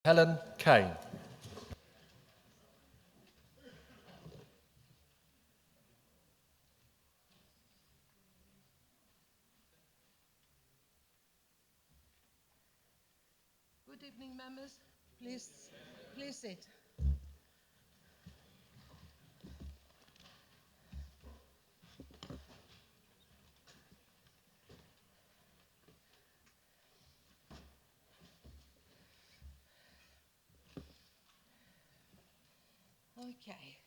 Helen Kane. Good evening, members. Please sit. Okay.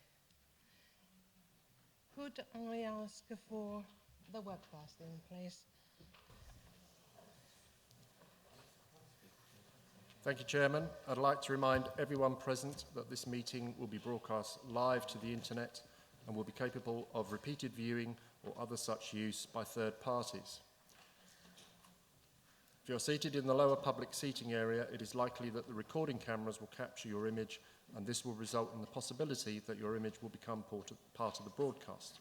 Could I ask for the webcasting, please? Thank you, Chairman. I'd like to remind everyone present that this meeting will be broadcast live to the internet and will be capable of repeated viewing or other such use by third parties. If you're seated in the lower public seating area, it is likely that the recording cameras will capture your image, and this will result in the possibility that your image will become part of the broadcast.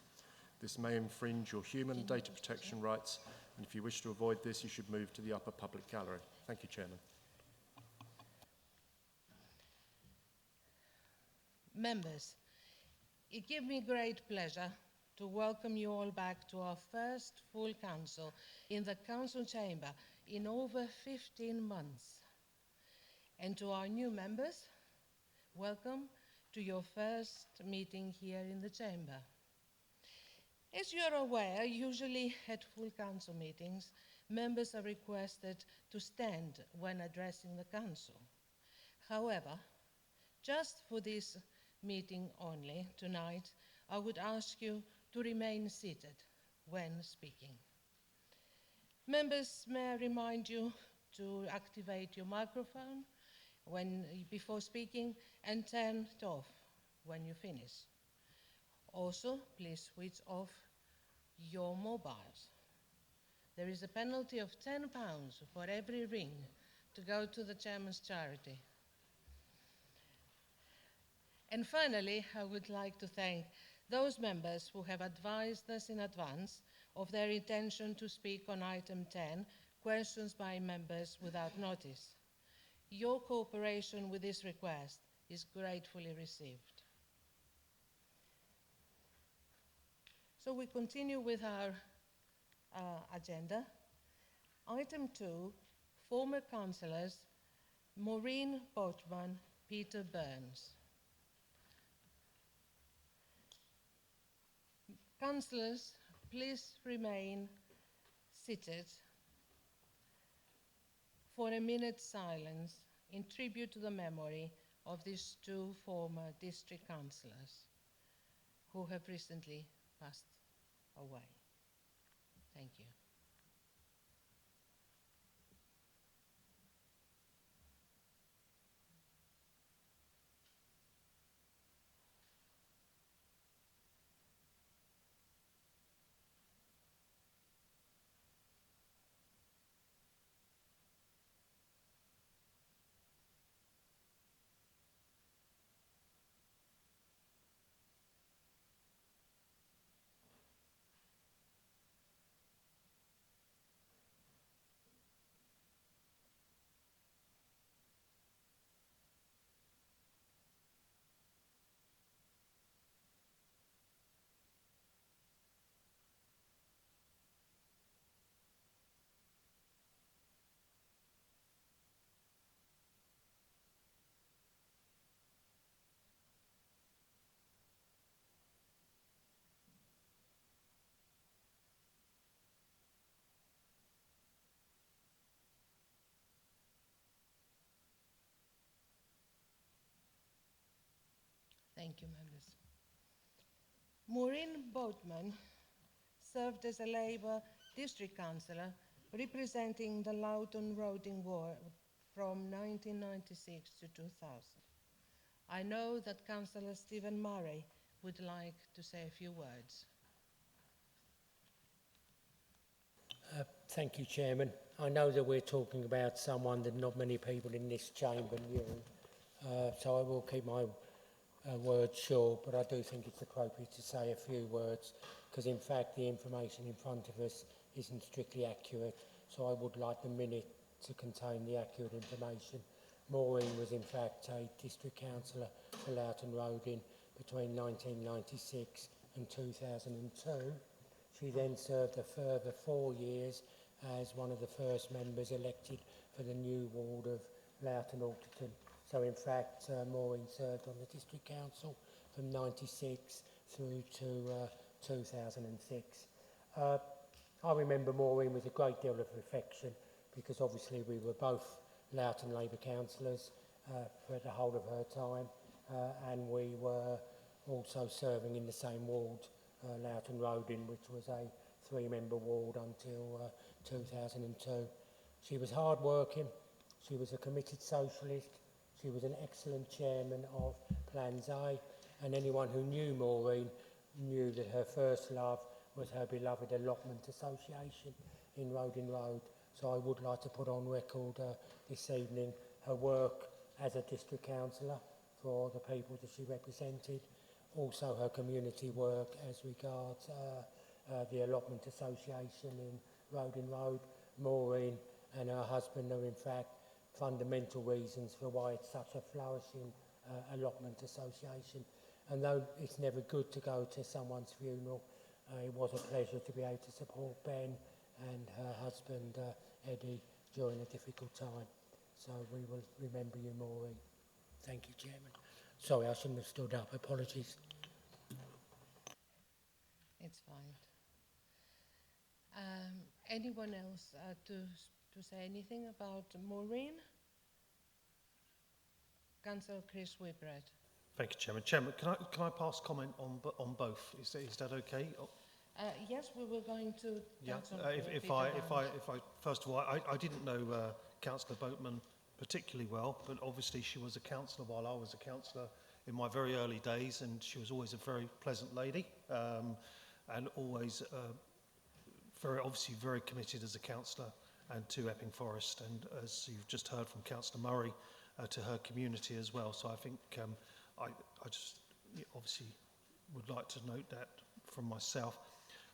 This may infringe your human data protection rights, and if you wish to avoid this, you should move to the upper public gallery. Thank you, Chairman. Members, it gives me great pleasure to welcome you all back to our first full council in the council chamber in over 15 months. And to our new members, welcome to your first meeting here in the chamber. As you are aware, usually at full council meetings, members are requested to stand when addressing the council. However, just for this meeting only tonight, I would ask you to remain seated when speaking. Members, may I remind you to activate your microphone before speaking and turn it off when you finish. Also, please switch off your mobiles. There is a penalty of £10 for every ring to go to the chairman's charity. And finally, I would like to thank those members who have advised us in advance of their intention to speak on item 10, questions by members without notice. Your cooperation with this request is gratefully received. So we continue with our agenda. Item 2, former councillors Maureen Boatman, Peter Burns. Councillors, please remain seated for a minute's silence in tribute to the memory of these two former district councillors who have recently passed away. Thank you. Thank you, members. Maureen Boatman served as a Labour district councillor representing the Loughton Roding ward from 1996 to 2000. I know that Councillor Stephen Murray would like to say a few words. Thank you, Chairman. I know that we're talking about someone that not many people in this chamber knew, so I will keep my words short, but I do think it's appropriate to say a few words because in fact the information in front of us isn't strictly accurate, so I would like the minute to contain the accurate information. Maureen was in fact a district councillor for Loughton Rodin between 1996 and 2002. She then served a further 4 years as one of the first members elected for the new ward of Loughton Alderton. So in fact, Maureen served on the district council from 96 through to 2006. I remember Maureen with a great deal of affection because obviously we were both Loughton Labour councillors for the whole of her time, and we were also serving in the same ward, Loughton Rodin, which was a 3-member ward until 2002. She was hard-working, she was a committed socialist, she was an excellent chairman of Plans A, and anyone who knew Maureen knew that her first love was her beloved Allotment Association in Rodin Road. So I would like to put on record this evening her work as a district councillor for the people that she represented, also her community work as regards the Allotment Association in Rodin Road. Maureen and her husband are in fact fundamental reasons for why it's such a flourishing allotment association. And though it's never good to go to someone's funeral, it was a pleasure to be able to support Ben and her husband Eddie during a difficult time. So we will remember you, Maureen. Thank you, Chairman. Sorry, I shouldn't have stood up. Apologies. It's fine. Anyone else to say anything about Maureen? Councillor Chris Whitbread. Thank you, Chairman. Chairman, can I pass comment on both? Is that okay? Yes, we were going to. Yeah. If I first of all, I didn't know Councillor Boatman particularly well, but obviously she was a councillor while I was a councillor in my very early days, and she was always a very pleasant lady, and always obviously very committed as a councillor and to Epping Forest, and as you've just heard from Councillor Murray, to her community as well. So I think I just obviously would like to note that from myself.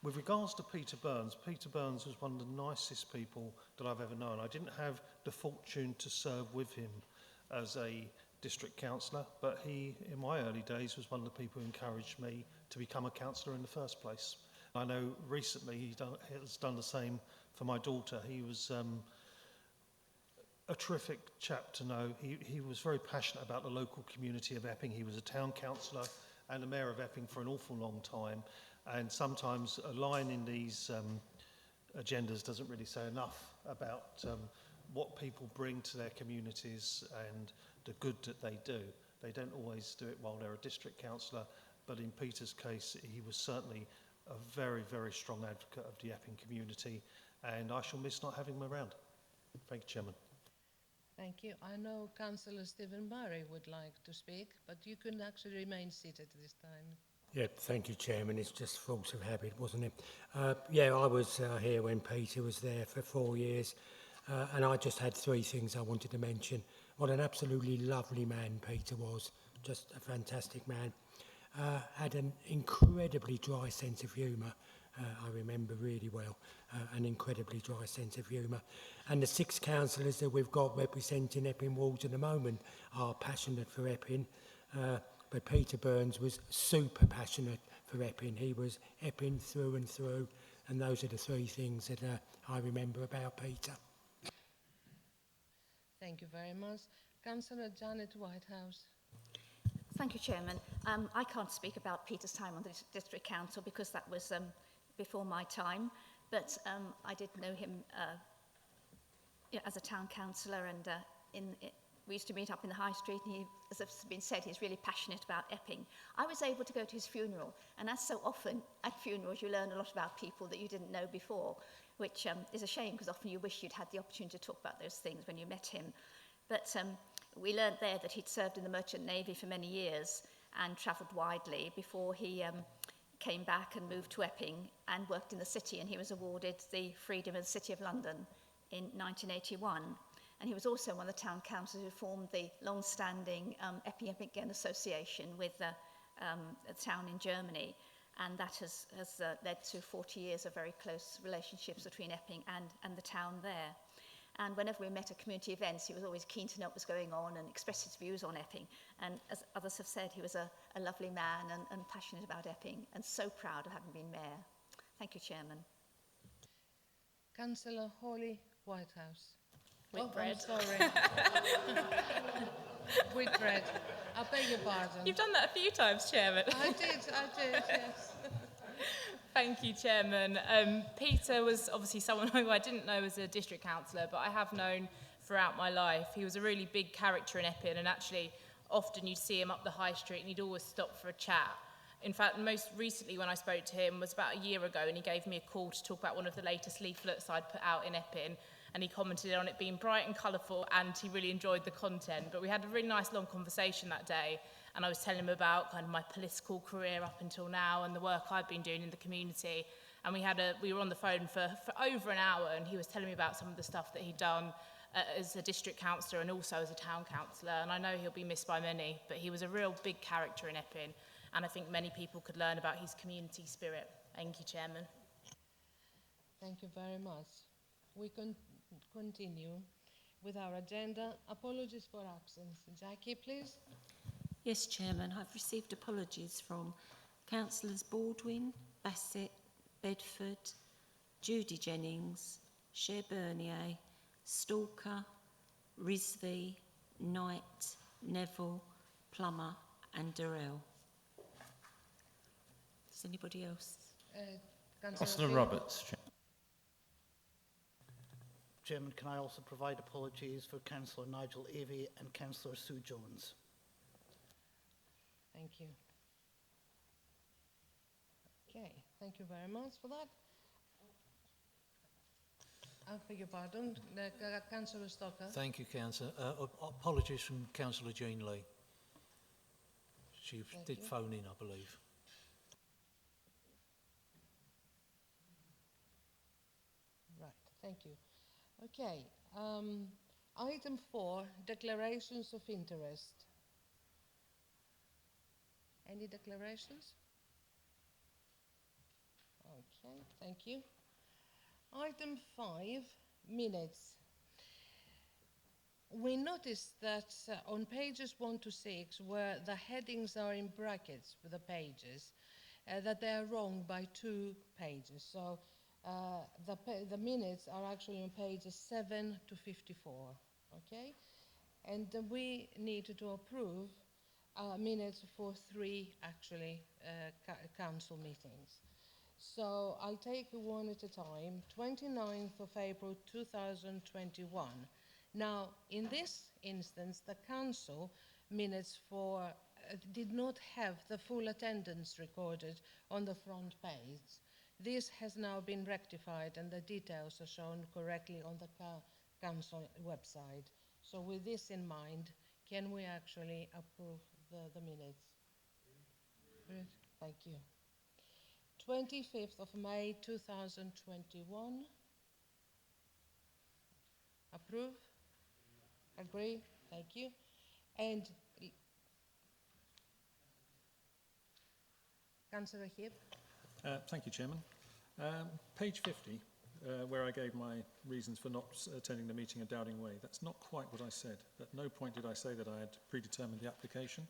With regards to Peter Burns was one of the nicest people that I've ever known. I didn't have the fortune to serve with him as a district councillor, but he, in my early days, was one of the people who encouraged me to become a councillor in the first place. I know recently he has done the same for my daughter. He was a terrific chap to know. He was very passionate about the local community of Epping. He was a town councillor and the mayor of Epping for an awful long time. And sometimes a line in these agendas doesn't really say enough about what people bring to their communities and the good that they do. They don't always do it while they're a district councillor, but in Peter's case, he was certainly a very, very strong advocate of the Epping community, and I shall miss not having him around. Thank you, Chairman. Thank you. I know Councillor Stephen Murray would like to speak, but you can actually remain seated this time. Yeah, thank you, Chairman. It's just force of habit, wasn't it? Yeah, I was here when Peter was there for 4 years, and I just had 3 things I wanted to mention. What an absolutely lovely man Peter was, just a fantastic man. Had an incredibly dry sense of humour. I remember really well, an incredibly dry sense of humour. And the 6 councillors that we've got representing Epping wards at the moment are passionate for Epping. But Peter Burns was super passionate for Epping. He was Epping through and through, and those are the 3 things that I remember about Peter. Thank you very much. Councillor Janet Whitehouse. Thank you, Chairman. I can't speak about Peter's time on the District Council because that was before my time, but I did know him as a town councillor, and we used to meet up in the High Street, and he, as has been said, he's really passionate about Epping. I was able to go to his funeral, and as so often at funerals, you learn a lot about people that you didn't know before, which is a shame because often you wish you'd had the opportunity to talk about those things when you met him. But we learned there that he'd served in the Merchant Navy for many years and travelled widely before he came back and moved to Epping and worked in the city, and he was awarded the Freedom of the City of London in 1981. And he was also one of the town councillors who formed the long-standing Epping Association with the town in Germany, and that has led to 40 years of very close relationships between Epping and the town there. And whenever we met at community events, he was always keen to know what was going on and express his views on Epping. And as others have said, he was a lovely man and passionate about Epping, and so proud of having been mayor. Thank you, Chairman. Councillor Holly Whitehouse. Whitbread. Oh, I'm sorry. Whitbread. I beg your pardon. You've done that a few times, Chairman. I did, yes. Thank you, Chairman. Peter was obviously someone who I didn't know as a district councillor, but I have known throughout my life. He was a really big character in Epping, and actually often you'd see him up the high street and he'd always stop for a chat. In fact, most recently when I spoke to him was about a year ago, and he gave me a call to talk about one of the latest leaflets I'd put out in Epping, and he commented on it being bright and colourful, and he really enjoyed the content. But we had a really nice long conversation that day, and I was telling him about kind of my political career up until now and the work I've been doing in the community. And we were on the phone for over an hour, and he was telling me about some of the stuff that he'd done as a district councillor and also as a town councillor. And I know he'll be missed by many, but he was a real big character in Epping, and I think many people could learn about his community spirit. Thank you, Chairman. Thank you very much. We continue with our agenda. Apologies for absence. Jackie, please. Yes, Chairman, I've received apologies from Councillors Baldwin, Bassett, Bedford, Judy Jennings, Cher Bernier, Stalker, Rizvi, Knight, Neville, Plummer and Durrell. Does anybody else? Councillor Roberts. Chairman, can I also provide apologies for Councillor Nigel Avey and Councillor Sue Jones? Thank you. Okay, thank you very much for that. I beg your pardon, Councillor Stocker. Thank you, Councillor. Apologies from Councillor Jean Lee. She did phone in, I believe. Right, thank you. Okay, item 4, declarations of interest. Any declarations? Okay, thank you. Item 5, minutes. We noticed that on pages 1 to 6, where the headings are in brackets for the pages, that they are wrong by 2 pages. So the minutes are actually on pages 7 to 54, okay? And we need to approve minutes for 3, actually, council meetings. So I'll take one at a time. 29th of April 2021. Now, in this instance, the council minutes for did not have the full attendance recorded on the front page. This has now been rectified, and the details are shown correctly on the council website. So with this in mind, can we actually approve the minutes? Good. Thank you. 25th of May 2021. Approve? Agree? Thank you. And Councillor Hibb. Thank you, Chairman. Page 50, where I gave my reasons for not attending the meeting at Dowding Way, that's not quite what I said. At no point did I say that I had predetermined the application.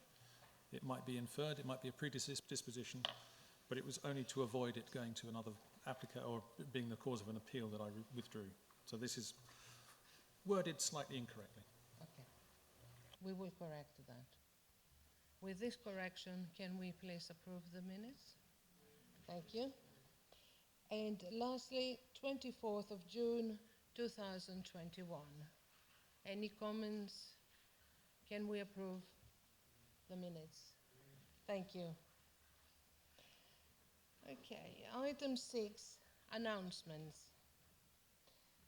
It might be inferred, it might be a predisposition, but it was only to avoid it going to another applicant or being the cause of an appeal that I withdrew. So this is worded slightly incorrectly. Okay. We will correct that. With this correction, can we please approve the minutes? Thank you. And lastly, 24th of June 2021. Any comments? Can we approve the minutes? Thank you. Okay, item 6, announcements.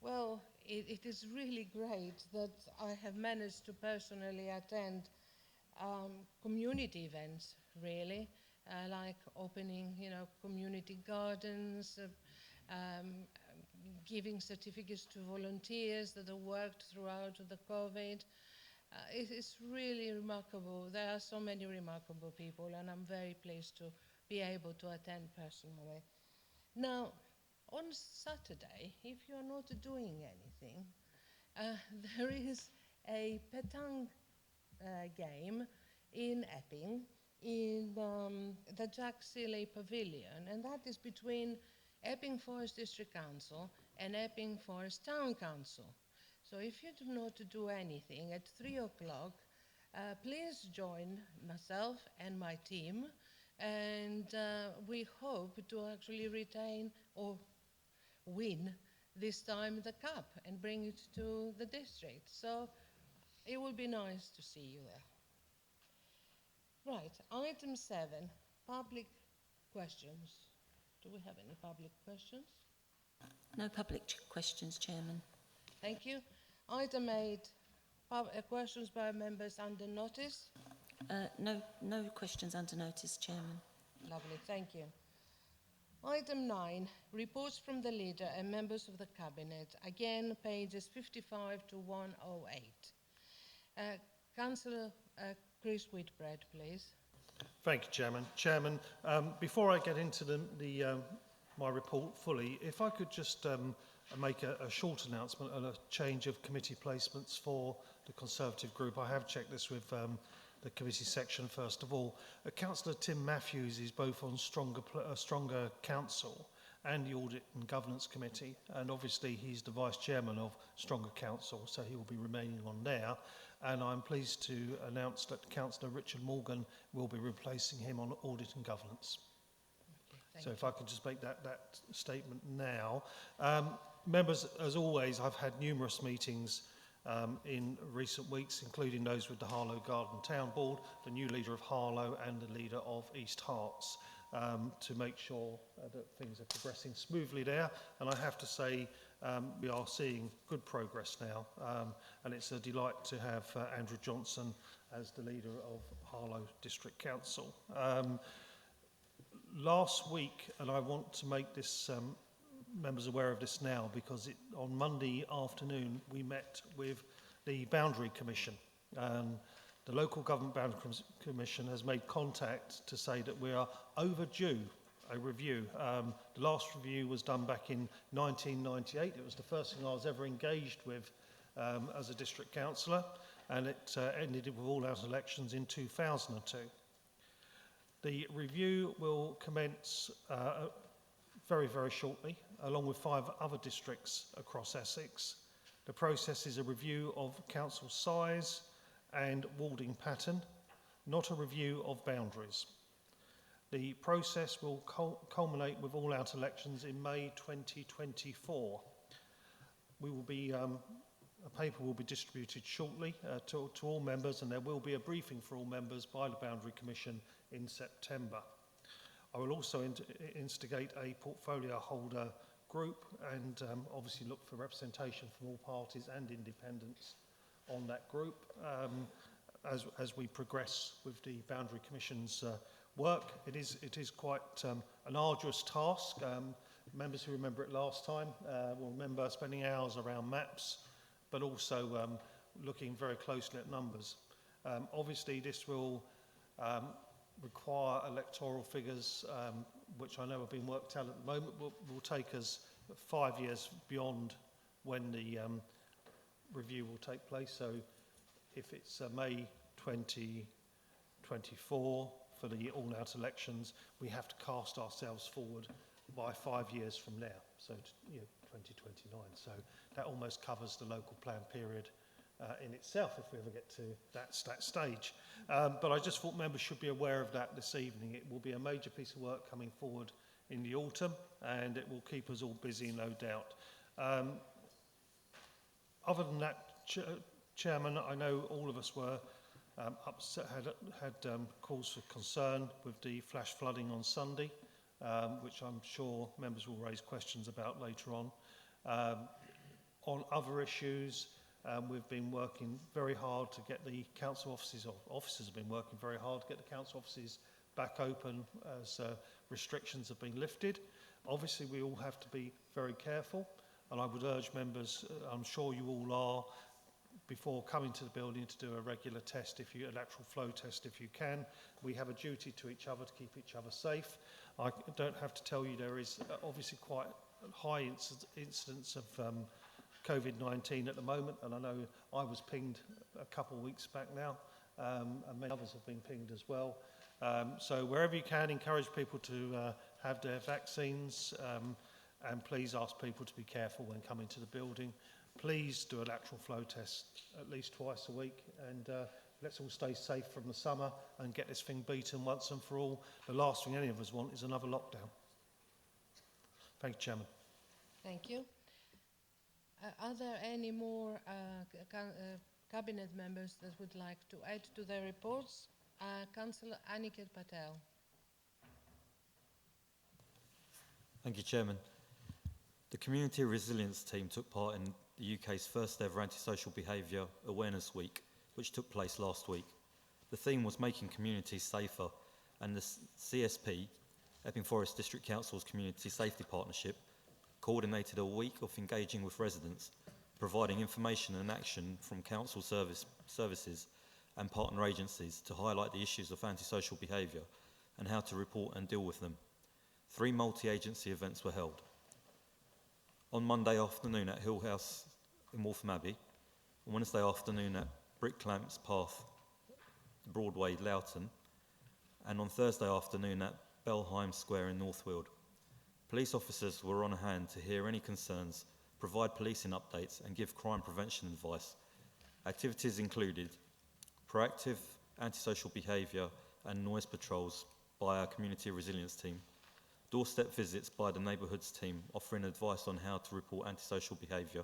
Well, it is really great that I have managed to personally attend community events, really, like opening, community gardens, giving certificates to volunteers that have worked throughout the COVID. It is really remarkable. There are so many remarkable people, and I'm very pleased to be able to attend personally. Now, on Saturday, if you're not doing anything, there is a petang game in Epping in the Jack Seeley Pavilion, and that is between Epping Forest District Council and Epping Forest Town Council. So if you do not do anything at 3 o'clock, please join myself and my team, and we hope to actually retain or win this time the cup and bring it to the district. So it will be nice to see you there. Right, item 7, public questions. Do we have any public questions? No public questions, Chairman. Thank you. Item 8, questions by members under notice. No questions under notice, Chairman. Lovely, thank you. Item 9, reports from the leader and members of the cabinet. Again, pages 55 to 108. Councillor Chris Whitbread, please. Thank you, Chairman. Chairman, before I get into my report fully, if I could just make a short announcement and a change of committee placements for the Conservative group. I have checked this with the committee section first of all. Councillor Tim Matthews is both on Stronger Council and the Audit and Governance Committee, and obviously he's the Vice Chairman of Stronger Council, so he will be remaining on there. And I'm pleased to announce that Councillor Richard Morgan will be replacing him on Audit and Governance. Okay, so if I could just make that statement now. Members, as always, I've had numerous meetings in recent weeks, including those with the Harlow Garden Town Board, the new leader of Harlow and the leader of East Herts, to make sure that things are progressing smoothly there. And I have to say, we are seeing good progress now, and it's a delight to have Andrew Johnson as the leader of Harlow District Council. Last week, and I want to make this members aware of this now, because on Monday afternoon we met with the Boundary Commission. The Local Government Boundary Commission has made contact to say that we are overdue a review. The last review was done back in 1998. It was the first thing I was ever engaged with as a district councillor, and it ended with all-out elections in 2002. The review will commence very, very shortly, along with 5 other districts across Essex. The process is a review of council size and warding pattern, not a review of boundaries. The process will culminate with all-out elections in May 2024. We will be, a paper will be distributed shortly to all members, and there will be a briefing for all members by the Boundary Commission in September. I will also instigate a portfolio holder group and obviously look for representation from all parties and independents on that group as we progress with the Boundary Commission's work. It is quite an arduous task. Members who remember it last time will remember spending hours around maps, but also looking very closely at numbers. Obviously, this will require electoral figures, which I know are being worked out at the moment, will take us 5 years beyond when the review will take place. So if it's May 2024 for the all-out elections, we have to cast ourselves forward by 5 years from now, so 2029. So that almost covers the local plan period in itself if we ever get to that stage. But I just thought members should be aware of that this evening. It will be a major piece of work coming forward in the autumn, and it will keep us all busy, no doubt. Other than that, Chairman, I know all of us were upset, had cause for concern with the flash flooding on Sunday, which I'm sure members will raise questions about later on. On other issues, we've been working very hard to get the council offices, or officers have been working very hard to get the council offices back open as restrictions have been lifted. Obviously, we all have to be very careful, and I would urge members, I'm sure you all are, before coming to the building to do a regular test, a lateral flow test if you can. We have a duty to each other to keep each other safe. I don't have to tell you there is obviously quite high incidence of COVID-19 at the moment, and I know I was pinged a couple of weeks back now, and many others have been pinged as well. So wherever you can, encourage people to have their vaccines, and please ask people to be careful when coming to the building. Please do a lateral flow test at least twice a week, and let's all stay safe from the summer and get this thing beaten once and for all. The last thing any of us want is another lockdown. Thank you, Chairman. Thank you. Are there any more cabinet members that would like to add to their reports? Councillor Aniket Patel. Thank you, Chairman. The Community Resilience Team took part in the UK's first ever Antisocial Behaviour Awareness Week, which took place last week. The theme was making communities safer, and the CSP, Epping Forest District Council's Community Safety Partnership, coordinated a week of engaging with residents, providing information and action from council services and partner agencies to highlight the issues of antisocial behaviour and how to report and deal with them. 3 multi-agency events were held. On Monday afternoon at Hill House in Waltham Abbey, on Wednesday afternoon at Brick Lamps Path, Broadway, Loughton, and on Thursday afternoon at Belheim Square in Northfield. Police officers were on hand to hear any concerns, provide policing updates and give crime prevention advice. Activities included proactive antisocial behaviour and noise patrols by our Community Resilience Team, doorstep visits by the Neighbourhoods Team offering advice on how to report antisocial behaviour,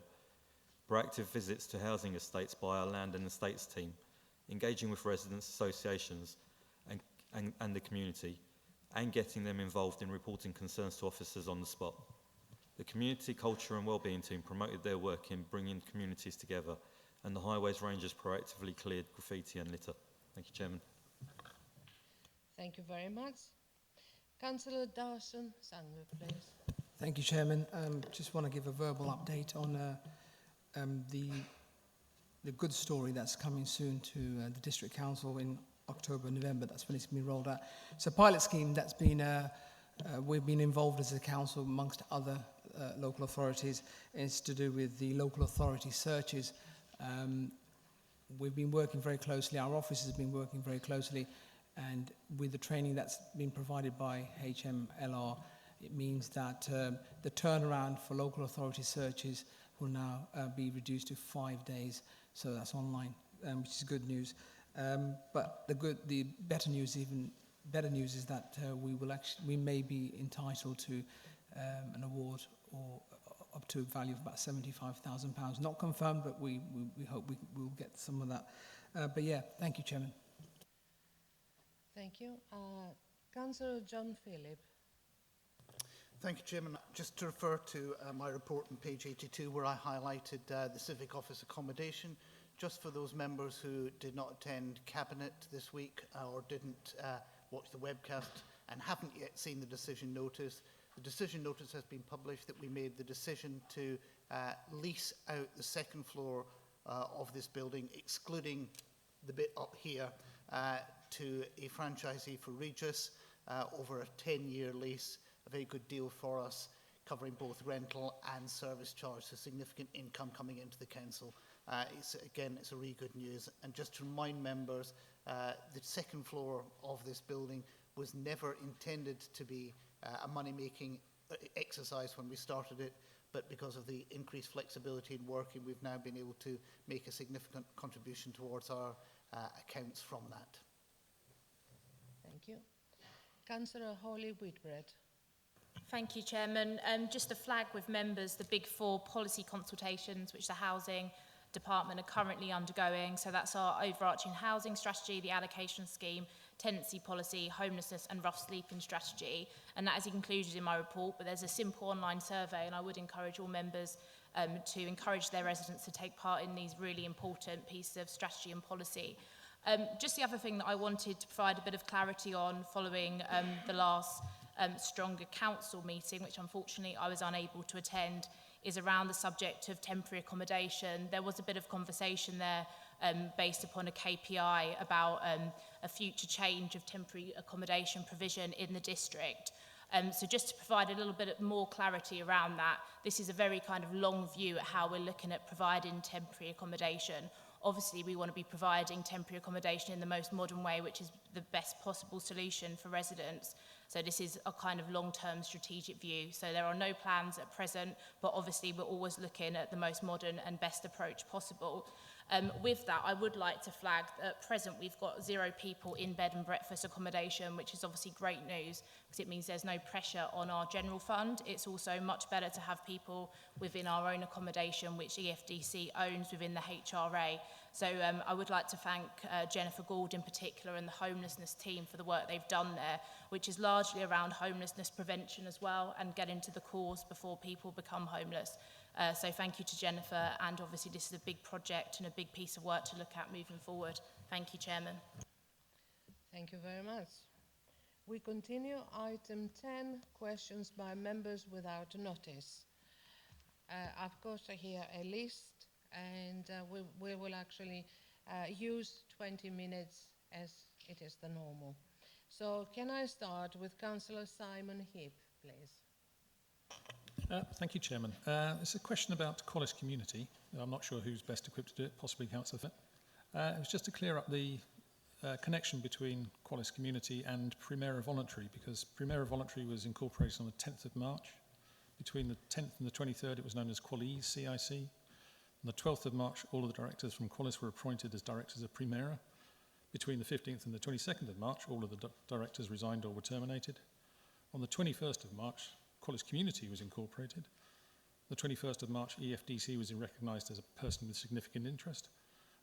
proactive visits to housing estates by our Land and Estates Team, engaging with residents, associations and the community, and getting them involved in reporting concerns to officers on the spot. The Community Culture and Wellbeing Team promoted their work in bringing communities together, and the Highways Rangers proactively cleared graffiti and litter. Thank you, Chairman. Thank you very much. Councillor Dawson Sangwe, please. Thank you, Chairman. Just want to give a verbal update on the good story that's coming soon to the District Council in October, November. That's when it's going to be rolled out. It's a pilot scheme that's been, we've been involved as a council amongst other local authorities. It's to do with the local authority searches. We've been working very closely, our office has been working very closely, and with the training that's been provided by HMLR, it means that the turnaround for local authority searches will now be reduced to 5 days. So that's online, which is good news. But the better news, even better news, is that we may be entitled to an award or up to a value of about £75,000. Not confirmed, but we hope we will get some of that. But yeah, thank you, Chairman. Thank you. Councillor John Phillip. Thank you, Chairman. Just to refer to my report on page 82, where I highlighted the Civic Office accommodation, just for those members who did not attend Cabinet this week or didn't watch the webcast and haven't yet seen the decision notice. The decision notice has been published that we made the decision to lease out the second floor of this building, excluding the bit up here, to a franchisee for Regis over a 10-year lease. A very good deal for us, covering both rental and service charge, so significant income coming into the council. It's a really good news. And just to remind members, the second floor of this building was never intended to be a money-making exercise when we started it, but because of the increased flexibility in working, we've now been able to make a significant contribution towards our accounts from that. Thank you. Councillor Holly Whitbread. Thank you, Chairman. Just to flag with members the Big Four policy consultations which the Housing Department are currently undergoing. So that's our overarching housing strategy, the allocation scheme, tenancy policy, homelessness and rough sleeping strategy. And that is included in my report, but there's a simple online survey, and I would encourage all members to encourage their residents to take part in these really important pieces of strategy and policy. Just the other thing that I wanted to provide a bit of clarity on following the last Stronger Council meeting, which unfortunately I was unable to attend, is around the subject of temporary accommodation. There was a bit of conversation there based upon a KPI about a future change of temporary accommodation provision in the district. So just to provide a little bit more clarity around that, this is a very kind of long view at how we're looking at providing temporary accommodation. Obviously, we want to be providing temporary accommodation in the most modern way, which is the best possible solution for residents. So this is a kind of long-term strategic view. So there are no plans at present, but obviously we're always looking at the most modern and best approach possible. With that, I would like to flag that at present we've got 0 people in bed and breakfast accommodation, which is obviously great news because it means there's no pressure on our general fund. It's also much better to have people within our own accommodation, which EFDC owns within the HRA. So I would like to thank Jennifer Gould in particular and the homelessness team for the work they've done there, which is largely around homelessness prevention as well and getting to the cause before people become homeless. So thank you to Jennifer, and obviously this is a big project and a big piece of work to look at moving forward. Thank you, Chairman. Thank you very much. We continue item 10, questions by members without notice. I've got here a list, and we will actually use 20 minutes as it is the normal. So can I start with Councillor Simon Heap, please? Thank you, Chairman. It's a question about Collis Community. I'm not sure who's best equipped to do it, possibly Councillor Fett. It was just to clear up the connection between Collis Community and Primera Voluntary, because Primera Voluntary was incorporated on the 10th of March. Between the 10th and the 23rd, it was known as Qualis CIC. On the 12th of March, all of the directors from Qualis were appointed as directors of Primera. Between the 15th and the 22nd of March, all of the directors resigned or were terminated. On the 21st of March, Collis Community was incorporated. The 21st of March, EFDC was recognised as a person with significant interest.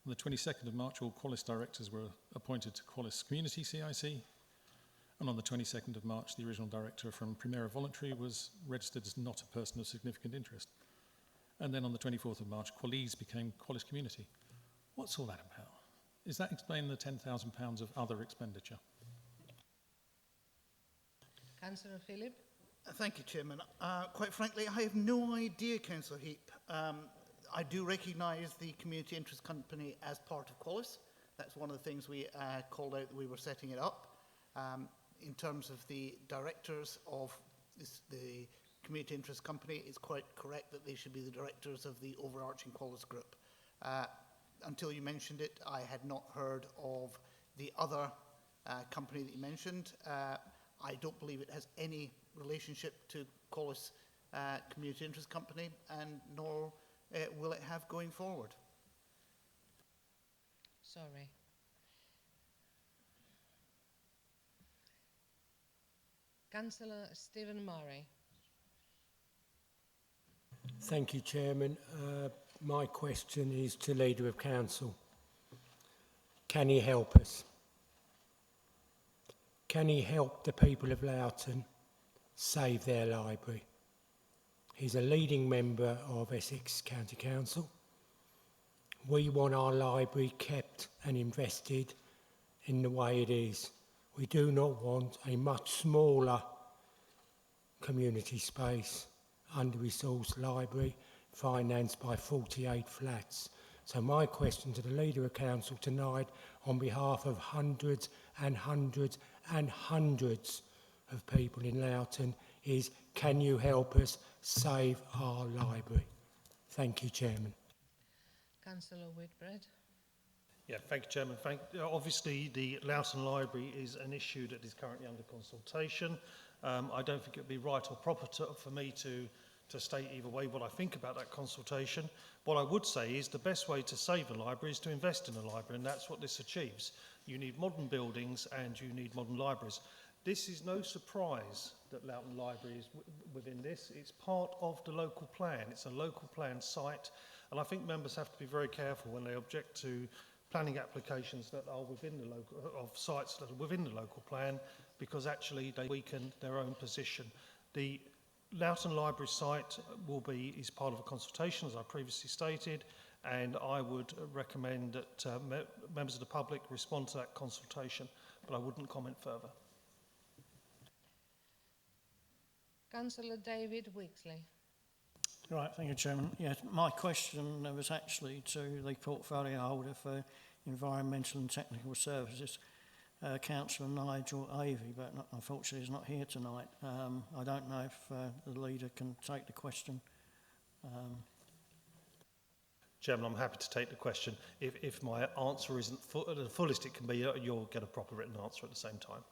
On the 22nd of March, all Qualis directors were appointed to Qualis Community CIC. And on the 22nd of March, the original director from Primera Voluntary was registered as not a person of significant interest. And then on the 24th of March, Qualis became Qualis Community. What's all that about? Is that explaining the £10,000 of other expenditure? Councillor Philip. Thank you, Chairman. Quite frankly, I have no idea, Councillor Heap. I do recognise the Community Interest Company as part of Qualis. That's one of the things we called out that we were setting it up. In terms of the directors of the Community Interest Company, it's quite correct that they should be the directors of the overarching Qualis group. Until you mentioned it, I had not heard of the other company that you mentioned. I don't believe it has any relationship to Qualis Community Interest Company, and nor will it have going forward. Sorry. Councillor Stephen Murray. Thank you, Chairman. My question is to Leader of Council. Can he help us? Can he help the people of Loughton save their library? He's a leading member of Essex County Council. We want our library kept and invested in the way it is. We do not want a much smaller community space, under-resourced library financed by 48 flats. So my question to the Leader of Council tonight, on behalf of hundreds and hundreds and hundreds of people in Loughton, is can you help us save our library? Thank you, Chairman. Councillor Whitbread. Yeah, thank you, Chairman. Obviously, the Loughton Library is an issue that is currently under consultation. I don't think it would be right or proper for me to state either way what I think about that consultation. What I would say is the best way to save a library is to invest in a library, and that's what this achieves. You need modern buildings and you need modern libraries. This is no surprise that Loughton Library is within this. It's part of the local plan. It's a local plan site, and I think members have to be very careful when they object to planning applications that are within the local, of sites that are within the local plan, because actually they weaken their own position. The Loughton Library site is part of a consultation, as I previously stated, and I would recommend that members of the public respond to that consultation, but I wouldn't comment further. Councillor David Wixley. Right, thank you, Chairman. Yes, my question was actually to the portfolio holder for environmental and technical services. Councillor Nigel Avey, but unfortunately he's not here tonight. I don't know if the leader can take the question. Chairman, I'm happy to take the question. If my answer isn't the fullest it can be, you'll get a proper written answer at the same time.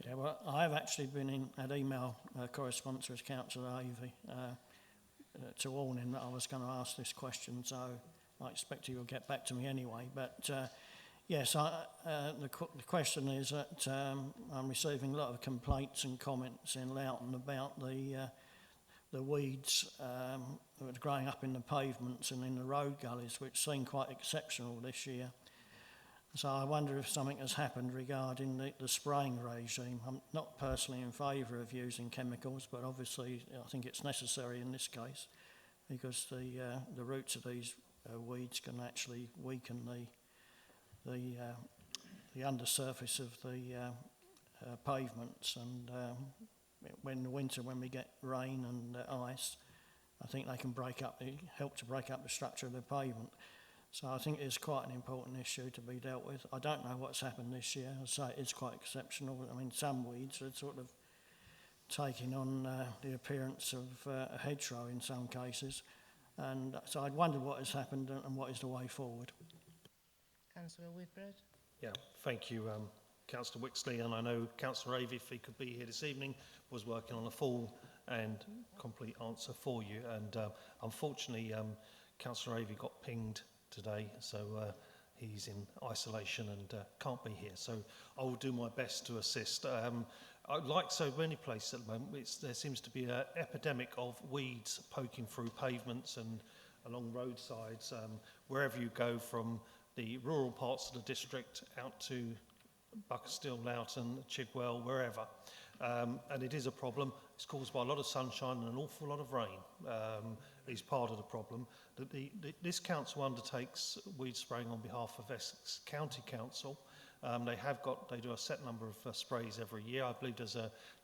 Yeah, well, I have actually had email correspondence with Councillor Avey to warn him that I was going to ask this question, so I expect he will get back to me anyway. But yes, the question is that I'm receiving a lot of complaints and comments in Loughton about the weeds that are growing up in the pavements and in the road gullies, which seem quite exceptional this year. So I wonder if something has happened regarding the spraying regime. I'm not personally in favour of using chemicals, but obviously I think it's necessary in this case because the roots of these weeds can actually weaken the undersurface of the pavements, and when the winter, when we get rain and ice, I think they can help to break up the structure of the pavement. So I think it's quite an important issue to be dealt with. I don't know what's happened this year. I say it's quite exceptional. I mean, some weeds are sort of taking on the appearance of a hedgerow in some cases. And so I'd wonder what has happened and what is the way forward. Councillor Whitbread. Yeah, thank you, Councillor Wixley. And I know Councillor Avey, if he could be here this evening, was working on a full and complete answer for you. And unfortunately, Councillor Avey got pinged today, so he's in isolation and can't be here. So I will do my best to assist. Like so many places at the moment, there seems to be an epidemic of weeds poking through pavements and along roadsides, wherever you go, from the rural parts of the district out to Buckstill, Loughton, Chigwell, wherever. And it is a problem. It's caused by a lot of sunshine and an awful lot of rain. Is part of the problem. This council undertakes weed spraying on behalf of Essex County Council. They do a set number of sprays every year. I believe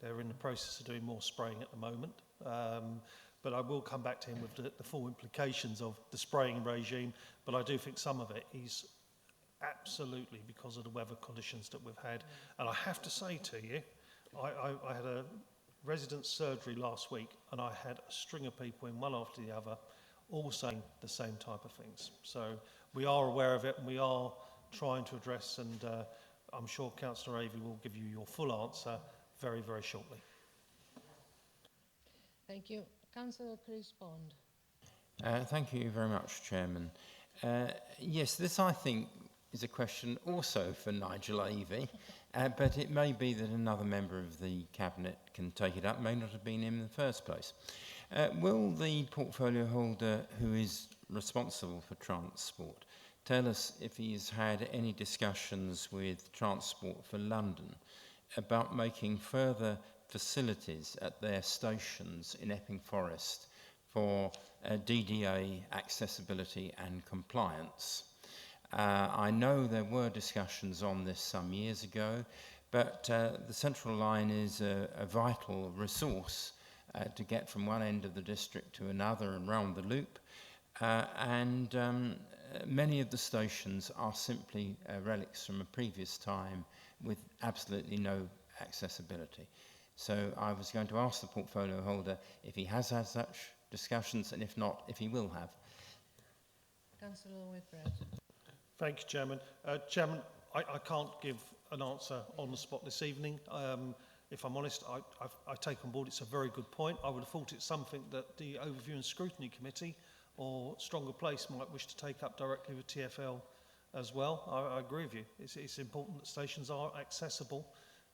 they're in the process of doing more spraying at the moment. But I will come back to him with the full implications of the spraying regime. But I do think some of it is absolutely because of the weather conditions that we've had. And I have to say to you, I had a resident's surgery last week, and I had a string of people in one after the other, all saying the same type of things. So we are aware of it, and we are trying to address, and I'm sure Councillor Avey will give you your full answer very, very shortly. Thank you. Councillor Chris Bond. Thank you very much, Chairman. Yes, this, I think, is a question also for Nigel Avey, but it may be that another member of the Cabinet can take it up, may not have been him in the first place. Will the portfolio holder who is responsible for transport tell us if he has had any discussions with Transport for London about making further facilities at their stations in Epping Forest for DDA accessibility and compliance? I know there were discussions on this some years ago, but the Central Line is a vital resource to get from one end of the district to another and round the loop. Many of the stations are simply relics from a previous time with absolutely no accessibility. So I was going to ask the portfolio holder if he has had such discussions, and if not, if he will have. Councillor Whitbread. Thank you, Chairman. Chairman, I can't give an answer on the spot this evening. If I'm honest, I take on board it's a very good point. I would have thought it's something that the Overview and Scrutiny Committee or Stronger Place might wish to take up directly with TfL as well. I agree with you. It's important that stations are accessible.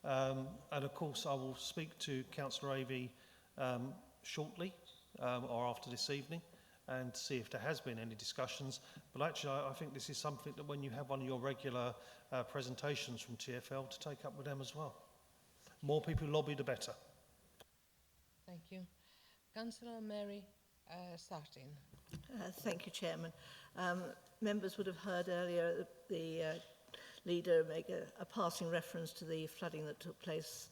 And of course, I will speak to Councillor Avey shortly or after this evening, and see if there has been any discussions. But actually, I think this is something that when you have one of your regular presentations from TfL, to take up with them as well. More people lobby, the better. Thank you. Councillor Mary Sartin. Thank you, Chairman. Members would have heard earlier the leader make a passing reference to the flooding that took place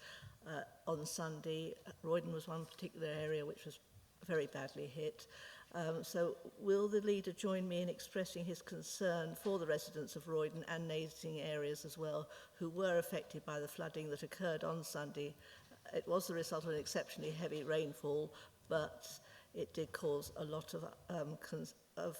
on Sunday. Roydon was one particular area which was very badly hit. So will the leader join me in expressing his concern for the residents of Roydon and neighbouring areas as well, who were affected by the flooding that occurred on Sunday? It was the result of an exceptionally heavy rainfall, but it did cause a lot of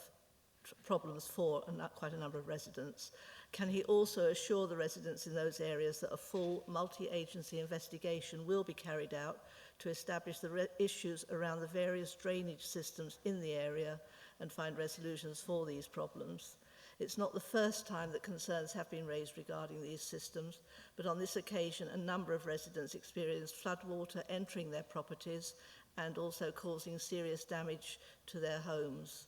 problems for quite a number of residents. Can he also assure the residents in those areas that a full multi-agency investigation will be carried out to establish the issues around the various drainage systems in the area and find resolutions for these problems? It's not the first time that concerns have been raised regarding these systems, but on this occasion a number of residents experienced floodwater entering their properties and also causing serious damage to their homes.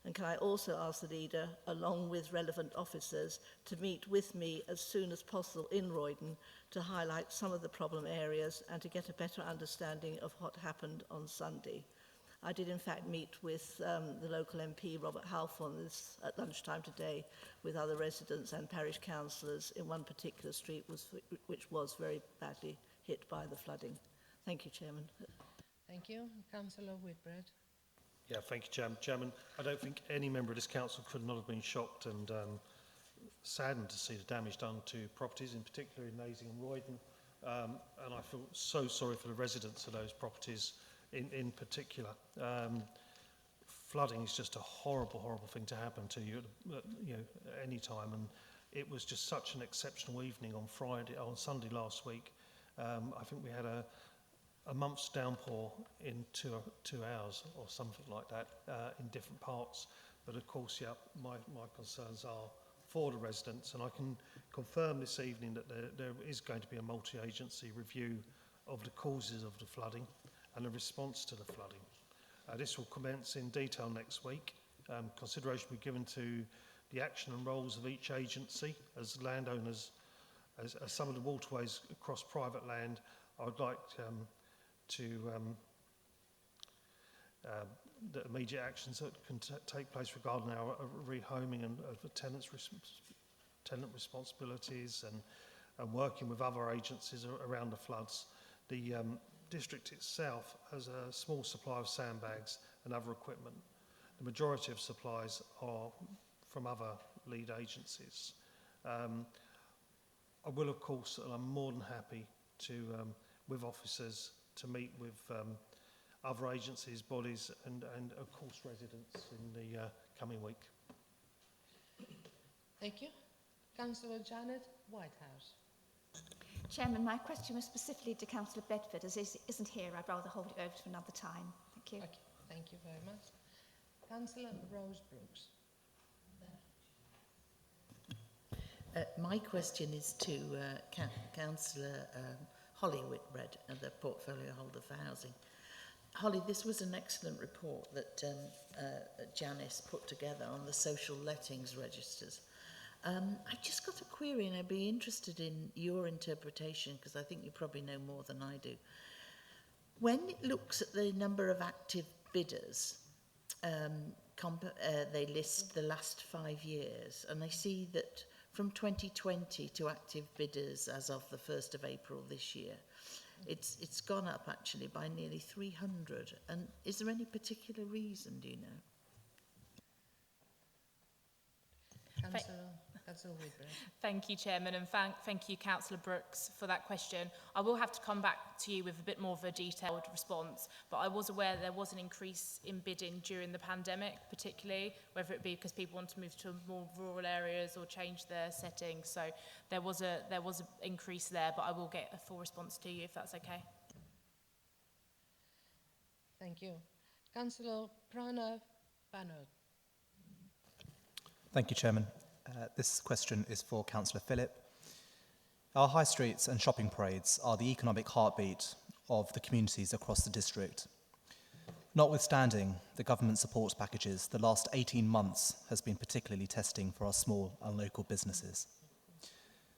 And can I also ask the leader, along with relevant officers, to meet with me as soon as possible in Roydon to highlight some of the problem areas and to get a better understanding of what happened on Sunday? I did in fact meet with the local MP, Robert Halfon, at lunchtime today with other residents and parish councillors in one particular street which was very badly hit by the flooding. Thank you, Chairman. Thank you. Councillor Whitbread. Yeah, thank you, Chairman. I don't think any member of this council could not have been shocked and saddened to see the damage done to properties, in particular in Nasing and Roydon. And I feel so sorry for the residents of those properties in particular. Flooding is just a horrible, horrible thing to happen to you at any time. And it was just such an exceptional evening on Sunday last week. I think we had a month's downpour in two hours or something like that in different parts. But of course, yeah, my concerns are for the residents, and I can confirm this evening that there is going to be a multi-agency review of the causes of the flooding and the response to the flooding. This will commence in detail next week. Consideration will be given to the action and roles of each agency as landowners, as some of the waterways across private land. I would like the immediate actions that can take place regarding our rehoming and tenant responsibilities and working with other agencies around the floods. The district itself has a small supply of sandbags and other equipment. The majority of supplies are from other lead agencies. I will, of course, and I'm more than happy to, with officers, to meet with other agencies, bodies and of course residents in the coming week. Thank you. Councillor Janet Whitehouse. Chairman, my question was specifically to Councillor Bedford. As he isn't here, I'd rather hold it over to another time. Thank you. Okay, thank you very much. Councillor Rose Brooks. My question is to Councillor Holly Whitbread, the portfolio holder for housing. Holly, this was an excellent report that Janice put together on the social lettings registers. I've just got a query and I'd be interested in your interpretation because I think you probably know more than I do. When it looks at the number of active bidders, they list the last 5 years and I see that from 2020 to active bidders as of the 1st of April this year, it's gone up actually by nearly 300. And is there any particular reason, do you know? Councillor Whitbread. Thank you, Chairman, and thank you, Councillor Brooks, for that question. I will have to come back to you with a bit more of a detailed response, but I was aware there was an increase in bidding during the pandemic, particularly, whether it be because people want to move to more rural areas or change their settings. So there was an increase there, but I will get a full response to you if that's okay. Thank you. Councillor Pranav Banod. Thank you, Chairman. This question is for Councillor Phillip. Our high streets and shopping parades are the economic heartbeat of the communities across the district. Notwithstanding the government support packages, the last 18 months has been particularly testing for our small and local businesses.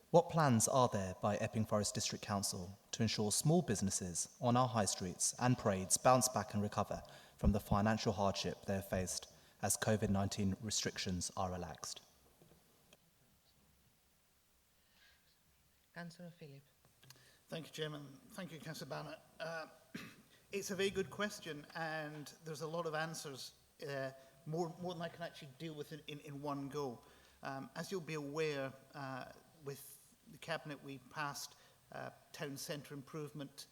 What plans are there by Epping Forest District Council to ensure small businesses on our high streets and parades bounce back and recover from the financial hardship they have faced as COVID-19 restrictions are relaxed? Councillor Phillip. Thank you, Chairman. Thank you, Councillor Banner. It's a very good question, and there's a lot of answers more than I can actually deal with in one go. As you'll be aware, with the Cabinet, we passed town centre improvement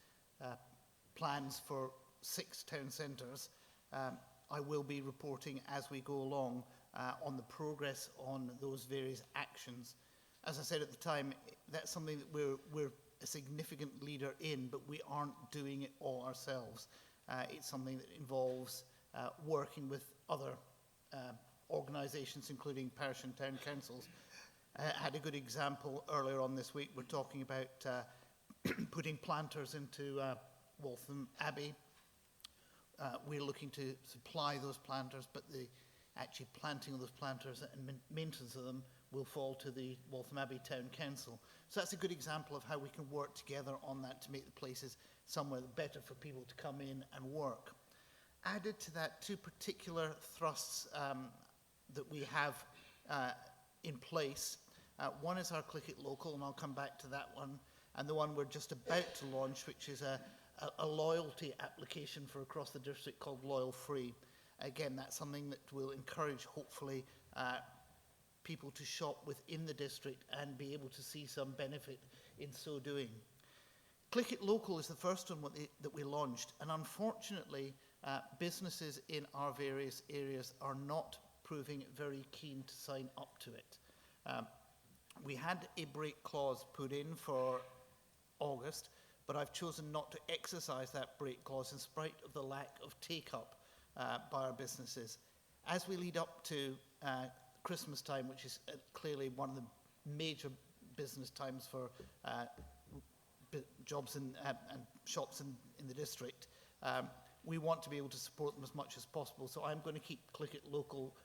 plans for 6 town centres. I will be reporting as we go along on the progress on those various actions. As I said at the time, that's something that we're a significant leader in, but we aren't doing it all ourselves. It's something that involves working with other organisations, including parish and town councils. I had a good example earlier on this week. We're talking about putting planters into Waltham Abbey. We're looking to supply those planters, but the actually planting of those planters and maintenance of them will fall to the Waltham Abbey Town Council. So that's a good example of how we can work together on that to make the places somewhere better for people to come in and work. Added to that, 2 particular thrusts that we have in place. One is our Click It Local, and I'll come back to that one, and the one we're just about to launch, which is a loyalty application for across the district called Loyal Free. Again, that's something that will encourage, hopefully, people to shop within the district and be able to see some benefit in so doing. Click It Local is the first one that we launched, and unfortunately, businesses in our various areas are not proving very keen to sign up to it. We had a break clause put in for August, but I've chosen not to exercise that break clause in spite of the lack of take-up by our businesses. As we lead up to Christmas time, which is clearly one of the major business times for jobs and shops in the district, we want to be able to support them as much as possible. So I'm going to keep Click It Local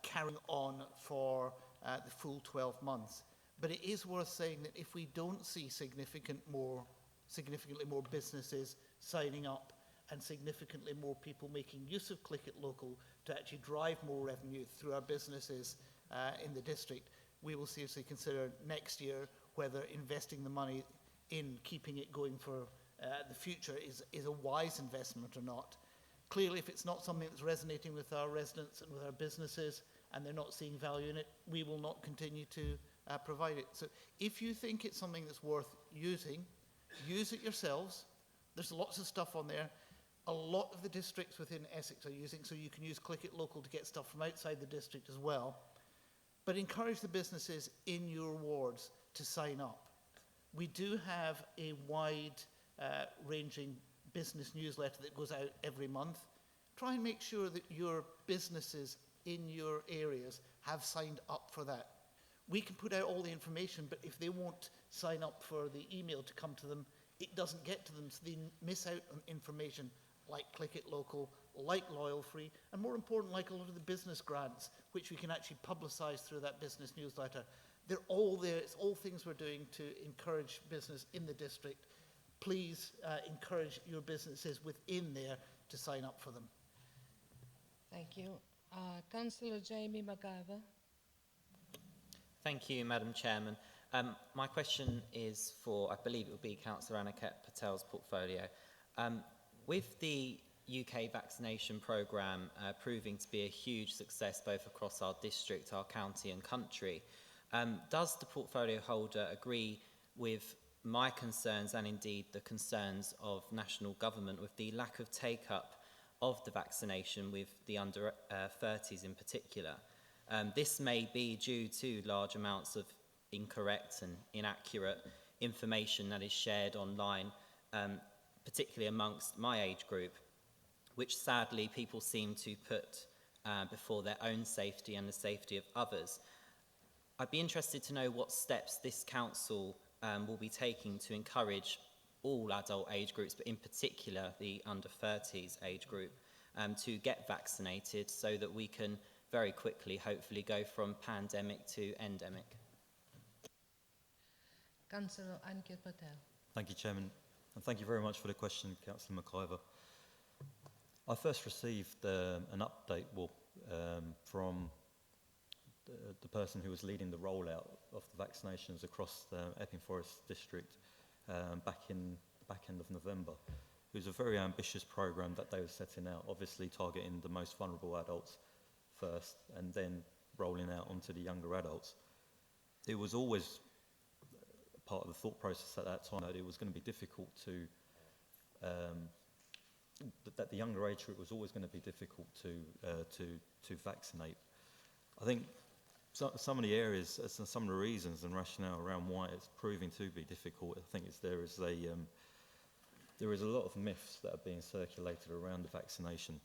carrying on for the full 12 months. But it is worth saying that if we don't see significantly more businesses signing up and significantly more people making use of Click It Local to actually drive more revenue through our businesses in the district, we will seriously consider next year whether investing the money in keeping it going for the future is a wise investment or not. Clearly, if it's not something that's resonating with our residents and with our businesses and they're not seeing value in it, we will not continue to provide it. So if you think it's something that's worth using, use it yourselves. There's lots of stuff on there. A lot of the districts within Essex are using, so you can use Click It Local to get stuff from outside the district as well. But encourage the businesses in your wards to sign up. We do have a wide ranging business newsletter that goes out every month. Try and make sure that your businesses in your areas have signed up for that. We can put out all the information, but if they won't sign up for the email to come to them, it doesn't get to them, so they miss out on information like Click It Local, like Loyal Free, and more important, like a lot of the business grants, which we can actually publicise through that business newsletter. They're all there. It's all things we're doing to encourage business in the district. Please encourage your businesses within there to sign up for them. Thank you. Councillor Jamie McGarver. Thank you, Madam Chairman. My question is for, I believe it will be Councillor Aniket Patel's portfolio. With the UK vaccination programme proving to be a huge success both across our district, our county and country, does the portfolio holder agree with my concerns and indeed the concerns of national government with the lack of take-up of the vaccination with the under 30s in particular? This may be due to large amounts of incorrect and inaccurate information that is shared online, particularly amongst my age group, which sadly people seem to put before their own safety and the safety of others. I'd be interested to know what steps this council will be taking to encourage all adult age groups, but in particular the under 30s age group, to get vaccinated so that we can very quickly hopefully go from pandemic to endemic. Councillor Aniket Patel. Thank you, Chairman, and thank you very much for the question, Councillor McIver. I first received an update from the person who was leading the rollout of the vaccinations across the Epping Forest district back in the back end of November. It was a very ambitious programme that they were setting out, obviously targeting the most vulnerable adults first and then rolling out onto the younger adults. It was always part of the thought process at that time that it was going to be difficult to, that the younger age group was always going to be difficult to vaccinate. I think some of the areas, some of the reasons and rationale around why it's proving to be difficult, I think there is a lot of myths that are being circulated around the vaccination,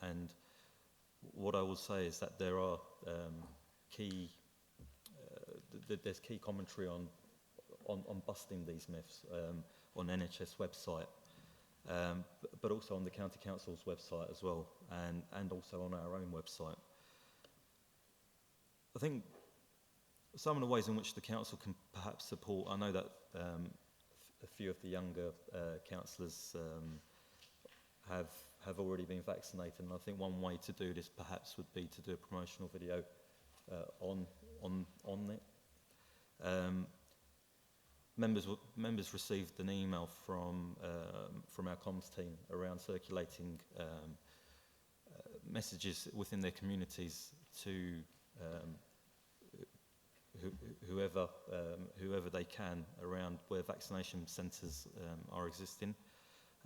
and what I will say is that there are there's key commentary on busting these myths on NHS website, but also on the County Council's website as well, and also on our own website. I think some of the ways in which the council can perhaps support, I know that a few of the younger councillors have already been vaccinated, and I think one way to do this perhaps would be to do a promotional video on it. Members received an email from our comms team around circulating messages within their communities to whoever they can around where vaccination centres are existing.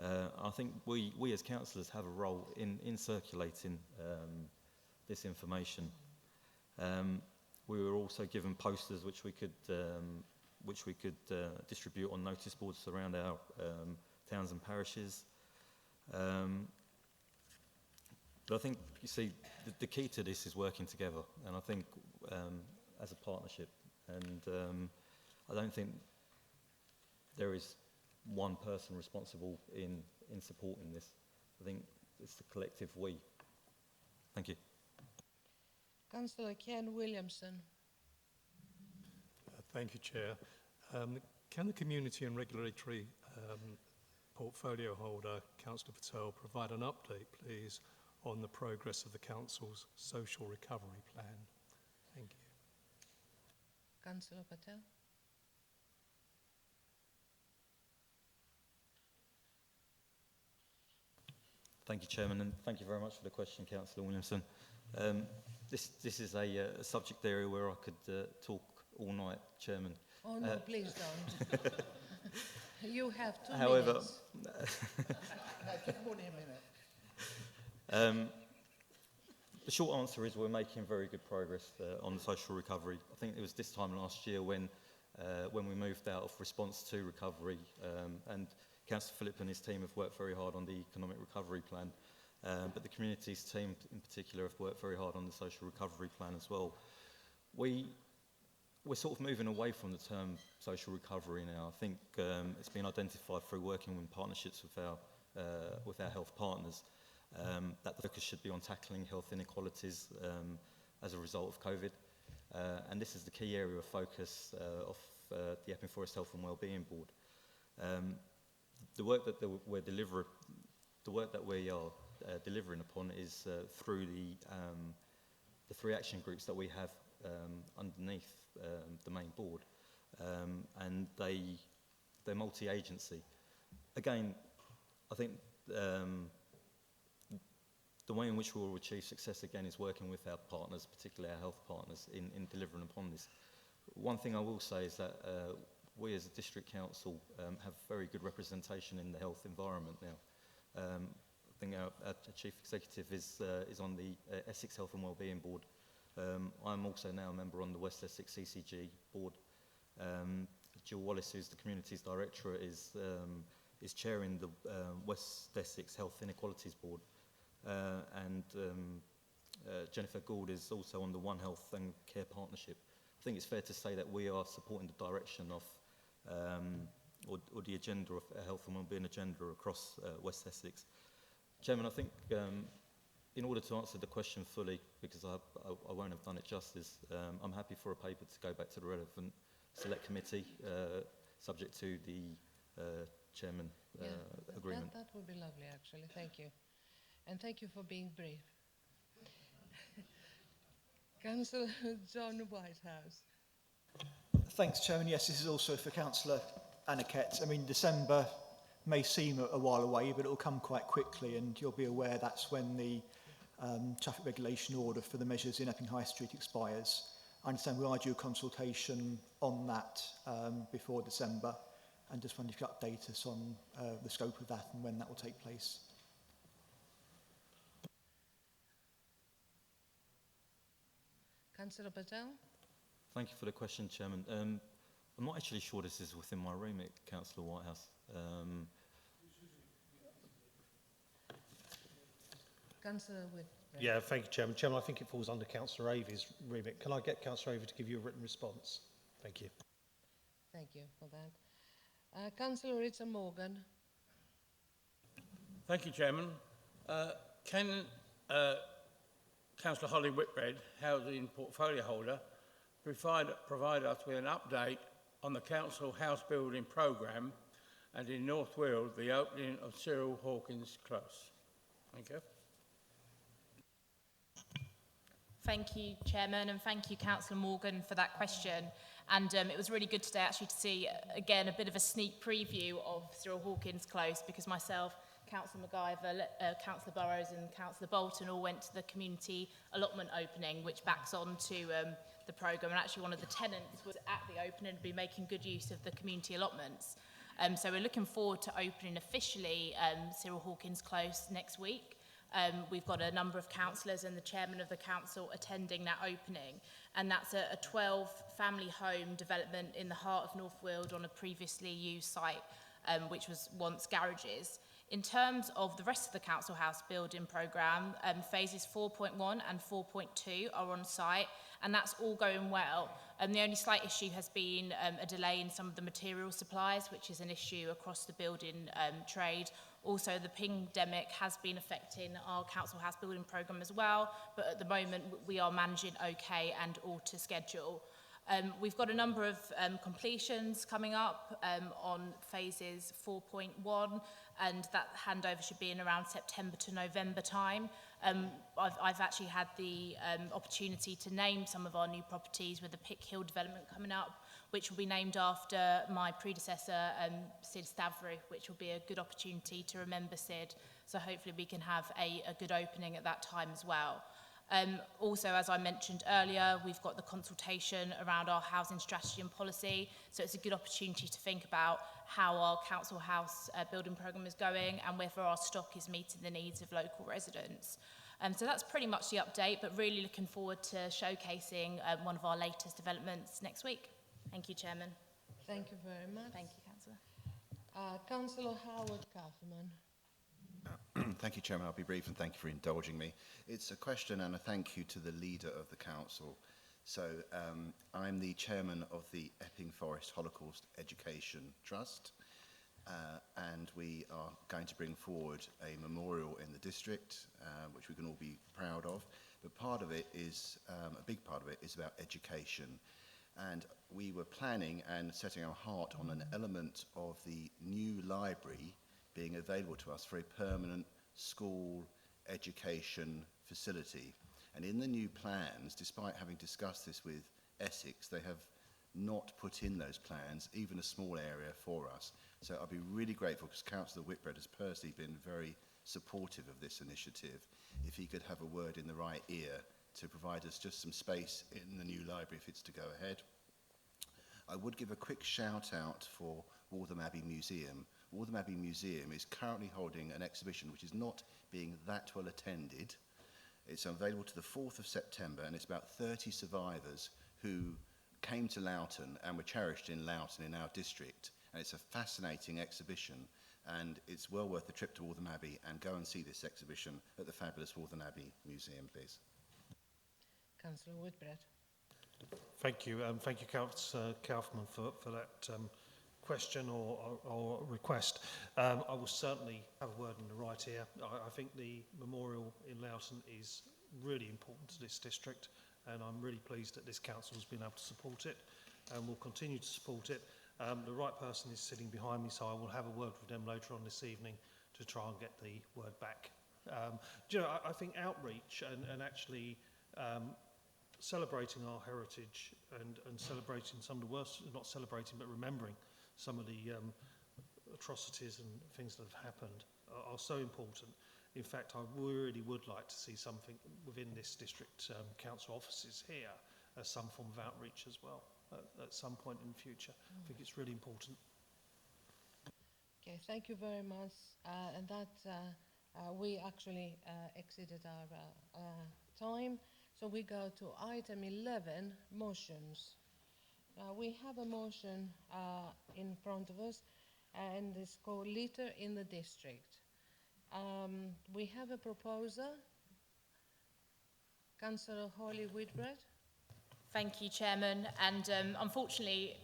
I think we as councillors have a role in circulating this information. We were also given posters which we could distribute on notice boards around our towns and parishes. But I think, you see, the key to this is working together, and I think as a partnership, and I don't think there is one person responsible in supporting this. I think it's the collective we. Thank you. Councillor Ken Williamson. Thank you, Chair. Can the Community and Regulatory Portfolio Holder, Councillor Patel, provide an update, please, on the progress of the Council's Social Recovery Plan? Thank you. Councillor Patel. Thank you, Chairman, and thank you very much for the question, Councillor Williamson. This is a subject area where I could talk all night, Chairman. Oh no, please don't. You have 2 however, minutes. No, give him only a minute. The short answer is we're making very good progress on the social recovery. I think it was this time last year when we moved out of response to recovery, and Councillor Phillip and his team have worked very hard on the economic recovery plan, but the communities team in particular have worked very hard on the social recovery plan as well. We're sort of moving away from the term social recovery now. I think it's been identified through working in partnerships with our health partners that the focus should be on tackling health inequalities as a result of COVID, and this is the key area of focus of the Epping Forest Health and Wellbeing Board. The work that we are delivering upon is through the 3 action groups that we have underneath the main board, and they're multi-agency. Again, I think the way in which we will achieve success again is working with our partners, particularly our health partners, in delivering upon this. One thing I will say is that we as a district council have very good representation in the health environment now. I think our chief executive is on the Essex Health and Wellbeing Board. I'm also now a member on the West Essex CCG board. Jill Wallace, who's the communities director, is chairing the West Essex Health Inequalities Board, and Jennifer Gould is also on the One Health and Care Partnership. I think it's fair to say that we are supporting the direction of or the agenda of a health and wellbeing agenda across West Essex. Chairman, I think in order to answer the question fully, because I won't have done it justice, I'm happy for a paper to go back to the relevant select committee, subject to the chairman agreement. That would be lovely, actually. Thank you. And thank you for being brief. Councillor John Whitehouse. Thanks, Chairman. Yes, this is also for Councillor Aniket. I mean, December may seem a while away, but it will come quite quickly, and you'll be aware that's when the traffic regulation order for the measures in Epping High Street expires. I understand we are due consultation on that before December, and just wondered if you could update us on the scope of that and when that will take place. Councillor Patel? Thank you for the question, Chairman. I'm not actually sure this is within my remit, Councillor Whitehouse. Councillor Whitbread. Yeah, thank you, Chairman. Chairman, I think it falls under Councillor Avy's remit. Can I get Councillor Avey to give you a written response? Thank you. Thank you for that. Councillor Richard Morgan. Thank you, Chairman. Can Councillor Holly Whitbread, housing portfolio holder, provide us with an update on the council house building programme and in North Weald, the opening of Cyril Hawkins Close? Thank you. Thank you, Chairman, and thank you, Councillor Morgan, for that question. And it was really good today actually to see, again, a bit of a sneak preview of Cyril Hawkins Close, because myself, Councillor MacGyver, Councillor Burrows and Councillor Bolton all went to the community allotment opening, which backs on to the programme. And actually one of the tenants was at the opening and be making good use of the community allotments. So we're looking forward to opening officially Cyril Hawkins Close next week. We've got a number of councillors and the chairman of the council attending that opening, and that's a 12-family home development in the heart of North Weald on a previously used site, which was once garages. In terms of the rest of the council house building programme, phases 4.1 and 4.2 are on site, and that's all going well. The only slight issue has been a delay in some of the material supplies, which is an issue across the building trade. Also, the pandemic has been affecting our council house building programme as well, but at the moment we are managing okay and all to schedule. We've got a number of completions coming up on phases 4.1, and that handover should be in around September to November time. I've actually had the opportunity to name some of our new properties with the Pick Hill development coming up, which will be named after my predecessor, Sid Stavry, which will be a good opportunity to remember Sid. So hopefully we can have a good opening at that time as well. Also, as I mentioned earlier, we've got the consultation around our housing strategy and policy. So it's a good opportunity to think about how our council house building programme is going and whether our stock is meeting the needs of local residents. So that's pretty much the update, but really looking forward to showcasing one of our latest developments next week. Thank you, Chairman. Thank you very much. Thank you, Councillor. Councillor Howard Kaufman. Thank you, Chairman. I'll be brief, and thank you for indulging me. It's a question and a thank you to the leader of the council. So I'm the chairman of the Epping Forest Holocaust Education Trust, and we are going to bring forward a memorial in the district, which we can all be proud of. But part of it is, a big part of it is about education. And we were planning and setting our heart on an element of the new library being available to us for a permanent school education facility. And in the new plans, despite having discussed this with Essex, they have not put in those plans even a small area for us. So I'll be really grateful, because Councillor Whitbread has personally been very supportive of this initiative, if he could have a word in the right ear to provide us just some space in the new library if it's to go ahead. I would give a quick shout out for Waltham Abbey Museum. Waltham Abbey Museum is currently holding an exhibition which is not being that well attended. It's available to the 4th of September, and it's about 30 survivors who came to Loughton and were cherished in Loughton in our district. And it's a fascinating exhibition, and it's well worth the trip to Waltham Abbey, and go and see this exhibition at the fabulous Waltham Abbey Museum, please. Councillor Whitbread. Thank you. Thank you, Councillor Kaufman, for that question or request. I will certainly have a word in the right ear. I think the memorial in Loughton is really important to this district, and I'm really pleased that this council has been able to support it and will continue to support it. The right person is sitting behind me, so I will have a word with them later on this evening to try and get the word back. Do you know, I think outreach and actually celebrating our heritage and celebrating some of the worst, not celebrating but remembering some of the atrocities and things that have happened are so important. In fact, I really would like to see something within this district council offices here, some form of outreach as well at some point in the future. I think it's really important. Okay, thank you very much. And that we actually exceeded our time. So we go to item 11, motions. We have a motion in front of us, and it's called Litter in the District. We have a proposer, Councillor Holly Whitbread. Thank you, Chairman. And unfortunately,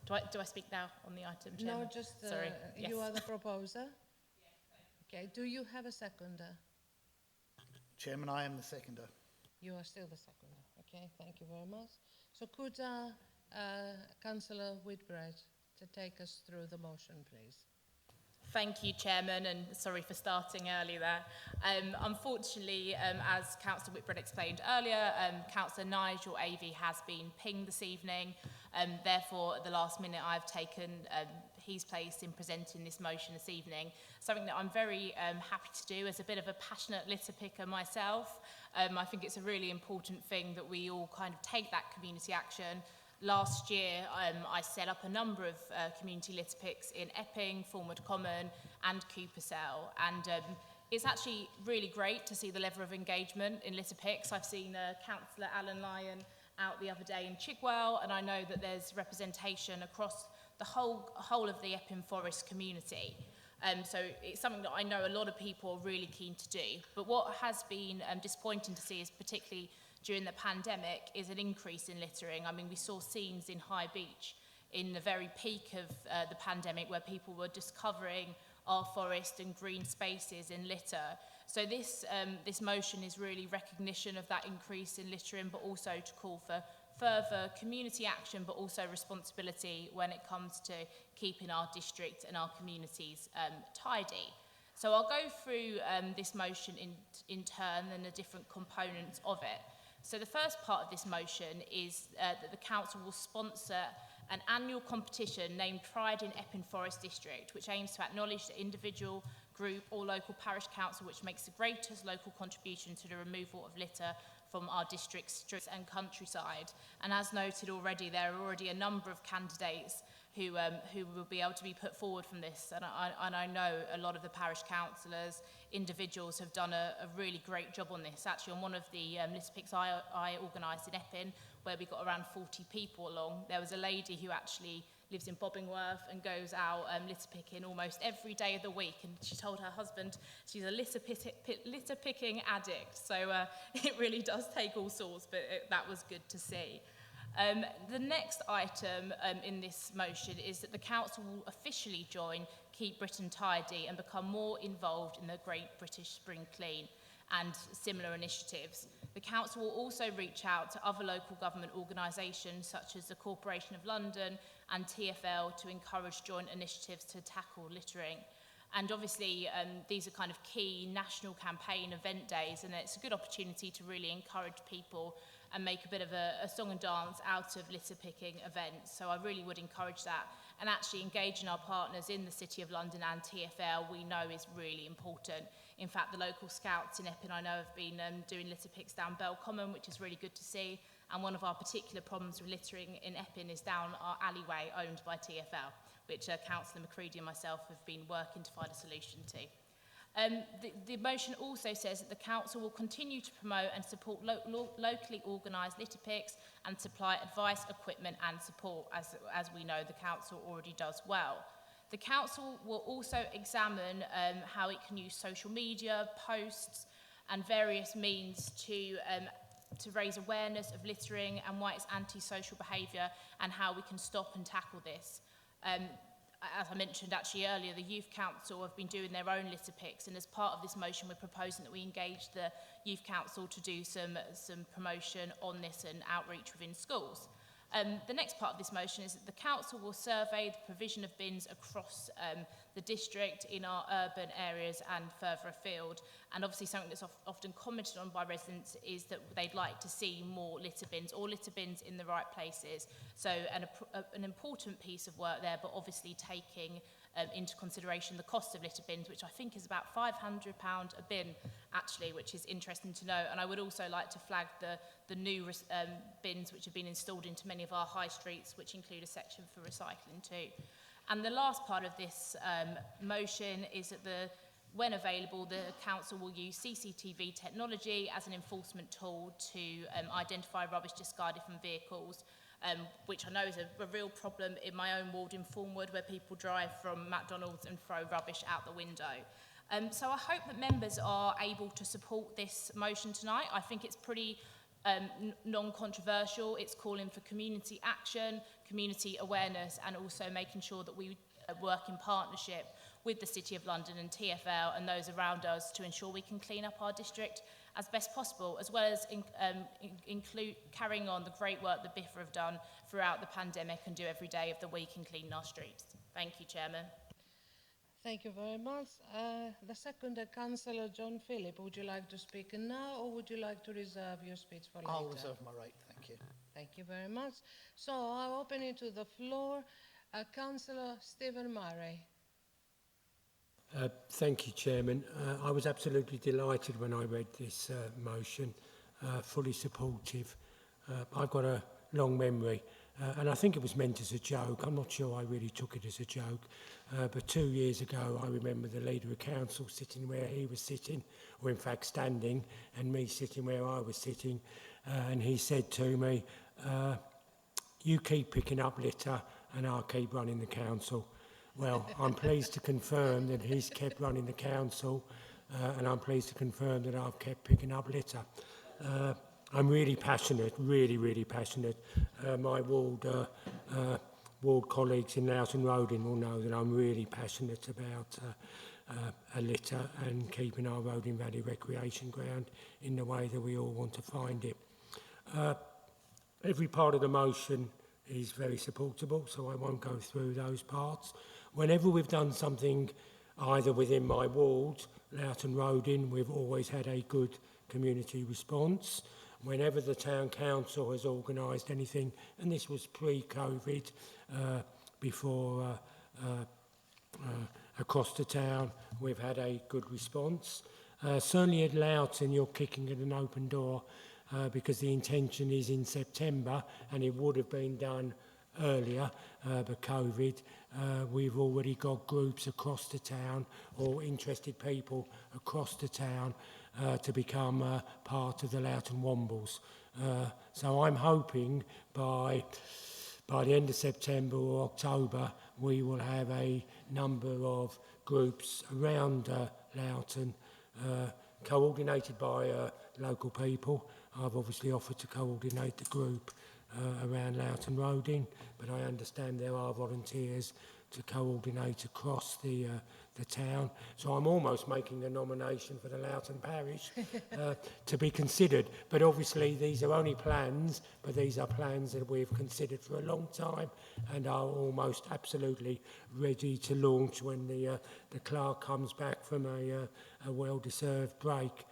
do I speak now on the item, Chairman? No, just Sorry. you Yes. are the proposer. Okay, do you have a seconder? Chairman, I am the seconder. You are still the seconder. Okay, thank you very much. So could Councillor Whitbread to take us through the motion, please? Thank you, Chairman, and sorry for starting early there. Unfortunately, as Councillor Whitbread explained earlier, Councillor Nigel Avey has been pinged this evening. Therefore, at the last minute, I've taken his place in presenting this motion this evening, something that I'm very happy to do as a bit of a passionate litter picker myself. I think it's a really important thing that we all kind of take that community action. Last year, I set up a number of community litter picks in Epping, Fulmwood Common and Coopersell. And it's actually really great to see the level of engagement in litter picks. I've seen Councillor Alan Lyon out the other day in Chigwell, and I know that there's representation across the whole of the Epping Forest community. So it's something that I know a lot of people are really keen to do. But what has been disappointing to see is particularly during the pandemic is an increase in littering. I mean, we saw scenes in High Beach in the very peak of the pandemic where people were just covering our forest and green spaces in litter. So this motion is really recognition of that increase in littering, but also to call for further community action, but also responsibility when it comes to keeping our district and our communities tidy. So I'll go through this motion in turn and the different components of it. So the first part of this motion is that the council will sponsor an annual competition named Pride in Epping Forest District, which aims to acknowledge the individual, group or local parish council which makes the greatest local contribution to the removal of litter from our district's streets and countryside. And as noted already, there are already a number of candidates who will be able to be put forward from this. And I know a lot of the parish councillors, individuals have done a really great job on this. Actually, on one of the litter picks I organised in Epping, where we got around 40 people along, there was a lady who actually lives in Bobbingworth and goes out litter picking almost every day of the week. And she told her husband she's a litter picking addict. So it really does take all sorts, but that was good to see. The next item in this motion is that the council will officially join Keep Britain Tidy and become more involved in the Great British Spring Clean and similar initiatives. The council will also reach out to other local government organisations such as the Corporation of London and TfL to encourage joint initiatives to tackle littering. And obviously, these are kind of key national campaign event days, and it's a good opportunity to really encourage people and make a bit of a song and dance out of litter picking events. So I really would encourage that. And actually engaging our partners in the City of London and TfL, we know is really important. In fact, the local scouts in Epping, I know, have been doing litter picks down Bell Common, which is really good to see. And one of our particular problems with littering in Epping is down our alleyway owned by TfL, which Councillor Macready and myself have been working to find a solution to. The motion also says that the council will continue to promote and support locally organised litter picks and supply advice, equipment and support, as we know the council already does well. The council will also examine how it can use social media, posts and various means to raise awareness of littering and why it's antisocial behaviour and how we can stop and tackle this. As I mentioned actually earlier, the Youth Council have been doing their own litter picks, and as part of this motion we're proposing that we engage the Youth Council to do some promotion on this and outreach within schools. The next part of this motion is that the council will survey the provision of bins across the district in our urban areas and further afield. And obviously something that's often commented on by residents is that they'd like to see more litter bins or litter bins in the right places. So an important piece of work there, but obviously taking into consideration the cost of litter bins, which I think is about £500 a bin, actually, which is interesting to know. And I would also like to flag the new bins which have been installed into many of our high streets, which include a section for recycling too. And the last part of this motion is that when available, the council will use CCTV technology as an enforcement tool to identify rubbish discarded from vehicles, which I know is a real problem in my own ward in Thornwood, where people drive from McDonald's and throw rubbish out the window. So I hope that members are able to support this motion tonight. I think it's pretty non-controversial. It's calling for community action, community awareness, and also making sure that we work in partnership with the City of London and TfL and those around us to ensure we can clean up our district as best possible, as well as carrying on the great work that BIFA have done throughout the pandemic and do every day of the week in cleaning our streets. Thank you, Chairman. Thank you very much. The second, Councillor John Philip, would you like to speak now or would you like to reserve your speech for later? I'll reserve my right, thank you. Thank you very much. So I'll open it to the floor. Councillor Stephen Murray. Thank you, Chairman. I was absolutely delighted when I read this motion, fully supportive. I've got a long memory, and I think it was meant as a joke. I'm not sure I really took it as a joke, but 2 years ago I remember the Leader of Council sitting where he was sitting, or in fact standing, and me sitting where I was sitting, and he said to me, you keep picking up litter and I'll keep running the council. Well, I'm pleased to confirm that he's kept running the council, and I'm pleased to confirm that I've kept picking up litter. I'm really passionate, really passionate. My ward colleagues in Loughton Roding will know that I'm really passionate about a litter and keeping our Roding Valley recreation ground in the way that we all want to find it. Every part of the motion is very supportable, so I won't go through those parts. Whenever we've done something either within my ward, Loughton Roding, we've always had a good community response. Whenever the town council has organised anything, and this was pre-COVID, before across the town, we've had a good response. Certainly at Loughton, you're kicking at an open door, because the intention is in September, and it would have been done earlier, but COVID, we've already got groups across the town, or interested people across the town, to become part of the Loughton Wombles. So I'm hoping by the end of September or October, we will have a number of groups around Loughton, coordinated by local people. I've obviously offered to coordinate the group around Loughton Roding, but I understand there are volunteers to coordinate across the town. So I'm almost making the nomination for the Loughton Parish to be considered. But obviously these are only plans, but these are plans that we've considered for a long time and are almost absolutely ready to launch when the clerk comes back from a well-deserved break.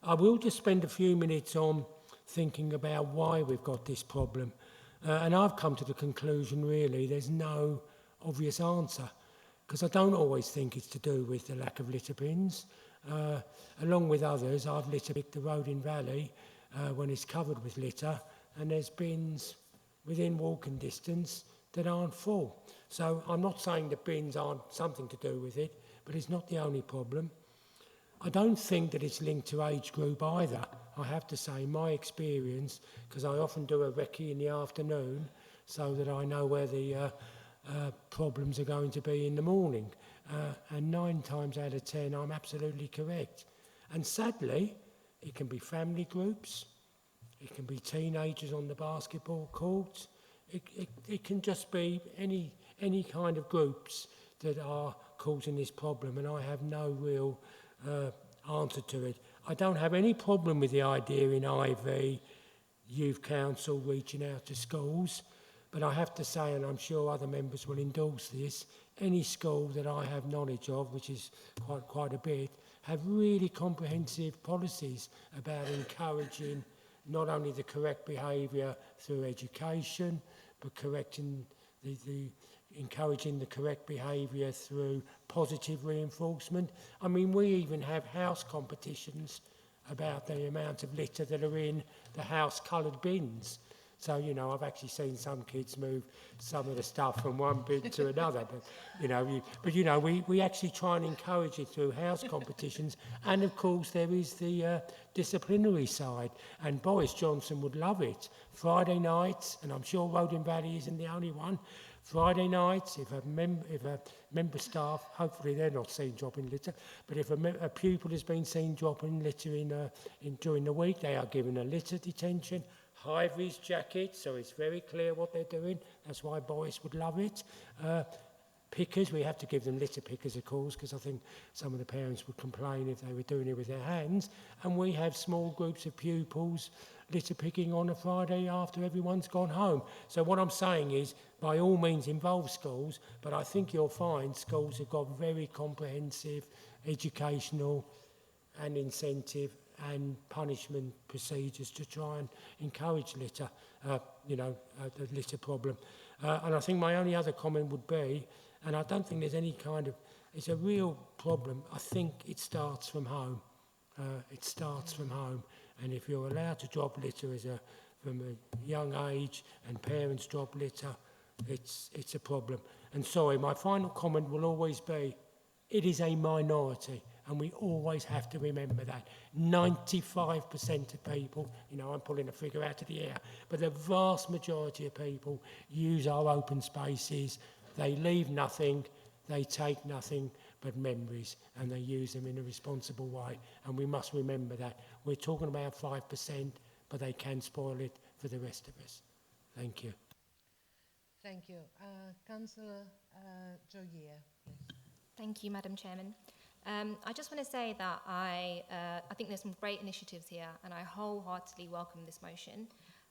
I will just spend a few minutes on thinking about why we've got this problem. And I've come to the conclusion, really, there's no obvious answer, because I don't always think it's to do with the lack of litter bins. Along with others, I've litter picked the Roding Valley when it's covered with litter, and there's bins within walking distance that aren't full. So I'm not saying the bins aren't something to do with it, but it's not the only problem. I don't think that it's linked to age group either. I have to say, my experience, because I often do a recce in the afternoon so that I know where the problems are going to be in the morning. And 9 times out of 10, I'm absolutely correct. And sadly, it can be family groups, it can be teenagers on the basketball court, it can just be any kind of groups that are causing this problem, and I have no real answer to it. I don't have any problem with the idea in IV, Youth Council reaching out to schools, but I have to say, and I'm sure other members will endorse this, any school that I have knowledge of, which is quite a bit, have really comprehensive policies about encouraging not only the correct behaviour through education, but correcting the encouraging the correct behaviour through positive reinforcement. I mean, we even have house competitions about the amount of litter that are in the house-coloured bins. So, you know, I've actually seen some kids move some of the stuff from one bin to another. But, you know, we actually try and encourage it through house competitions. And, of course, there is the disciplinary side. And Boris Johnson would love it. Friday nights, and I'm sure Rodin Valley isn't the only one, Friday nights, if a member staff, hopefully they're not seen dropping litter, but if a pupil has been seen dropping litter during the week, they are given a litter detention, high-vis jacket, so it's very clear what they're doing. That's why Boris would love it. Pickers, we have to give them litter pickers, of course, because I think some of the parents would complain if they were doing it with their hands. And we have small groups of pupils litter picking on a Friday after everyone's gone home. So what I'm saying is, by all means, involve schools, but I think you'll find schools have got very comprehensive educational and incentive and punishment procedures to try and encourage litter, the litter problem. And I think my only other comment would be, and I don't think there's any kind of, it's a real problem, I think it starts from home. It starts from home. And if you're allowed to drop litter from a young age and parents drop litter, it's a problem. And sorry, my final comment will always be, it is a minority. And we always have to remember that. 95% of people, you know, I'm pulling a figure out of the air, but the vast majority of people use our open spaces. They leave nothing, they take nothing but memories, and they use them in a responsible way. And we must remember that. We're talking about 5%, but they can spoil it for the rest of us. Thank you. Thank you. Councillor Jogier, please. Thank you, Madam Chairman. I just want to say that I think there's some great initiatives here, and I wholeheartedly welcome this motion.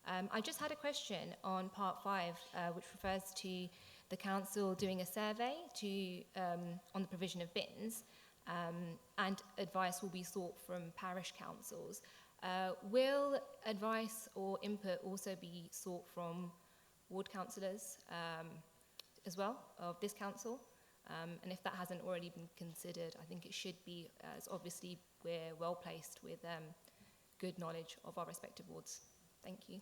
I just had a question on part 5, which refers to the council doing a survey on the provision of bins, and advice will be sought from parish councils. Will advice or input also be sought from ward councillors as well of this council? And if that hasn't already been considered, I think it should be, as obviously we're well placed with good knowledge of our respective wards. Thank you.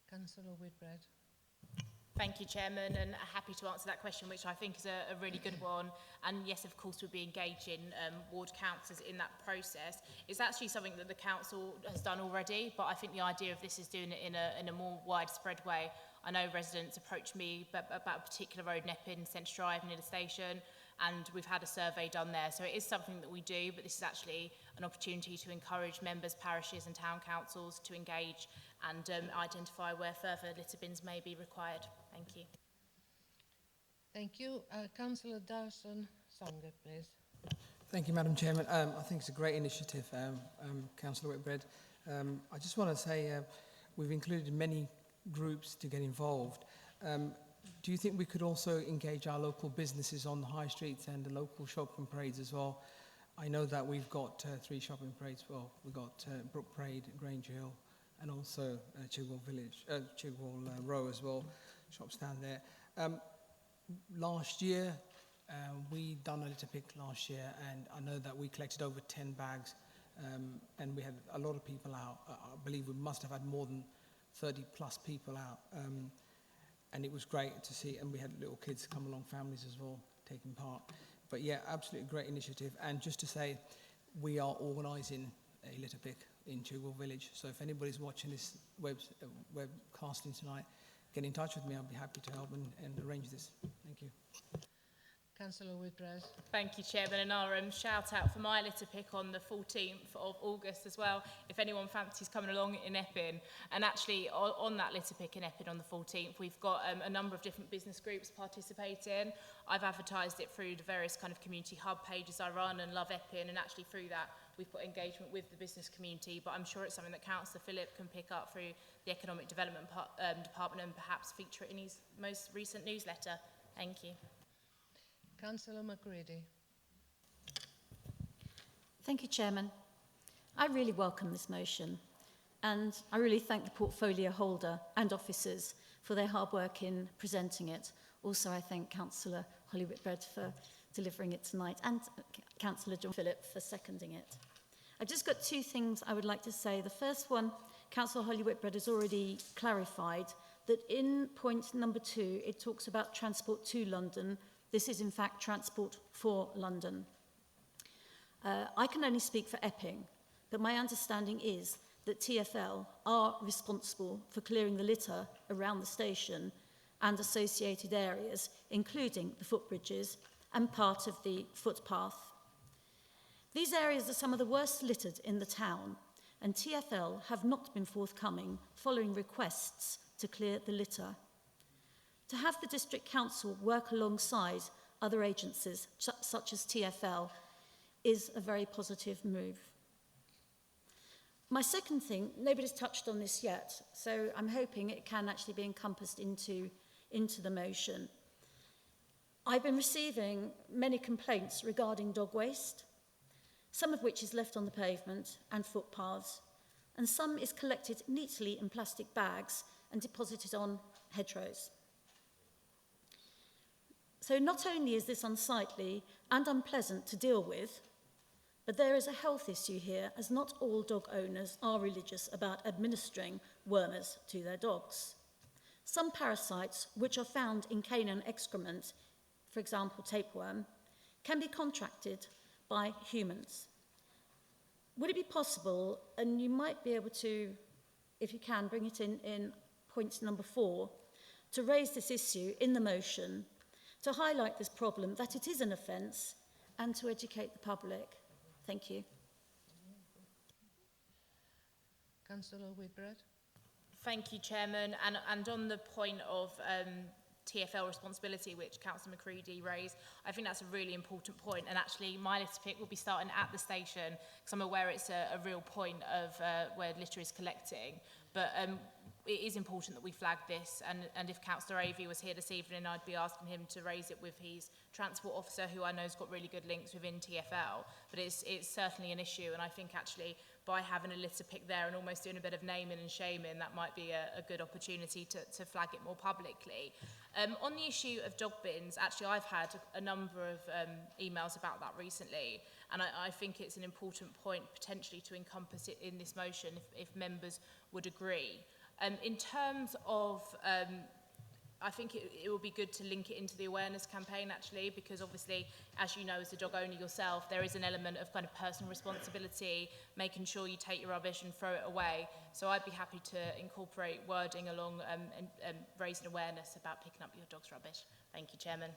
Councillor Whitbread. Thank you, Chairman, and happy to answer that question, which I think is a really good one. And yes, of course, we'll be engaging ward councillors in that process. It's actually something that the council has done already, but I think the idea of this is doing it in a more widespread way. I know residents approach me about a particular road in Epping, Centre Drive near the station, and we've had a survey done there. So it is something that we do, but this is actually an opportunity to encourage members, parishes and town councils to engage and identify where further litter bins may be required. Thank you. Thank you. Councillor Darson Sanger, please. Thank you, Madam Chairman. I think it's a great initiative, Councillor Whitbread. I just want to say we've included many groups to get involved. Do you think we could also engage our local businesses on the high streets and the local shopping parades as well? I know that we've got 3 shopping parades. Well, we've got Brook Parade, Grange Hill, and also Chigwell Village, Chigwell Row as well, shops down there. Last year, we done a litter pick last year, and I know that we collected over 10 bags, and we had a lot of people out. I believe we must have had more than 30 plus people out, and it was great to see, and we had little kids come along, families as well, taking part. But yeah, absolutely great initiative. And just to say, we are organising a litter pick in Chigwell Village, so if anybody's watching this webcasting tonight, get in touch with me. I'll be happy to help and arrange this. Thank you. Councillor Whitbread. Thank you, Chairman, and our shout out for my litter pick on the 14th of August as well, if anyone fancies coming along in Epping. And actually, on that litter pick in Epping on the 14th, we've got a number of different business groups participating. I've advertised it through the various kind of community hub pages I run and Love Epping, and actually through that, we've put engagement with the business community, but I'm sure it's something that Councillor Phillip can pick up through the Economic Development Department and perhaps feature it in his most recent newsletter. Thank you. Councillor McCready. Thank you, Chairman. I really welcome this motion, and I really thank the portfolio holder and officers for their hard work in presenting it, Also, I thank Councillor Holly Whitbread for delivering it tonight, and Councillor John Phillip for seconding it. I've just got two things I would like to say. The first one, Councillor Holly Whitbread has already clarified that in point number 2, it talks about transport to London. This is in fact transport for London. I can only speak for Epping, but my understanding is that TfL are responsible for clearing the litter around the station and associated areas, including the footbridges and part of the footpath. These areas are some of the worst littered in the town, and TfL have not been forthcoming following requests to clear the litter. To have the District Council work alongside other agencies, such as TfL, is a very positive move. My second thing, nobody's touched on this yet, so I'm hoping it can actually be encompassed into the motion. I've been receiving many complaints regarding dog waste, some of which is left on the pavement and footpaths, and some is collected neatly in plastic bags and deposited on hedgerows. So not only is this unsightly and unpleasant to deal with, but there is a health issue here, as not all dog owners are religious about administering wormers to their dogs. Some parasites, which are found in canine excrement, for example tapeworm, can be contracted by humans. Would it be possible, and you might be able to, if you can, bring it in point number 4, to raise this issue in the motion, to highlight this problem, that it is an offence, and to educate the public? Thank you. Councillor Whitbread. Thank you, Chairman. And on the point of TfL responsibility, which Councillor Macready raised, I think that's a really important point. And actually, my litter pick will be starting at the station, because I'm aware it's a real point of where litter is collecting. But it is important that we flag this, and if Councillor Avey was here this evening, I'd be asking him to raise it with his transport officer, who I know has got really good links within TfL. But it's certainly an issue, and I think actually by having a litter pick there and almost doing a bit of naming and shaming, that might be a good opportunity to flag it more publicly. On the issue of dog bins, actually I've had a number of emails about that recently, and I think it's an important point potentially to encompass it in this motion if members would agree. In terms of, I think it would be good to link it into the awareness campaign actually, because obviously, as you know, as a dog owner yourself, there is an element of kind of personal responsibility, making sure you take your rubbish and throw it away. So I'd be happy to incorporate wording along and raising awareness about picking up your dog's rubbish. Thank you, Chairman.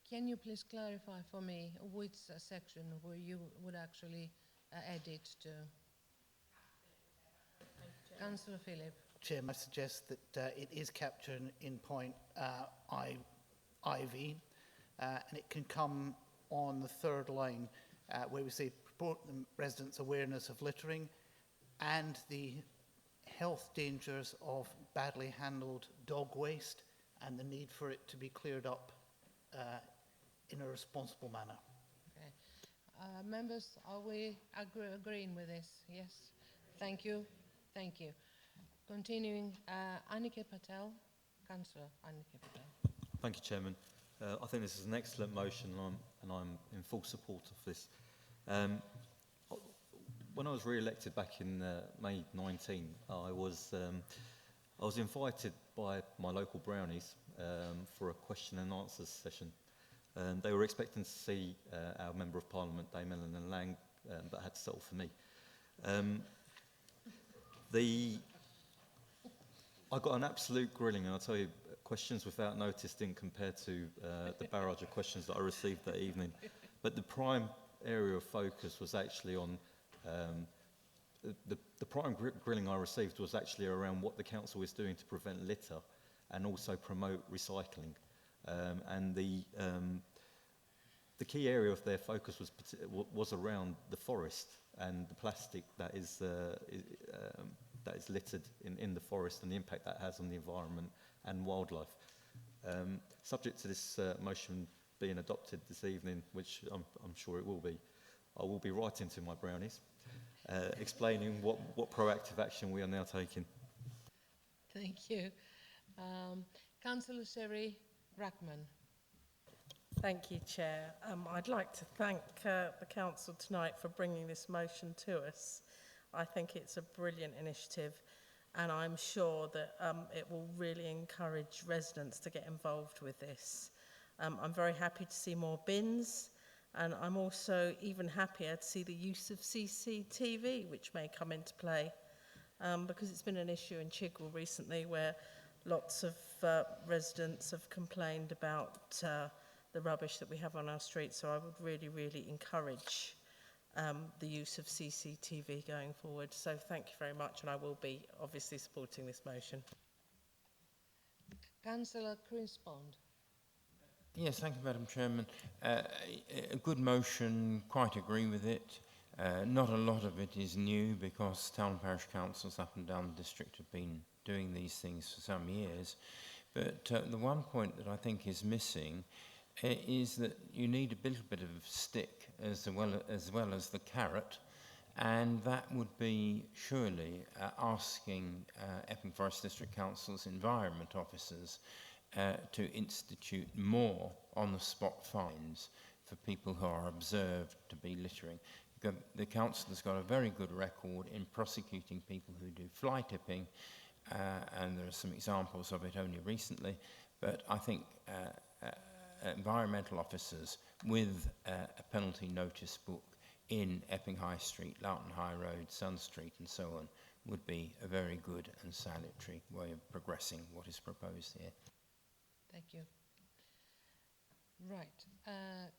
Can you please clarify for me which section where you would actually add it to? Councillor Phillip. Chairman, I suggest that it is captured in point IV, and it can come on the third line where we say report the residents' awareness of littering and the health dangers of badly handled dog waste and the need for it to be cleared up in a responsible manner. Okay. Members, are we agreeing with this? Yes. Thank you. Thank you. Continuing, Annika Patel, Councillor Annika Patel. Thank you, Chairman. I think this is an excellent motion, and I'm in full support of this. When I was re-elected back in May 19, I was invited by my local Brownies for a question and answers session. They were expecting to see our Member of Parliament, Dame Eleanor Lang, but had to settle for me. I got an absolute grilling, and I'll tell you, questions without notice didn't compare to the barrage of questions that I received that evening. But the prime area of focus was actually on, the prime grilling I received was actually around what the council is doing to prevent litter and also promote recycling. And the key area of their focus was around the forest and the plastic that is littered in the forest and the impact that has on the environment and wildlife. Subject to this motion being adopted this evening, which I'm sure it will be, I will be writing to my Brownies, explaining what proactive action we are now taking. Thank you. Councillor Sherry Brackman. Thank you, Chair. I'd like to thank the Council tonight for bringing this motion to us. I think it's a brilliant initiative, and I'm sure that it will really encourage residents to get involved with this. I'm very happy to see more bins, and I'm also even happier to see the use of CCTV, which may come into play, because it's been an issue in Chigwell recently where lots of residents have complained about the rubbish that we have on our streets. So I would really, really encourage the use of CCTV going forward. So thank you very much, and I will be obviously supporting this motion. Councillor Crisbond. Yes, thank you, Madam Chairman. A good motion, quite agree with it. Not a lot of it is new because town and parish councils up and down the district have been doing these things for some years. But the one point that I think is missing is that you need a little bit of stick as well as the carrot, and that would be surely asking Epping Forest District Council's environment officers to institute more on-the-spot fines for people who are observed to be littering. The council has got a very good record in prosecuting people who do fly tipping, and there are some examples of it only recently, but I think environmental officers with a penalty notice book in Epping High Street, Loughton High Road, Sun Street and so on would be a very good and salutary way of progressing what is proposed here. Thank you. Right.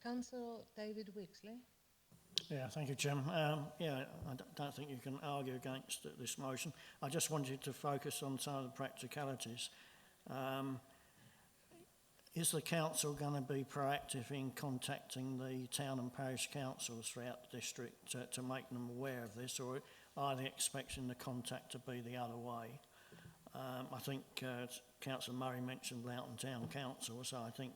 Councillor David Wixley. Yeah, thank you, Jim. Yeah, I don't think you can argue against this motion. I just wanted to focus on some of the practicalities. Is the council going to be proactive in contacting the town and parish councils throughout the district to make them aware of this, or are they expecting the contact to be the other way? I think Councillor Murray mentioned Loughton Town Council, so I think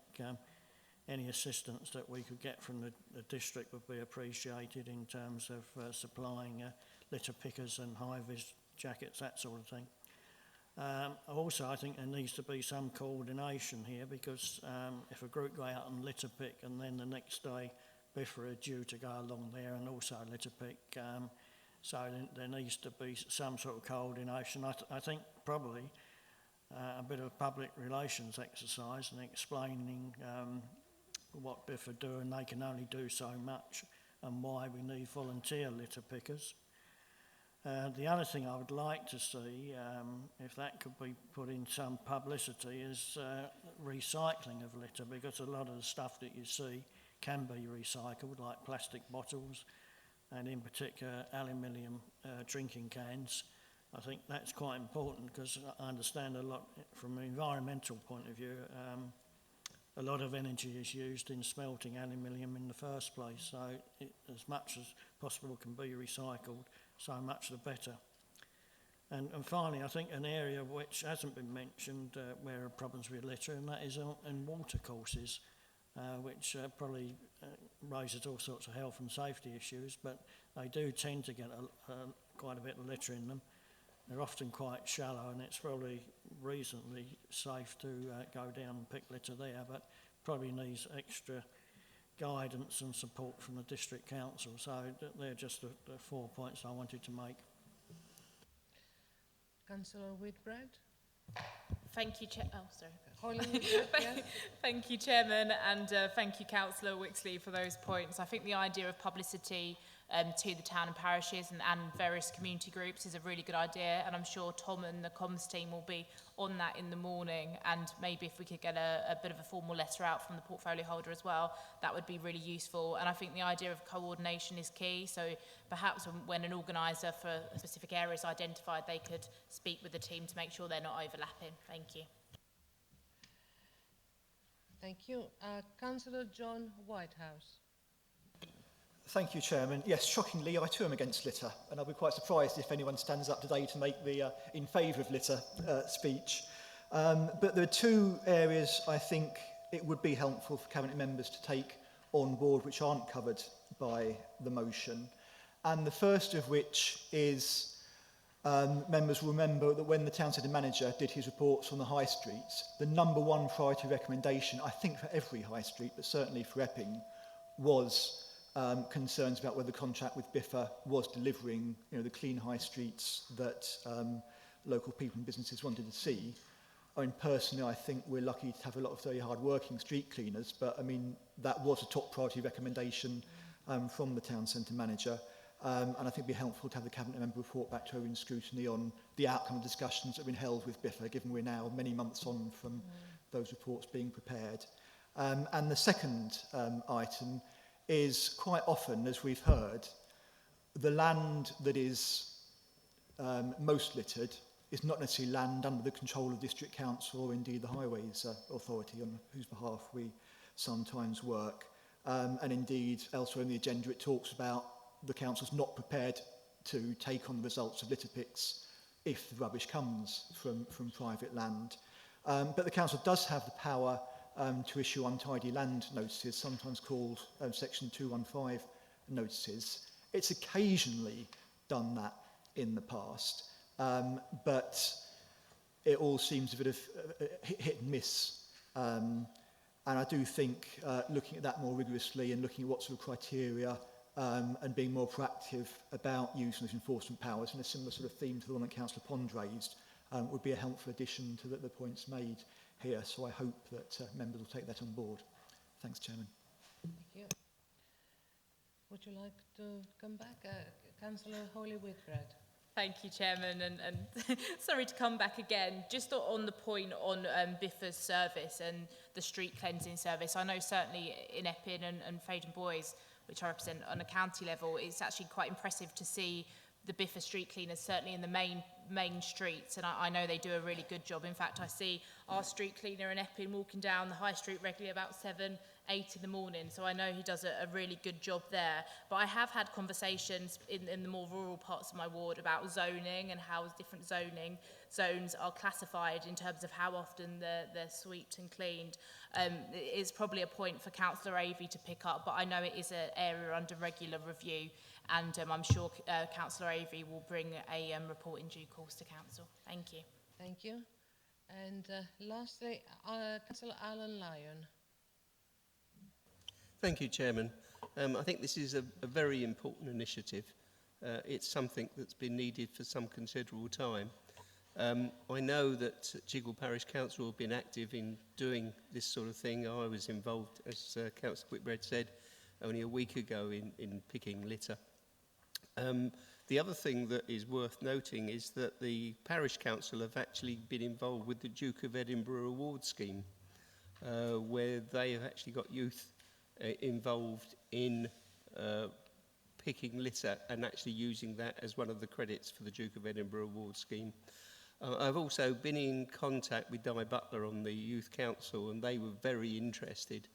any assistance that we could get from the district would be appreciated in terms of supplying litter pickers and high-vis jackets, that sort of thing. Also, I think there needs to be some coordination here, because if a group go out and litter pick and then the next day Biffa are due to go along there and also litter pick, so there needs to be some sort of coordination. I think probably a bit of a public relations exercise and explaining what Biffa do, and they can only do so much, and why we need volunteer litter pickers. The other thing I would like to see, if that could be put in some publicity, is recycling of litter, because a lot of the stuff that you see can be recycled, like plastic bottles and in particular aluminium drinking cans. I think that's quite important, because I understand a lot from an environmental point of view. A lot of energy is used in smelting aluminium in the first place, so as much as possible can be recycled, so much the better. And finally, I think an area which hasn't been mentioned where there are problems with litter, and that is in water courses, which probably raises all sorts of health and safety issues, but they do tend to get quite a bit of litter in them. They're often quite shallow, and it's probably reasonably safe to go down and pick litter there, but probably needs extra guidance and support from the district council. So they're just the 4 points I wanted to make. Councillor Whitbread. Thank you, Chair. Oh, sorry. Yes. Thank you, Chairman, and thank you, Councillor Wixley, for those points. I think the idea of publicity to the town and parishes and various community groups is a really good idea, and I'm sure Tom and the comms team will be on that in the morning, and maybe if we could get a bit of a formal letter out from the portfolio holder as well, that would be really useful. And I think the idea of coordination is key, so perhaps when an organiser for a specific area is identified, they could speak with the team to make sure they're not overlapping. Thank you. Thank you. Councillor John Whitehouse. Thank you, Chairman. Yes, shockingly, I too am against litter, and I'll be quite surprised if anyone stands up today to make the in favour of litter speech. But there are two areas I think it would be helpful for Cabinet members to take on board which aren't covered by the motion. And the first of which is members will remember that when the town centre manager did his reports on the high streets, the number one priority recommendation, I think for every high street, but certainly for Epping, was concerns about whether the contract with Biffa was delivering, the clean high streets that local people and businesses wanted to see. I mean, personally, I think we're lucky to have a lot of very hard-working street cleaners, but I mean, that was a top priority recommendation from the town centre manager. And I think it'd be helpful to have the Cabinet member report back to Owen scrutiny on the outcome of discussions that have been held with Biffa, given we're now many months on from those reports being prepared. And the second item is quite often, as we've heard, the land that is most littered is not necessarily land under the control of District Council or indeed the Highways Authority, on whose behalf we sometimes work. And indeed, elsewhere in the agenda, it talks about the council's not prepared to take on the results of litter picks if the rubbish comes from private land. But the council does have the power to issue untidy land notices, sometimes called Section 215 notices. It's occasionally done that in the past, but it all seems a bit of hit and miss. And I do think looking at that more rigorously and looking at what sort of criteria and being more proactive about using those enforcement powers, and a similar sort of theme to the one that Councillor Pond raised, would be a helpful addition to the points made here. So I hope that members will take that on board. Thanks, Chairman. Thank you. Would you like to come back? Councillor Hawley-Whitbread. Thank you, Chairman, and sorry to come back again. Just on the point on Biffa's service and the street cleansing service, I know certainly in Epping and Faden Boys, which I represent on a county level, it's actually quite impressive to see the Biffa street cleaners, certainly in the main streets, and I know they do a really good job. In fact, I see our street cleaner in Epping walking down the high street regularly about 7, 8 in the morning, so I know he does a really good job there. But I have had conversations in the more rural parts of my ward about zoning and how different zoning zones are classified in terms of how often they're swept and cleaned. It is probably a point for Councillor Avey to pick up, but I know it is an area under regular review, and I'm sure Councillor Avey will bring a report in due course to Council. Thank you. Thank you. And lastly, Councillor Alan Lyon. Thank you, Chairman. I think this is a very important initiative. It's something that's been needed for some considerable time. I know that Chigwell Parish Council have been active in doing this sort of thing. I was involved, as Councillor Whitbread said, only a week ago in picking litter. The other thing that is worth noting is that the Parish Council have actually been involved with the Duke of Edinburgh Award Scheme, where they have actually got youth involved in picking litter and actually using that as one of the credits for the Duke of Edinburgh Award Scheme. I've also been in contact with Di Butler on the Youth Council, and they were very interested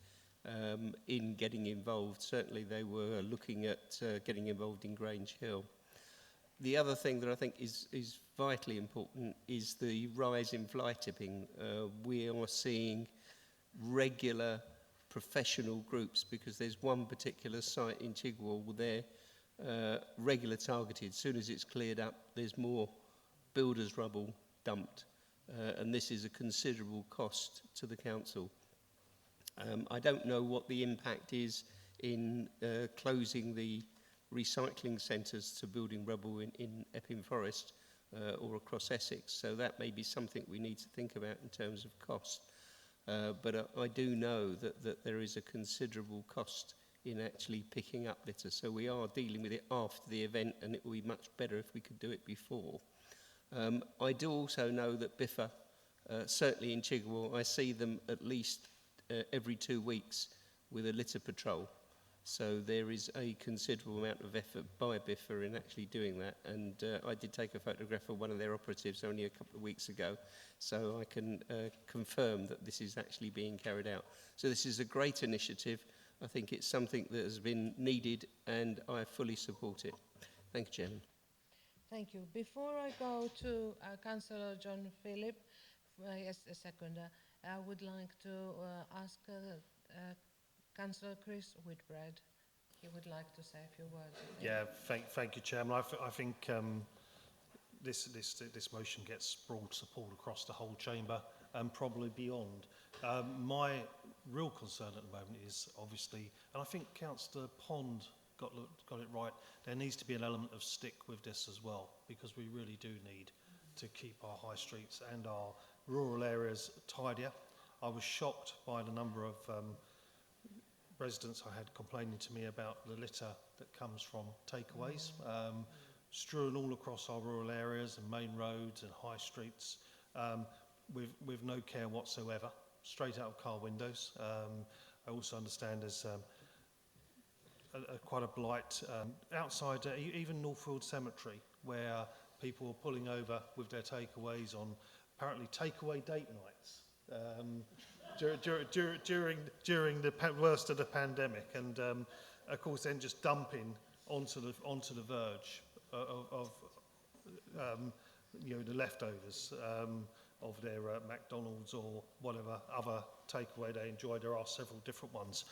in getting involved. Certainly they were looking at getting involved in Grange Hill. The other thing that I think is vitally important is the rise in fly tipping. We are seeing regular professional groups, because there's one particular site in Chigwell where they're regular targeted. As soon as it's cleared up, there's more builders' rubble dumped, and this is a considerable cost to the council. I don't know what the impact is in closing the recycling centres to building rubble in Epping Forest or across Essex, so that may be something we need to think about in terms of cost. But I do know that there is a considerable cost in actually picking up litter, so we are dealing with it after the event, and it would be much better if we could do it before. I do also know that Biffa, certainly in Chigwell, I see them at least every 2 weeks with a litter patrol. So there is a considerable amount of effort by Biffa in actually doing that, and I did take a photograph of one of their operatives only a couple of weeks ago, so I can confirm that this is actually being carried out. So this is a great initiative. I think it's something that has been needed, and I fully support it. Thank you, Chairman. Thank you. Before I go to Councillor John Philip, yes, a seconder, I would like to ask Councillor Chris Whitbread. He would like to say a few words. Yeah, thank you, Chairman. I think this motion gets broad support across the whole chamber and probably beyond. My real concern at the moment is obviously, and I think Councillor Pond got it right, there needs to be an element of stick with this as well, because we really do need to keep our high streets and our rural areas tidier. I was shocked by the number of residents I had complaining to me about the litter that comes from takeaways, strewn all across our rural areas and main roads and high streets, with no care whatsoever, straight out of car windows. I also understand there's quite a blight outside even Northfield Cemetery, where people were pulling over with their takeaways on apparently takeaway date nights during the worst of the pandemic, and of course then just dumping onto the verge of the leftovers of their McDonald's or whatever other takeaway they enjoy. There are several different ones.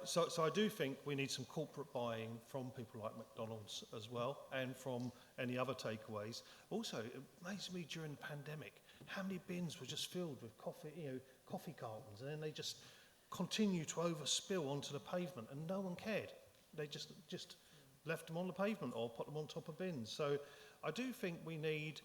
So I do think we need some corporate buying from people like McDonald's as well, and from any other takeaways. Also, it amazed me during the pandemic how many bins were just filled with coffee cartons, and then they just continue to overspill onto the pavement, and no one cared. They just left them on the pavement or put them on top of bins. So I do think we need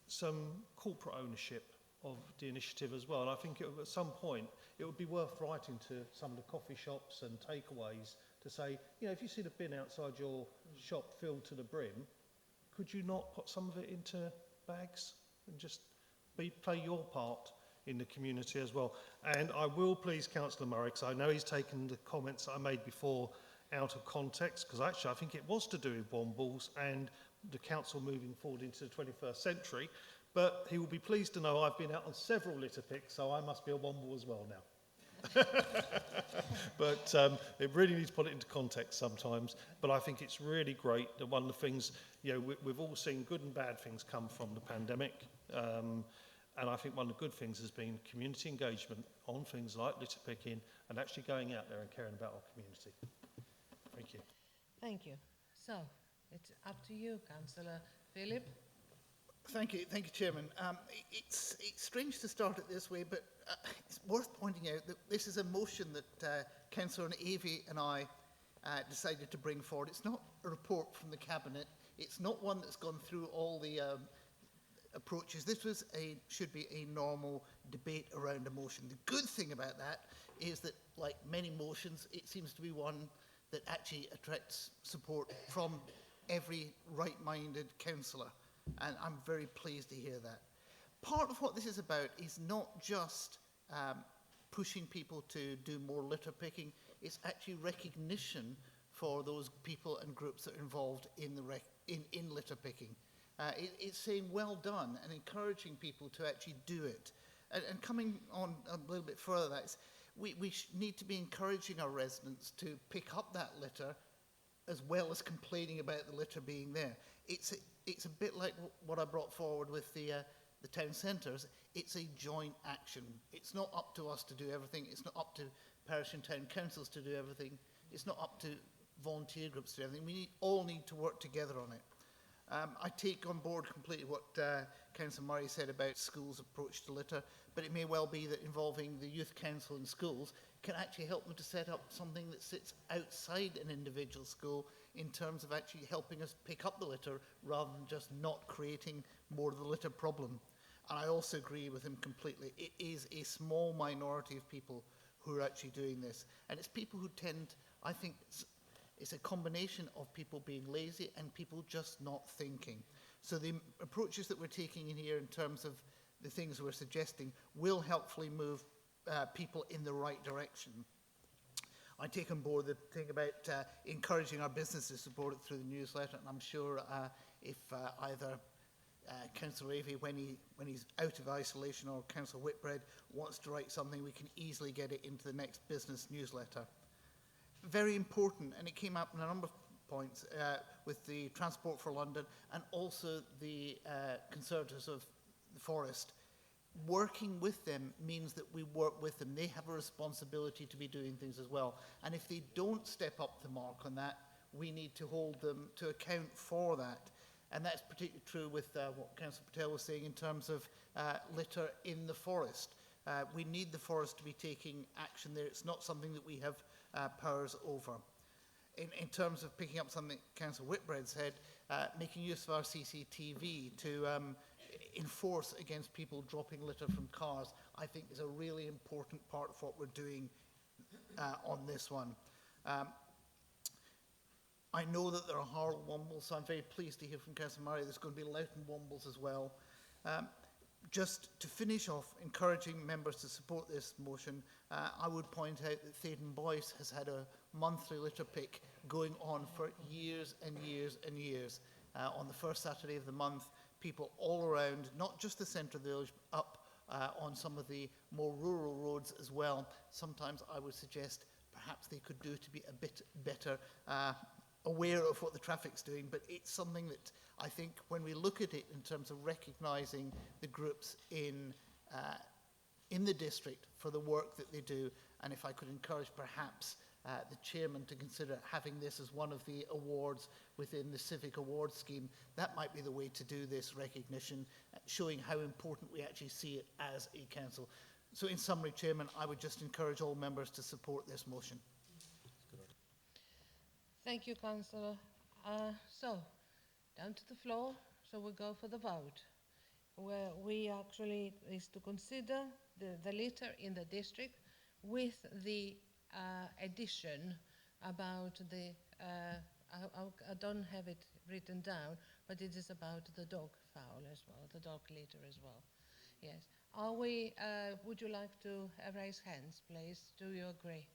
some corporate ownership of the initiative as well. And I think at some point it would be worth writing to some of the coffee shops and takeaways to say, if you see the bin outside your shop filled to the brim, could you not put some of it into bags and just play your part in the community as well? And I will please Councillor Murray, because I know he's taken the comments that I made before out of context, because actually I think it was to do with Wombles and the council moving forward into the 21st century, but he will be pleased to know I've been out on several litter picks, so I must be a Womble as well now. But it really needs to put it into context sometimes. But I think it's really great that one of the things, we've all seen good and bad things come from the pandemic, and I think one of the good things has been community engagement on things like litter picking and actually going out there and caring about our community. Thank you. Thank you. So, it's up to you, Councillor Philip. Thank you, Chairman. It's strange to start it this way, but it's worth pointing out that this is a motion that Councillor Avey and I decided to bring forward. It's not a report from the Cabinet. It's not one that's gone through all the approaches. This should be a normal debate around a motion. The good thing about that is that, like many motions, it seems to be one that actually attracts support from every right-minded councillor, and I'm very pleased to hear that. Part of what this is about is not just pushing people to do more litter picking, it's actually recognition for those people and groups that are involved in litter picking. It's saying well done and encouraging people to actually do it. And coming on a little bit further, that's we need to be encouraging our residents to pick up that litter as well as complaining about the litter being there. It's a bit like what I brought forward with the town centres. It's a joint action. It's not up to us to do everything. It's not up to parish and town councils to do everything. It's not up to volunteer groups to do everything. We all need to work together on it. I take on board completely what Councillor Murray said about schools' approach to litter, but it may well be that involving the youth council in schools can actually help them to set up something that sits outside an individual school in terms of actually helping us pick up the litter rather than just not creating more of the litter problem. And I also agree with him completely. It is a small minority of people who are actually doing this. And it's people who tend, I think, it's a combination of people being lazy and people just not thinking. So the approaches that we're taking in here in terms of the things we're suggesting will helpfully move people in the right direction. I take on board the thing about encouraging our businesses to support it through the newsletter, and I'm sure if either Councillor Avey, when he's out of isolation, or Councillor Whitbread wants to write something, we can easily get it into the next business newsletter. Very important, and it came up in a number of points with the Transport for London and also the Conservatives of the Forest. Working with them means that we work with them. They have a responsibility to be doing things as well. And if they don't step up the mark on that, we need to hold them to account for that. And that's particularly true with what Councillor Patel was saying in terms of litter in the forest. We need the forest to be taking action there. It's not something that we have powers over. In terms of picking up something Councillor Whitbread said, making use of our CCTV to enforce against people dropping litter from cars, I think is a really important part of what we're doing on this one. I know that there are Harl Wombles, so I'm very pleased to hear from Councillor Murray there's going to be Loughton Wombles as well. Just to finish off, encouraging members to support this motion, I would point out that Thaden Boyce has had a monthly litter pick going on for years and years and years. On the first Saturday of the month, people all around, not just the centre of the village, up on some of the more rural roads as well. Sometimes I would suggest perhaps they could do to be a bit better aware of what the traffic's doing, but it's something that I think when we look at it in terms of recognising the groups in the district for the work that they do, and if I could encourage perhaps the chairman to consider having this as one of the awards within the civic awards scheme, that might be the way to do this recognition, showing how important we actually see it as a council. So in summary, Chairman, I would just encourage all members to support this motion. Thank you, Councillor. So, down to the floor, so we'll go for the vote. Where we actually is to consider the litter in the district with the addition about the, I don't have it written down, but it is about the dog fowl as well, the dog litter as well. Yes. Are we, would you like to raise hands, please? Do you agree?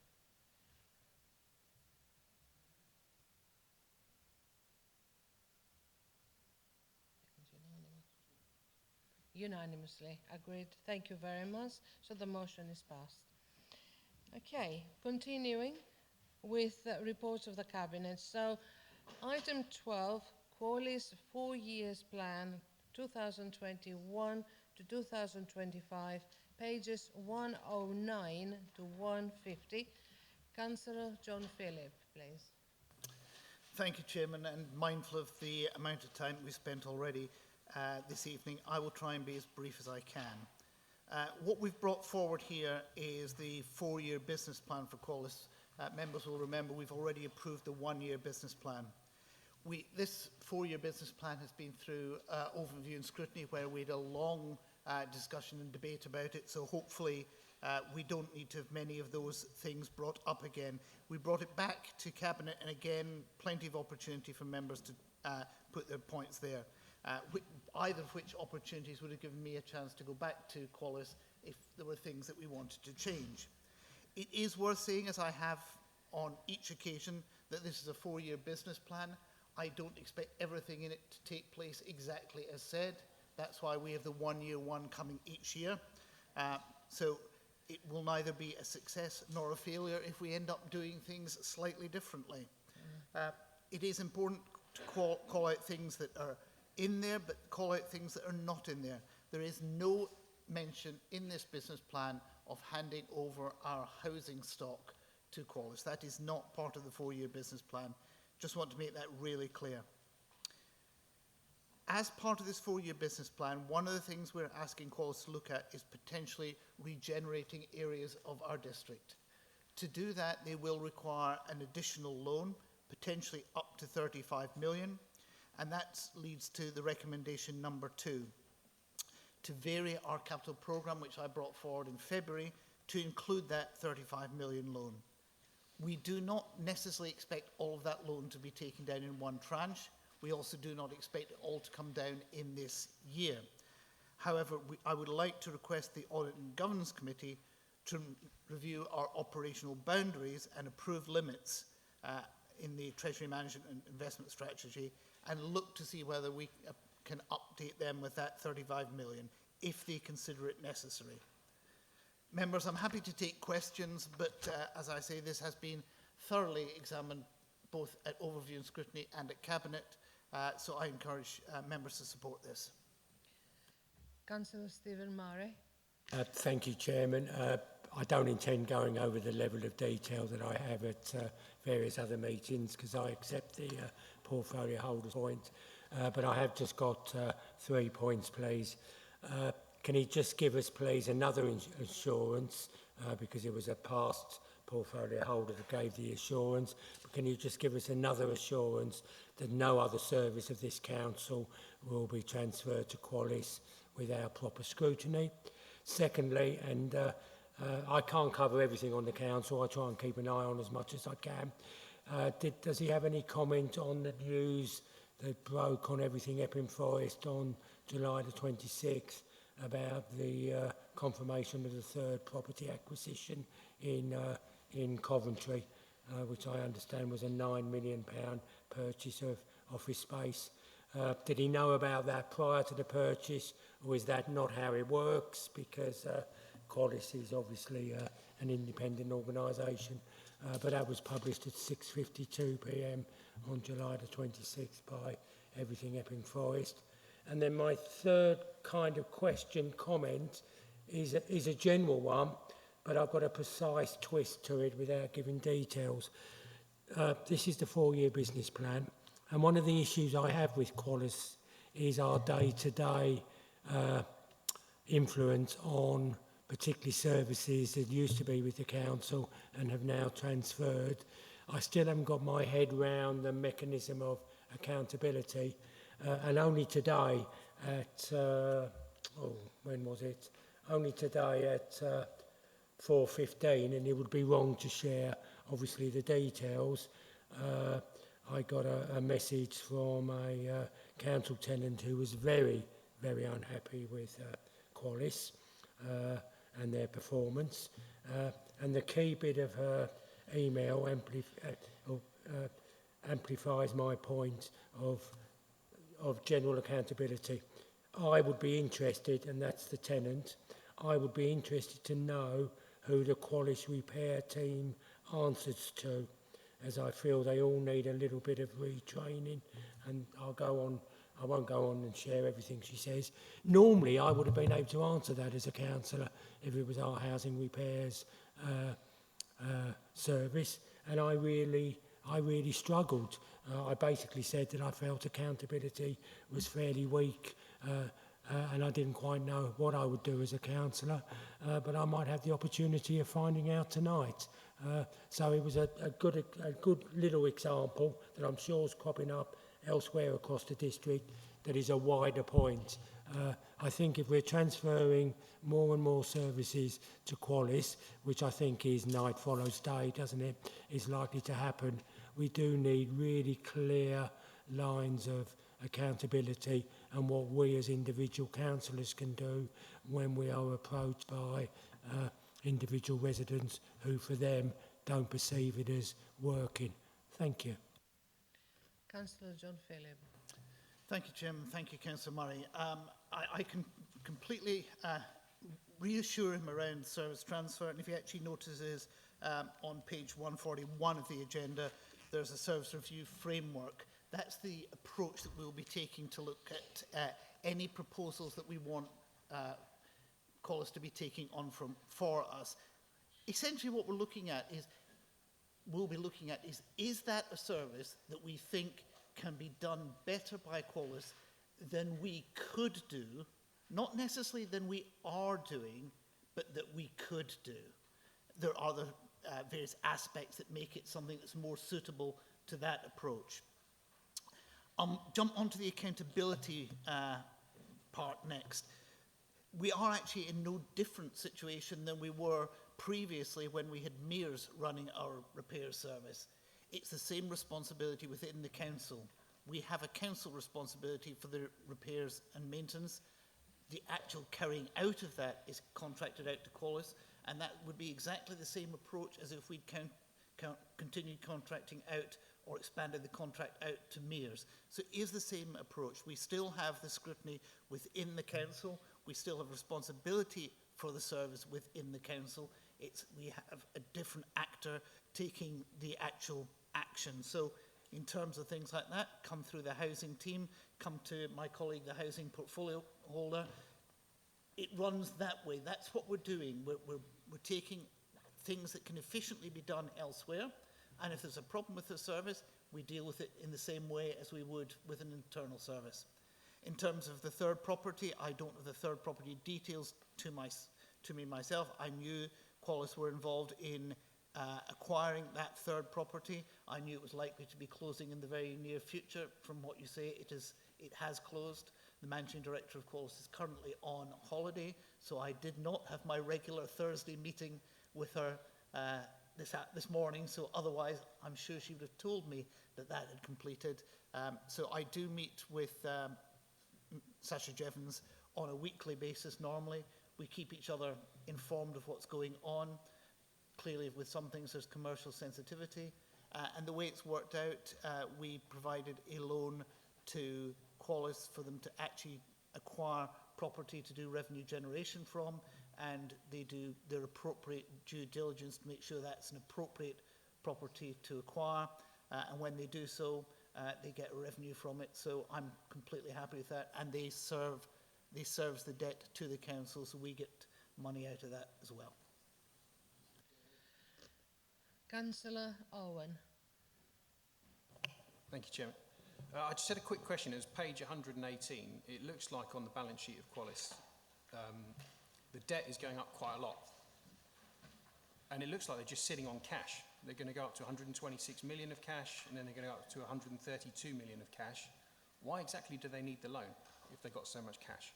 Unanimously agreed. Thank you very much. So the motion is passed. Okay, continuing with the reports of the Cabinet. So item 12, Qualis 4 years plan 2021 to 2025, pages 109 to 150. Councillor John Philip, please. Thank you, Chairman, and mindful of the amount of time we spent already this evening, I will try and be as brief as I can. What we've brought forward here is the 4-year business plan for Qualis. Members will remember we've already approved the 1-year business plan. This 4-year business plan has been through overview and scrutiny where we had a long discussion and debate about it, so hopefully we don't need to have many of those things brought up again. We brought it back to Cabinet, and again, plenty of opportunity for members to put their points there. Either of which opportunities would have given me a chance to go back to Qualis if there were things that we wanted to change. It is worth saying, as I have on each occasion, that this is a 4-year business plan. I don't expect everything in it to take place exactly as said. That's why we have the 1-year one coming each year. So it will neither be a success nor a failure if we end up doing things slightly differently. It is important to call out things that are in there, but call out things that are not in there. There is no mention in this business plan of handing over our housing stock to Qualis. That is not part of the 4-year business plan. Just want to make that really clear. As part of this 4-year business plan, one of the things we're asking Qualis to look at is potentially regenerating areas of our district. To do that, they will require an additional loan, potentially up to 35 million. And that leads to the recommendation number 2, to vary our capital programme, which I brought forward in February, to include that 35 million loan. We do not necessarily expect all of that loan to be taken down in one tranche. We also do not expect it all to come down in this year. However, I would like to request the Audit and Governance Committee to review our operational boundaries and approve limits in the Treasury Management and Investment Strategy, and look to see whether we can update them with that 35 million, if they consider it necessary. Members, I'm happy to take questions, but as I say, this has been thoroughly examined both at overview and scrutiny and at Cabinet, so I encourage members to support this. Councillor Stephen Murray. Thank you, Chairman. I don't intend going over the level of detail that I have at various other meetings because I accept the portfolio holder's point. but I have just got 3 points, please. Can he just give us, please, another assurance, because it was a past portfolio holder that gave the assurance, but can you just give us another assurance that no other service of this council will be transferred to Qualis without proper scrutiny? Secondly, and I can't cover everything on the council, I try and keep an eye on as much as I can. Does he have any comment on the news that broke on Everything Epping Forest on July the 26th about the confirmation of the third property acquisition in Coventry, which I understand was a £9 million purchase of office space? Did he know about that prior to the purchase, or is that not how it works? Because Qualis is obviously an independent organisation, but that was published at 6:52 p.m. on July the 26th by Everything Epping Forest. And then my third kind of comment is a general one, but I've got a precise twist to it without giving details. This is the 4-year business plan, and one of the issues I have with Qualis is our day-to-day influence on particularly services that used to be with the council and have now transferred. I still haven't got my head round the mechanism of accountability, and only today at, when was it? Only today at 4:15, and it would be wrong to share obviously the details. I got a message from a council tenant who was very, very unhappy with Qualis and their performance. And the key bit of her email amplifies my point of general accountability. I would be interested, and that's the tenant, I would be interested to know who the Qualis repair team answers to, as I feel they all need a little bit of retraining. And I won't go on and share everything she says. Normally, I would have been able to answer that as a councillor if it was our housing repairs service, and I really struggled. I basically said that I felt accountability was fairly weak, and I didn't quite know what I would do as a councillor, but I might have the opportunity of finding out tonight. So it was a good little example that I'm sure is cropping up elsewhere across the district that is a wider point. I think if we're transferring more and more services to Qualis, which I think is night follows day, doesn't it, is likely to happen, we do need really clear lines of accountability and what we as individual councillors can do when we are approached by individual residents who for them don't perceive it as working. Thank you. Councillor John Philip. Thank you, Chairman. Thank you, Councillor Murray. I can completely reassure him around service transfer, and if he actually notices on page 141 of the agenda, there's a service review framework. That's the approach that we'll be taking to look at any proposals that we want Qualis to be taking on for us. Essentially what we'll be looking at is that a service that we think can be done better by Qualis than we could do, not necessarily than we are doing, but that we could do. There are the various aspects that make it something that's more suitable to that approach. Jump onto the accountability part next. We are actually in no different situation than we were previously when we had Mears running our repair service. It's the same responsibility within the council. We have a council responsibility for the repairs and maintenance. The actual carrying out of that is contracted out to Qualis, and that would be exactly the same approach as if we'd continued contracting out or expanded the contract out to Mears. So it is the same approach. We still have the scrutiny within the council. We still have responsibility for the service within the council. We have a different actor taking the actual action. So in terms of things like that, come through the housing team, come to my colleague, the housing portfolio holder. It runs that way. That's what we're doing. We're taking things that can efficiently be done elsewhere, and if there's a problem with the service, we deal with it in the same way as we would with an internal service. In terms of the third property, I don't have the third property details to me myself. I knew Qualis were involved in acquiring that third property. I knew it was likely to be closing in the very near future. From what you say, it has closed. The managing director of Qualis is currently on holiday, so I did not have my regular Thursday meeting with her this morning, so otherwise I'm sure she would have told me that that had completed. So I do meet with Sasha Jevons on a weekly basis normally. We keep each other informed of what's going on. Clearly, with some things, there's commercial sensitivity. And the way it's worked out, we provided a loan to Qualis for them to actually acquire property to do revenue generation from, and they do their appropriate due diligence to make sure that's an appropriate property to acquire. And when they do so, they get revenue from it. So I'm completely happy with that. And they service the debt to the council, so we get money out of that as well. Councillor Owen. Thank you, Chairman. I just had a quick question. It was page 118. It looks like on the balance sheet of Qualis, the debt is going up quite a lot. And it looks like they're just sitting on cash. They're going to go up to 126 million of cash, and then they're going to go up to 132 million of cash. Why exactly do they need the loan if they've got so much cash?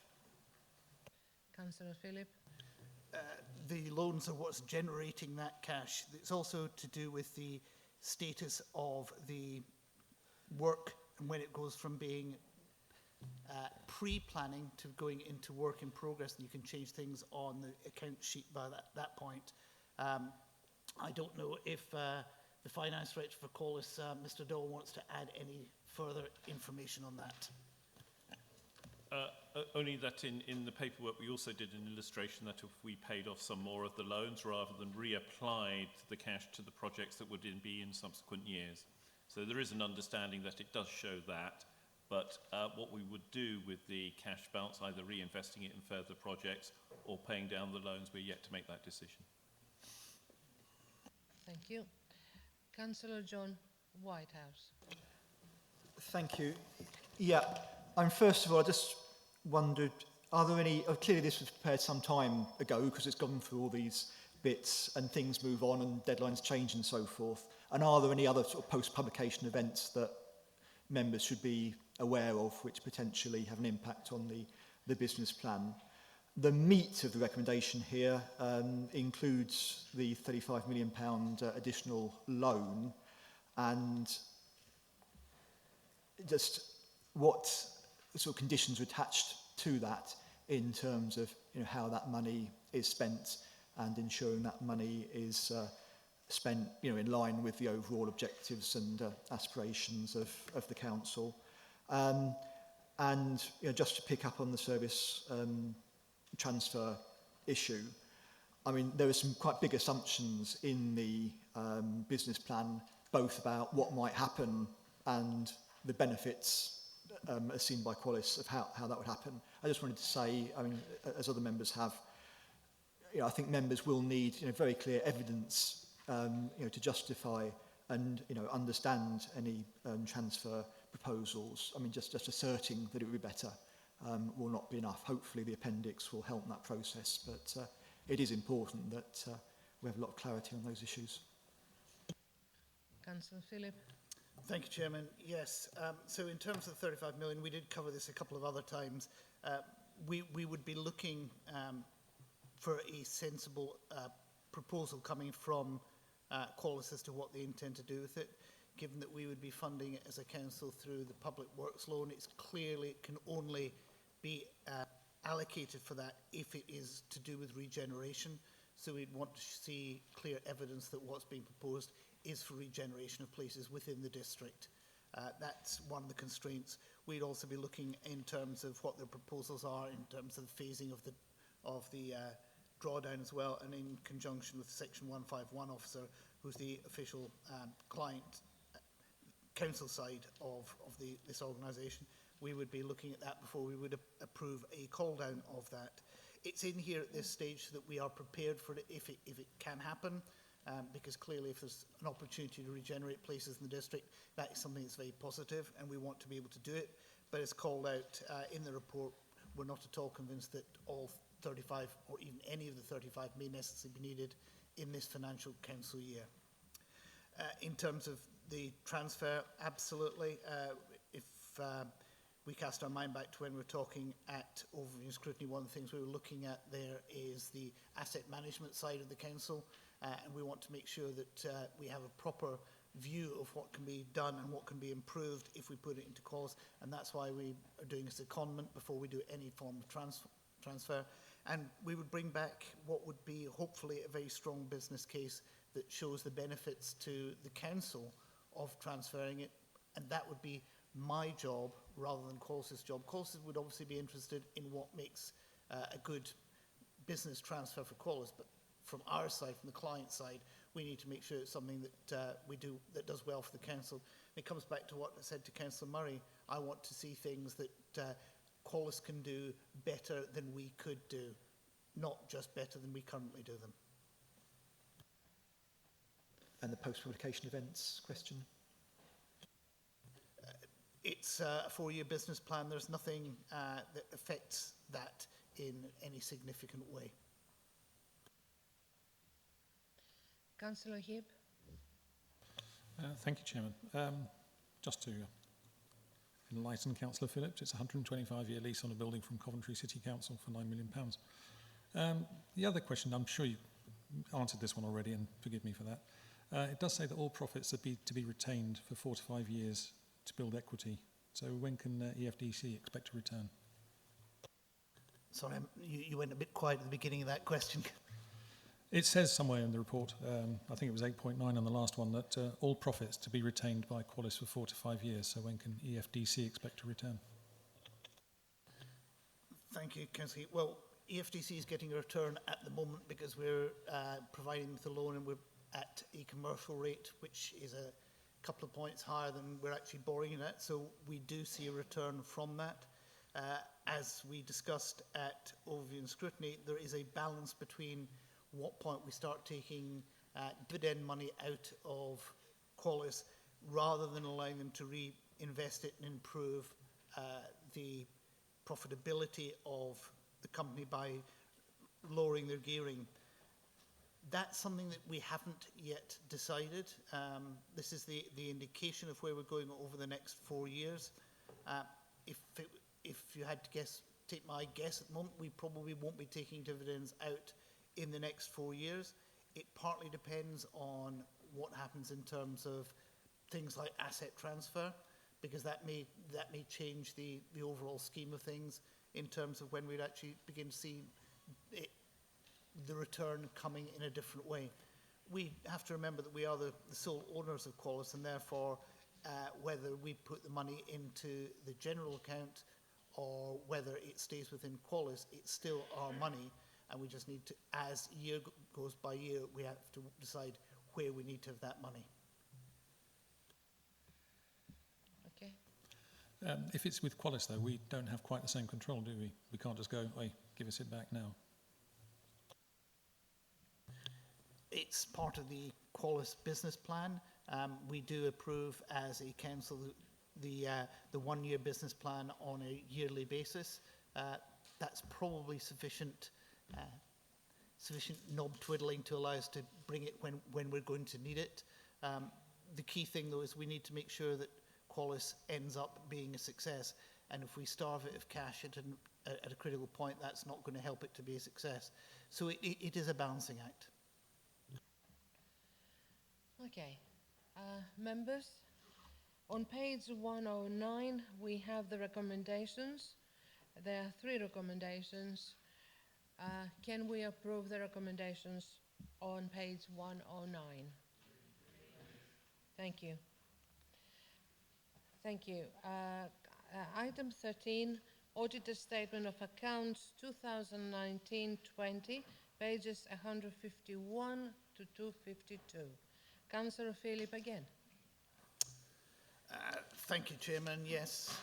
Councillor Phillip. The loans are what's generating that cash. It's also to do with the status of the work and when it goes from being pre-planning to going into work in progress, and you can change things on the account sheet by that point. I don't know if the finance director for Qualis, Mr. Dole, wants to add any further information on that. Only that in the paperwork we also did an illustration that if we paid off some more of the loans rather than reapplied the cash to the projects that would be in subsequent years. So there is an understanding that it does show that, but what we would do with the cash balance, either reinvesting it in further projects or paying down the loans, we're yet to make that decision. Thank you. Councillor John Whitehouse. Thank you. Yeah, first of all, I just wondered, are there any, clearly this was prepared some time ago because it's gone through all these bits and things move on and deadlines change and so forth. And are there any other sort of post-publication events that members should be aware of which potentially have an impact on the business plan? The meat of the recommendation here includes the £35 million additional loan, and just what sort of conditions are attached to that in terms of how that money is spent and ensuring that money is spent in line with the overall objectives and aspirations of the council. And just to pick up on the service transfer issue, I mean, there are some quite big assumptions in the business plan, both about what might happen and the benefits as seen by Qualis of how that would happen. I just wanted to say, I mean, as other members have, I think members will need very clear evidence to justify and understand any transfer proposals. I mean, just asserting that it would be better will not be enough. Hopefully the appendix will help in that process, but it is important that we have a lot of clarity on those issues. Councillor Phillip. Thank you, Chairman. Yes, so in terms of 35 million, we did cover this a couple of other times. We would be looking for a sensible proposal coming from Qualis as to what they intend to do with it. Given that we would be funding it as a council through the Public Works loan, it's clearly it can only be allocated for that if it is to do with regeneration. So we'd want to see clear evidence that what's being proposed is for regeneration of places within the district. That's one of the constraints. We'd also be looking in terms of what their proposals are in terms of the phasing of the drawdown as well, and in conjunction with Section 151 officer, who's the official client council side of this organisation. We would be looking at that before we would approve a call down of that. It's in here at this stage so that we are prepared for it if it can happen. because clearly if there's an opportunity to regenerate places in the district, that is something that's very positive, and we want to be able to do it. But as called out in the report, we're not at all convinced that all 35 or even any of the 35 may necessarily be needed in this financial council year. In terms of the transfer, absolutely. If we cast our mind back to when we were talking at overview scrutiny, one of the things we were looking at there is the asset management side of the council, and we want to make sure that we have a proper view of what can be done and what can be improved if we put it into calls, and that's why we are doing a secondment before we do any form of transfer. And we would bring back what would be hopefully a very strong business case that shows the benefits to the council of transferring it, and that would be my job rather than Collis's job. Collis would obviously be interested in what makes a good business transfer for Collis, but from our side, from the client side, we need to make sure it's something that we do that does well for the council. It comes back to what I said to Councillor Murray. I want to see things that Collis can do better than we could do, not just better than we currently do them. And the post-publication events question? It's a 4-year business plan. There's nothing that affects that in any significant way. Councillor Hibb. Thank you, Chairman. Just to enlighten Councillor Phillips, it's a 125-year lease on a building from Coventry City Council for £9 million. The other question, I'm sure you answered this one already, and forgive me for that. It does say that all profits are to be retained for 4 to 5 years to build equity. So when can EFDC expect a return? Sorry, you went a bit quiet at the beginning of that question. It says somewhere in the report, I think it was 8.9 on the last one, that all profits to be retained by Qualis for 4 to 5 years. So when can EFDC expect a return? Thank you, Councillor. Well, EFDC is getting a return at the moment because we're providing the loan and we're at a commercial rate, which is a couple of points higher than we're actually borrowing at. So we do see a return from that. As we discussed at overview and scrutiny, there is a balance between what point we start taking dividend money out of Qualis rather than allowing them to reinvest it and improve the profitability of the company by lowering their gearing. That's something that we haven't yet decided. This is the indication of where we're going over the next 4 years. If you had to take my guess at the moment, we probably won't be taking dividends out in the next 4 years. It partly depends on what happens in terms of things like asset transfer, because that may change the overall scheme of things in terms of when we'd actually begin to see the return coming in a different way. We have to remember that we are the sole owners of Qualis, and therefore whether we put the money into the general account or whether it stays within Qualis, it's still our money, and we just need to, as year goes by year, we have to decide where we need to have that money. Okay. If it's with Qualis, though, we don't have quite the same control, do we? We can't just go, hey, give us it back now. It's part of the Qualis business plan. We do approve as a council the 1-year business plan on a yearly basis. That's probably sufficient knob twiddling to allow us to bring it when we're going to need it. The key thing, though, is we need to make sure that Qualis ends up being a success. And if we starve it of cash at a critical point, that's not going to help it to be a success. So it is a balancing act. Okay. Members, on page 109, we have the recommendations. There are 3 recommendations. Can we approve the recommendations on page 109? Thank you. Thank you. Item 13, Auditor Statement of Accounts 2019-20, pages 151 to 252. Councillor Philip again. Thank you, Chairman. Yes,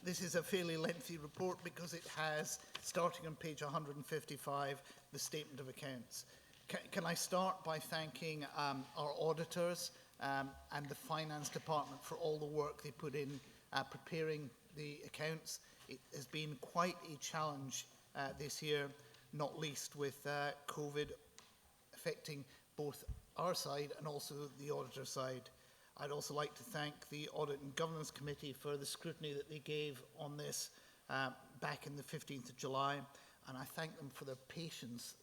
this is a fairly lengthy report because it has, starting on page 155, the Statement of Accounts. Can I start by thanking our auditors and the finance department for all the work they put in preparing the accounts. It has been quite a challenge this year, not least with COVID affecting both our side and also the auditor side. I'd also like to thank the Audit and Governance Committee for the scrutiny that they gave on this back in the 15th of July, and I thank them for their patience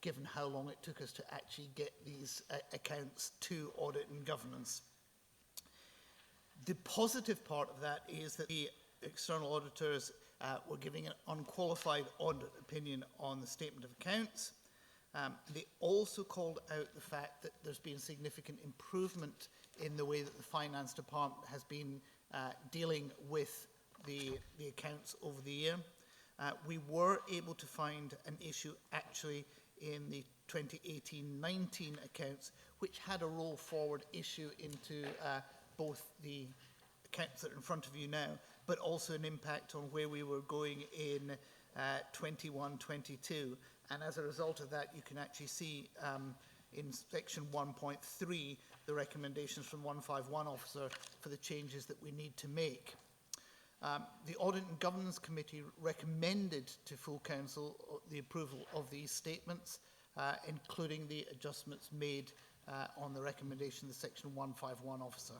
given how long it took us to actually get these accounts to Audit and Governance. The positive part of that is that the external auditors were giving an unqualified audit opinion on the statement of accounts. They also called out the fact that there's been significant improvement in the way that the finance department has been dealing with the accounts over the year. We were able to find an issue actually in the 2018-19 accounts, which had a roll forward issue into both the accounts that are in front of you now, but also an impact on where we were going in 21-22. And as a result of that, you can actually see in section 1.3 the recommendations from 151 officer for the changes that we need to make. The Audit and Governance Committee recommended to full council the approval of these statements, including the adjustments made on the recommendation of the section 151 officer.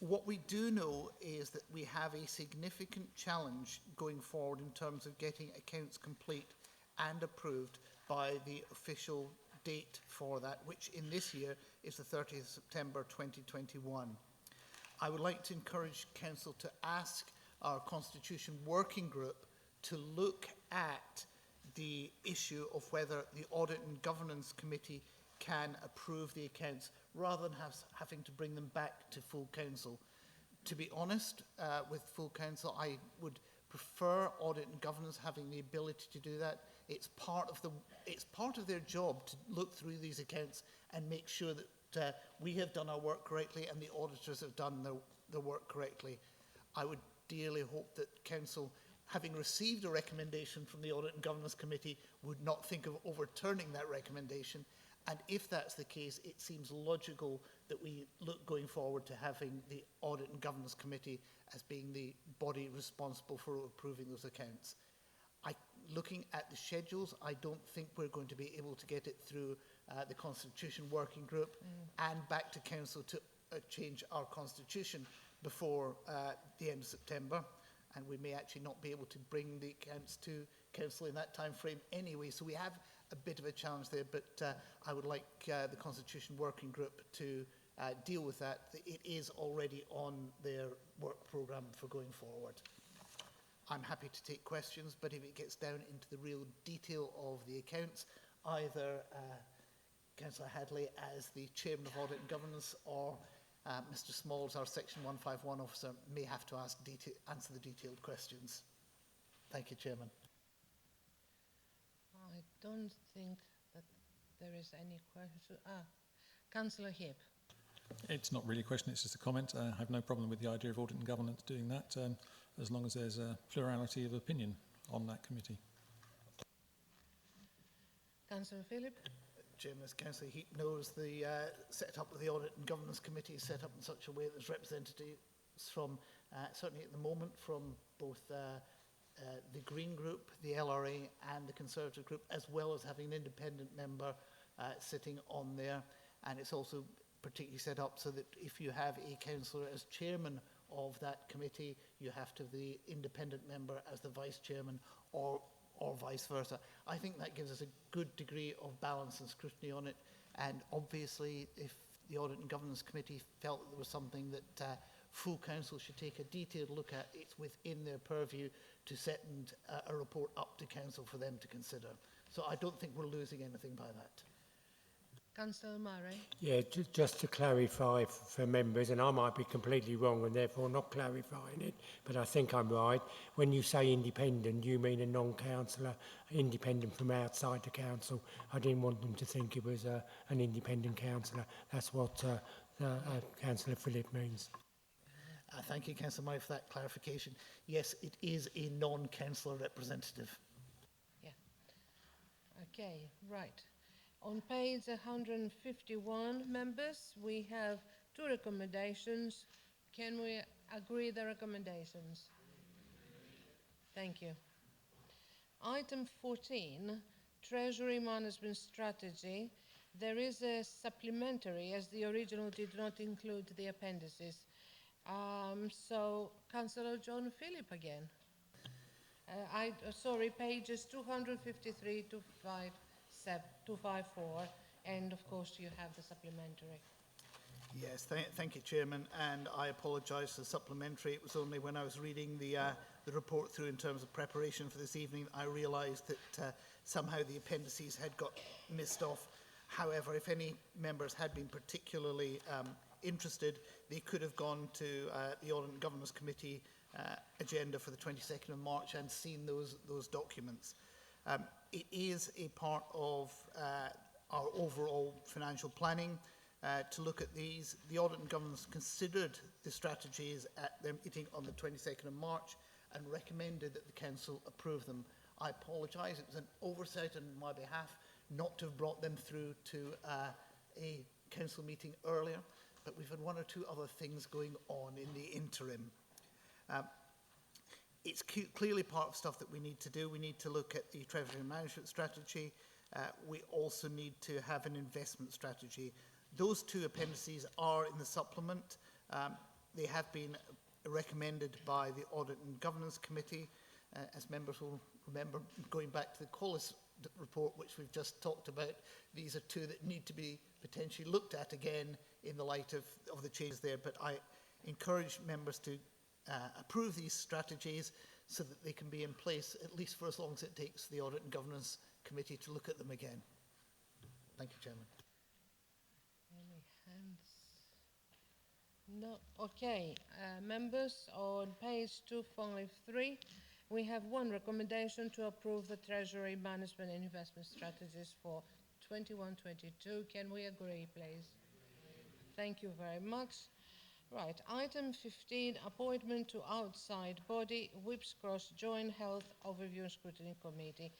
What we do know is that we have a significant challenge going forward in terms of getting accounts complete and approved by the official date for that, which in this year is the 30th of September 2021. I would like to encourage Council to ask our Constitution Working Group to look at the issue of whether the Audit and Governance Committee can approve the accounts rather than having to bring them back to full council. To be honest, with full council, I would prefer Audit and Governance having the ability to do that. It's part of their job to look through these accounts and make sure that we have done our work correctly and the auditors have done their work correctly. I would dearly hope that Council, having received a recommendation from the Audit and Governance Committee, would not think of overturning that recommendation. And if that's the case, it seems logical that we look going forward to having the Audit and Governance Committee as being the body responsible for approving those accounts. Looking at the schedules, I don't think we're going to be able to get it through the Constitution Working Group and back to Council to change our Constitution before the end of September. And we may actually not be able to bring the accounts to Council in that time frame anyway. So we have a bit of a challenge there, but I would like the Constitution Working Group to deal with that. It is already on their work programme for going forward. I'm happy to take questions, but if it gets down into the real detail of the accounts, either Councillor Hadley as the Chairman of Audit and Governance or Mr Smalls, our Section 151 officer, may have to answer the detailed questions. Thank you, Chairman. I don't think that there is any question. Councillor Heap. It's not really a question, it's just a comment. I have no problem with the idea of Audit and Governance doing that, as long as there's a plurality of opinion on that committee. Councillor Phillip. Chairman, as Councillor Heap knows, the set-up of the Audit and Governance Committee is set up in such a way that there's representatives from, certainly at the moment, from both the Green Group, the LRA and the Conservative Group, as well as having an independent member sitting on there. And it's also particularly set up so that if you have a councillor as chairman of that committee, you have to have the independent member as the vice chairman or vice versa. I think that gives us a good degree of balance and scrutiny on it. And obviously, if the Audit and Governance Committee felt that there was something that full council should take a detailed look at, it's within their purview to send a report up to council for them to consider. So I don't think we're losing anything by that. Councillor Murray. Yeah, just to clarify for members, and I might be completely wrong and therefore not clarifying it, but I think I'm right. When you say independent, you mean a non-councillor, independent from outside the council. I didn't want them to think it was an independent councillor. That's what Councillor Phillip means. Thank you, Councillor Murray, for that clarification. Yes, it is a non-councillor representative. Yeah. Okay, right. On page 151, members, we have two recommendations. Can we agree the recommendations? Thank you. Item 14, Treasury Management Strategy. There is a supplementary, as the original did not include the appendices. So, Councillor John Philip again. Sorry, pages 253 to 254, and of course you have the supplementary. Yes, thank you, Chairman, and I apologise for the supplementary. It was only when I was reading the report through in terms of preparation for this evening, I realised that somehow the appendices had got missed off. However, if any members had been particularly interested, they could have gone to the Audit and Governance Committee agenda for the 22nd of March and seen those documents. It is a part of our overall financial planning to look at these. The Audit and Governance considered the strategies at their meeting on the 22nd of March and recommended that the Council approve them. I apologise, it was an oversight on my behalf not to have brought them through to a Council meeting earlier, but we've had one or two other things going on in the interim. It's clearly part of stuff that we need to do. We need to look at the Treasury Management Strategy. We also need to have an investment strategy. Those two appendices are in the supplement. They have been recommended by the Audit and Governance Committee. As members will remember, going back to the Collis report, which we've just talked about, these are two that need to be potentially looked at again in the light of the changes there. But I encourage members to approve these strategies so that they can be in place at least for as long as it takes the Audit and Governance Committee to look at them again. Thank you, Chairman. Any hands? No. Okay, members, on page 253, we have one recommendation to approve the Treasury Management and Investment Strategies for 21-22. Can we agree, please? Thank you very much. Right, item 15, appointment to outside body, Whips Cross Joint Health Overview and Scrutiny Committee,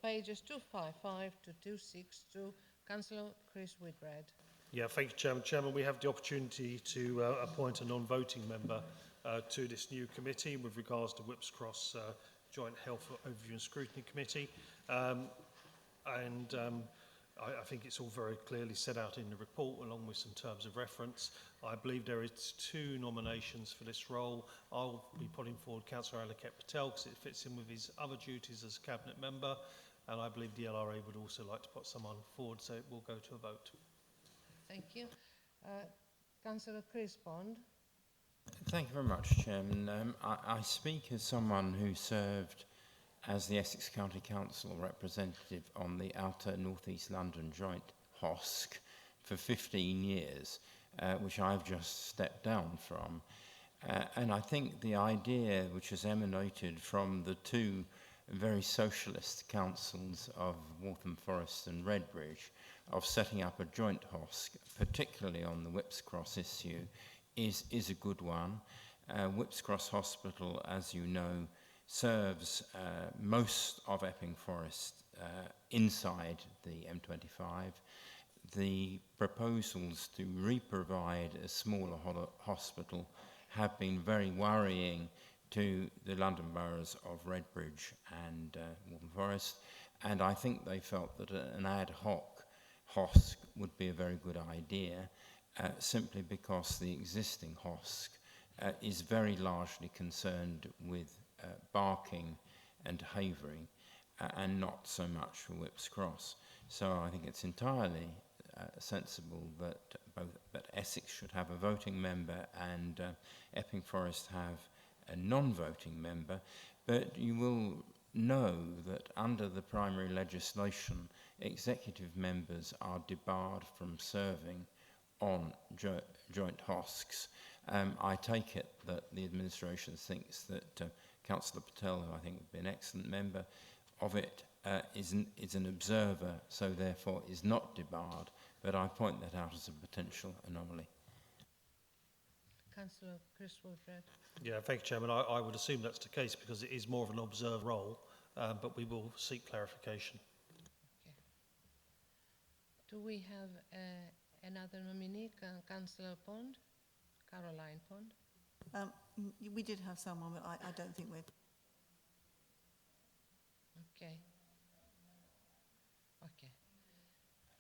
pages 255 to 262. Councillor Chris Whitbread. Yeah, thank you, Chairman. Chairman, we have the opportunity to appoint a non-voting member to this new committee with regards to Whips Cross Joint Health Overview and Scrutiny Committee. I think it's all very clearly set out in the report along with some terms of reference. I believe there is two nominations for this role. I'll be putting forward Councillor Aliket Patel because it fits in with his other duties as a Cabinet member, and I believe the LRA would also like to put someone forward, so it will go to a vote. Thank you. Councillor Chris Bond. Thank you very much, Chairman. I speak as someone who served as the Essex County Council representative on the Outer North East London Joint HOSC for 15 years, which I've just stepped down from. And I think the idea which has emanated from the two very socialist councils of Waltham Forest and Redbridge of setting up a joint HOSC, particularly on the Whips Cross issue, is a good one. Whips Cross Hospital, as you know, serves most of Epping Forest inside the M25. The proposals to re-provide a smaller hospital have been very worrying to the London boroughs of Redbridge and Waltham Forest, and I think they felt that an ad hoc HOSC would be a very good idea, simply because the existing HOSC is very largely concerned with Barking and Havering, and not so much for Whips Cross. So I think it's entirely sensible that Essex should have a voting member and Epping Forest have a non-voting member. But you will know that under the primary legislation, executive members are debarred from serving on joint HOSCs. I take it that the administration thinks that Councillor Patel, who I think would be an excellent member of it, is an observer, so therefore is not debarred, but I point that out as a potential anomaly. Councillor Chris Whitbread. Yeah, thank you, Chairman. I would assume that's the case because it is more of an observer role, but we will seek clarification. Do we have another nominee, Councillor Pond? Caroline Pond? We did have someone, but I don't think we're... Okay. Okay.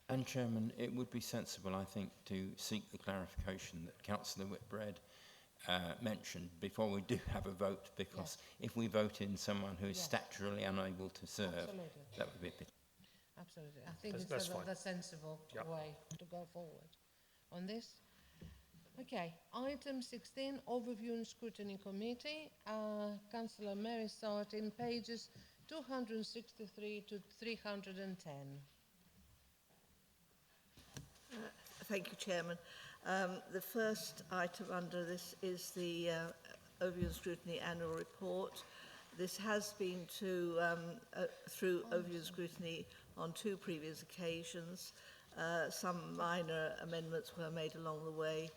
And Chairman, it would be sensible, I think, to seek the clarification that Councillor Whitbread mentioned before we do have a vote, because if we vote in someone who is statutorily unable to serve, that would be a bit... Absolutely. I think it's the sensible way to go forward on this. Okay, item 16, Overview and Scrutiny Committee. Councillor Mary Sartin, pages 263 to 310. Thank you, Chairman. The first item under this is the Overview and Scrutiny Annual Report. This has been through Overview and Scrutiny on 2 previous occasions. Some minor amendments were made along the way,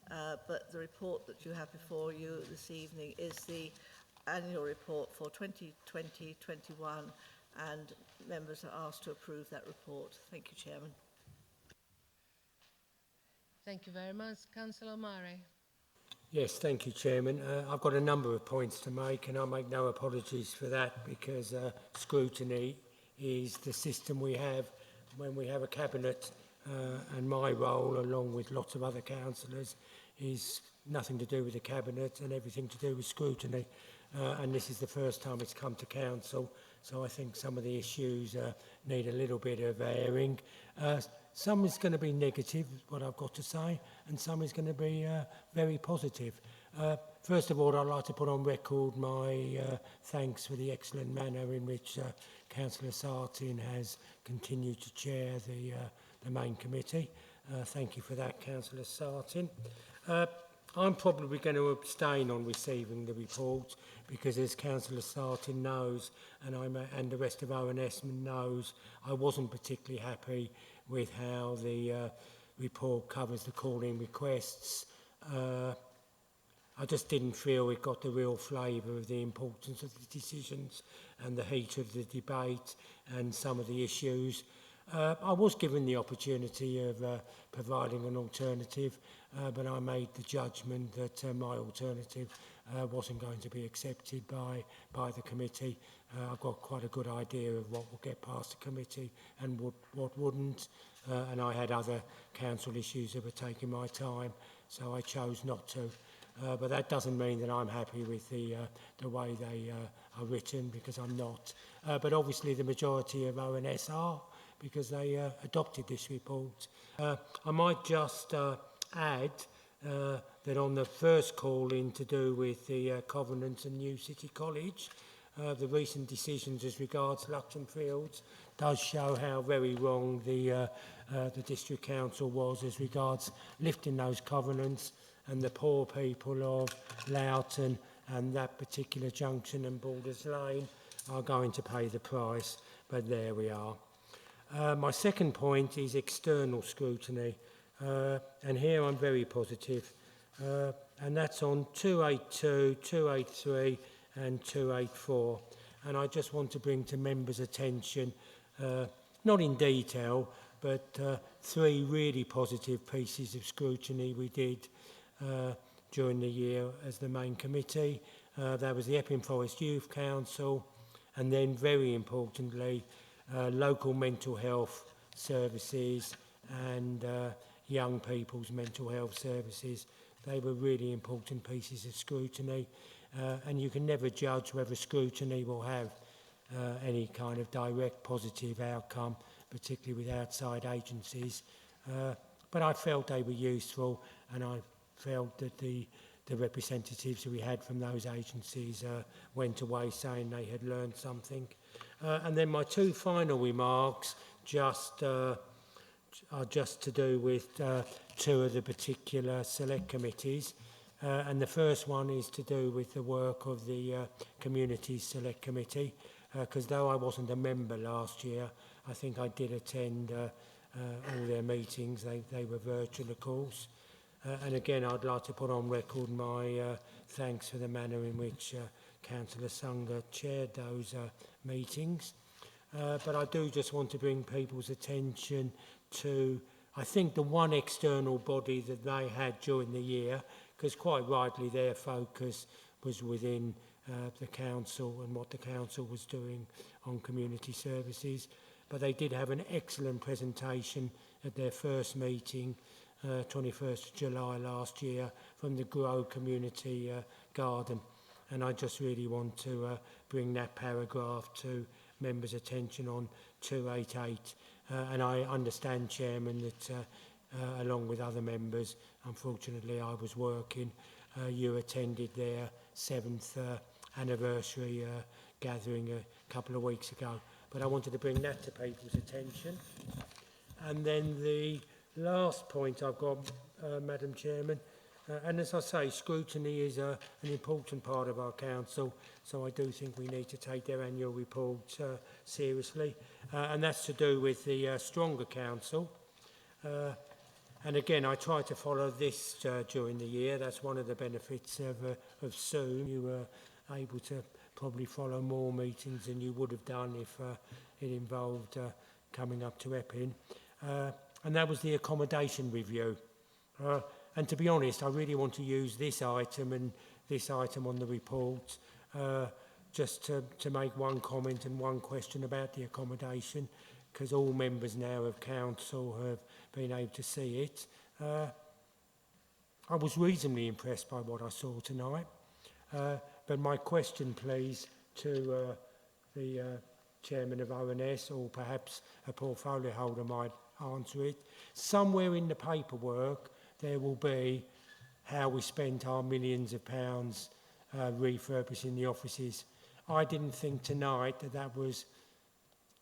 but the report that you have before you this evening is the annual report for 2020-21, and members are asked to approve that report. Thank you, Chairman. Thank you very much. Councillor Murray. Yes, thank you, Chairman. I've got a number of points to make, and I make no apologies for that, because scrutiny is the system we have when we have a cabinet, and my role, along with lots of other councillors, is nothing to do with the cabinet and everything to do with scrutiny. And this is the first time it's come to council, so I think some of the issues need a little bit of airing. Some is going to be negative, what I've got to say, and some is going to be very positive. First of all, I'd like to put on record my thanks for the excellent manner in which Councillor Sartin has continued to chair the main committee. Thank you for that, Councillor Sartin. I'm probably going to abstain on receiving the report because, as Councillor Sartin knows, and the rest of ONS knows, I wasn't particularly happy with how the report covers the call-in requests. I just didn't feel it got the real flavour of the importance of the decisions and the heat of the debate and some of the issues. I was given the opportunity of providing an alternative, but I made the judgment that my alternative wasn't going to be accepted by the committee. I've got quite a good idea of what will get past the committee and what wouldn't, and I had other council issues that were taking my time, so I chose not to. But that doesn't mean that I'm happy with the way they are written, because I'm not. But obviously the majority of ONS are, because they adopted this report. I might just add that on the first call-in to do with the Covenant and New City College, the recent decisions as regards Luxon Fields does show how very wrong the District Council was as regards lifting those covenants, and the poor people of Loughton and that particular junction and Borders Lane are going to pay the price, but there we are. My second point is external scrutiny, and here I'm very positive, and that's on 282, 283 and 284, and I just want to bring to members' attention, not in detail, but 3 really positive pieces of scrutiny we did during the year as the main committee. That was the Epping Forest Youth Council, and then very importantly local mental health services and young people's mental health services. They were really important pieces of scrutiny, and you can never judge whether scrutiny will have any kind of direct positive outcome, particularly with outside agencies, but I felt they were useful, and I felt that the representatives we had from those agencies went away saying they had learned something. And then my 2 final remarks are just to do with 2 of the particular select committees. And the first one is to do with the work of the Communities Select Committee, because though I wasn't a member last year, I think I did attend all their meetings. They were virtual, of course. And again, I'd like to put on record my thanks for the manner in which Councillor Sunger chaired those meetings. But I do just want to bring people's attention to, I think, the one external body that they had during the year, because quite rightly their focus was within the council and what the council was doing on community services. But they did have an excellent presentation at their first meeting, 21st of July last year, from the Grow Community Garden. And I just really want to bring that paragraph to members' attention on 288. And I understand, Chairman, that along with other members, unfortunately I was working, you attended their 7th anniversary gathering a couple of weeks ago. But I wanted to bring that to people's attention. And then the last point I've got, Madam Chairman, and as I say, scrutiny is an important part of our council, so I do think we need to take their annual report seriously. And that's to do with the Stronger Council. And again, I try to follow this during the year. That's one of the benefits of Soon. You were able to probably follow more meetings than you would have done if it involved coming up to Epping. And that was the accommodation review. And to be honest, I really want to use this item and this item on the report just to make one comment and one question about the accommodation, because all members now of council have been able to see it. I was reasonably impressed by what I saw tonight. But my question, please, to the chairman of ONS, or perhaps a portfolio holder might answer it. Somewhere in the paperwork, there will be how we spent our millions of pounds refurbishing the offices. I didn't think tonight that that was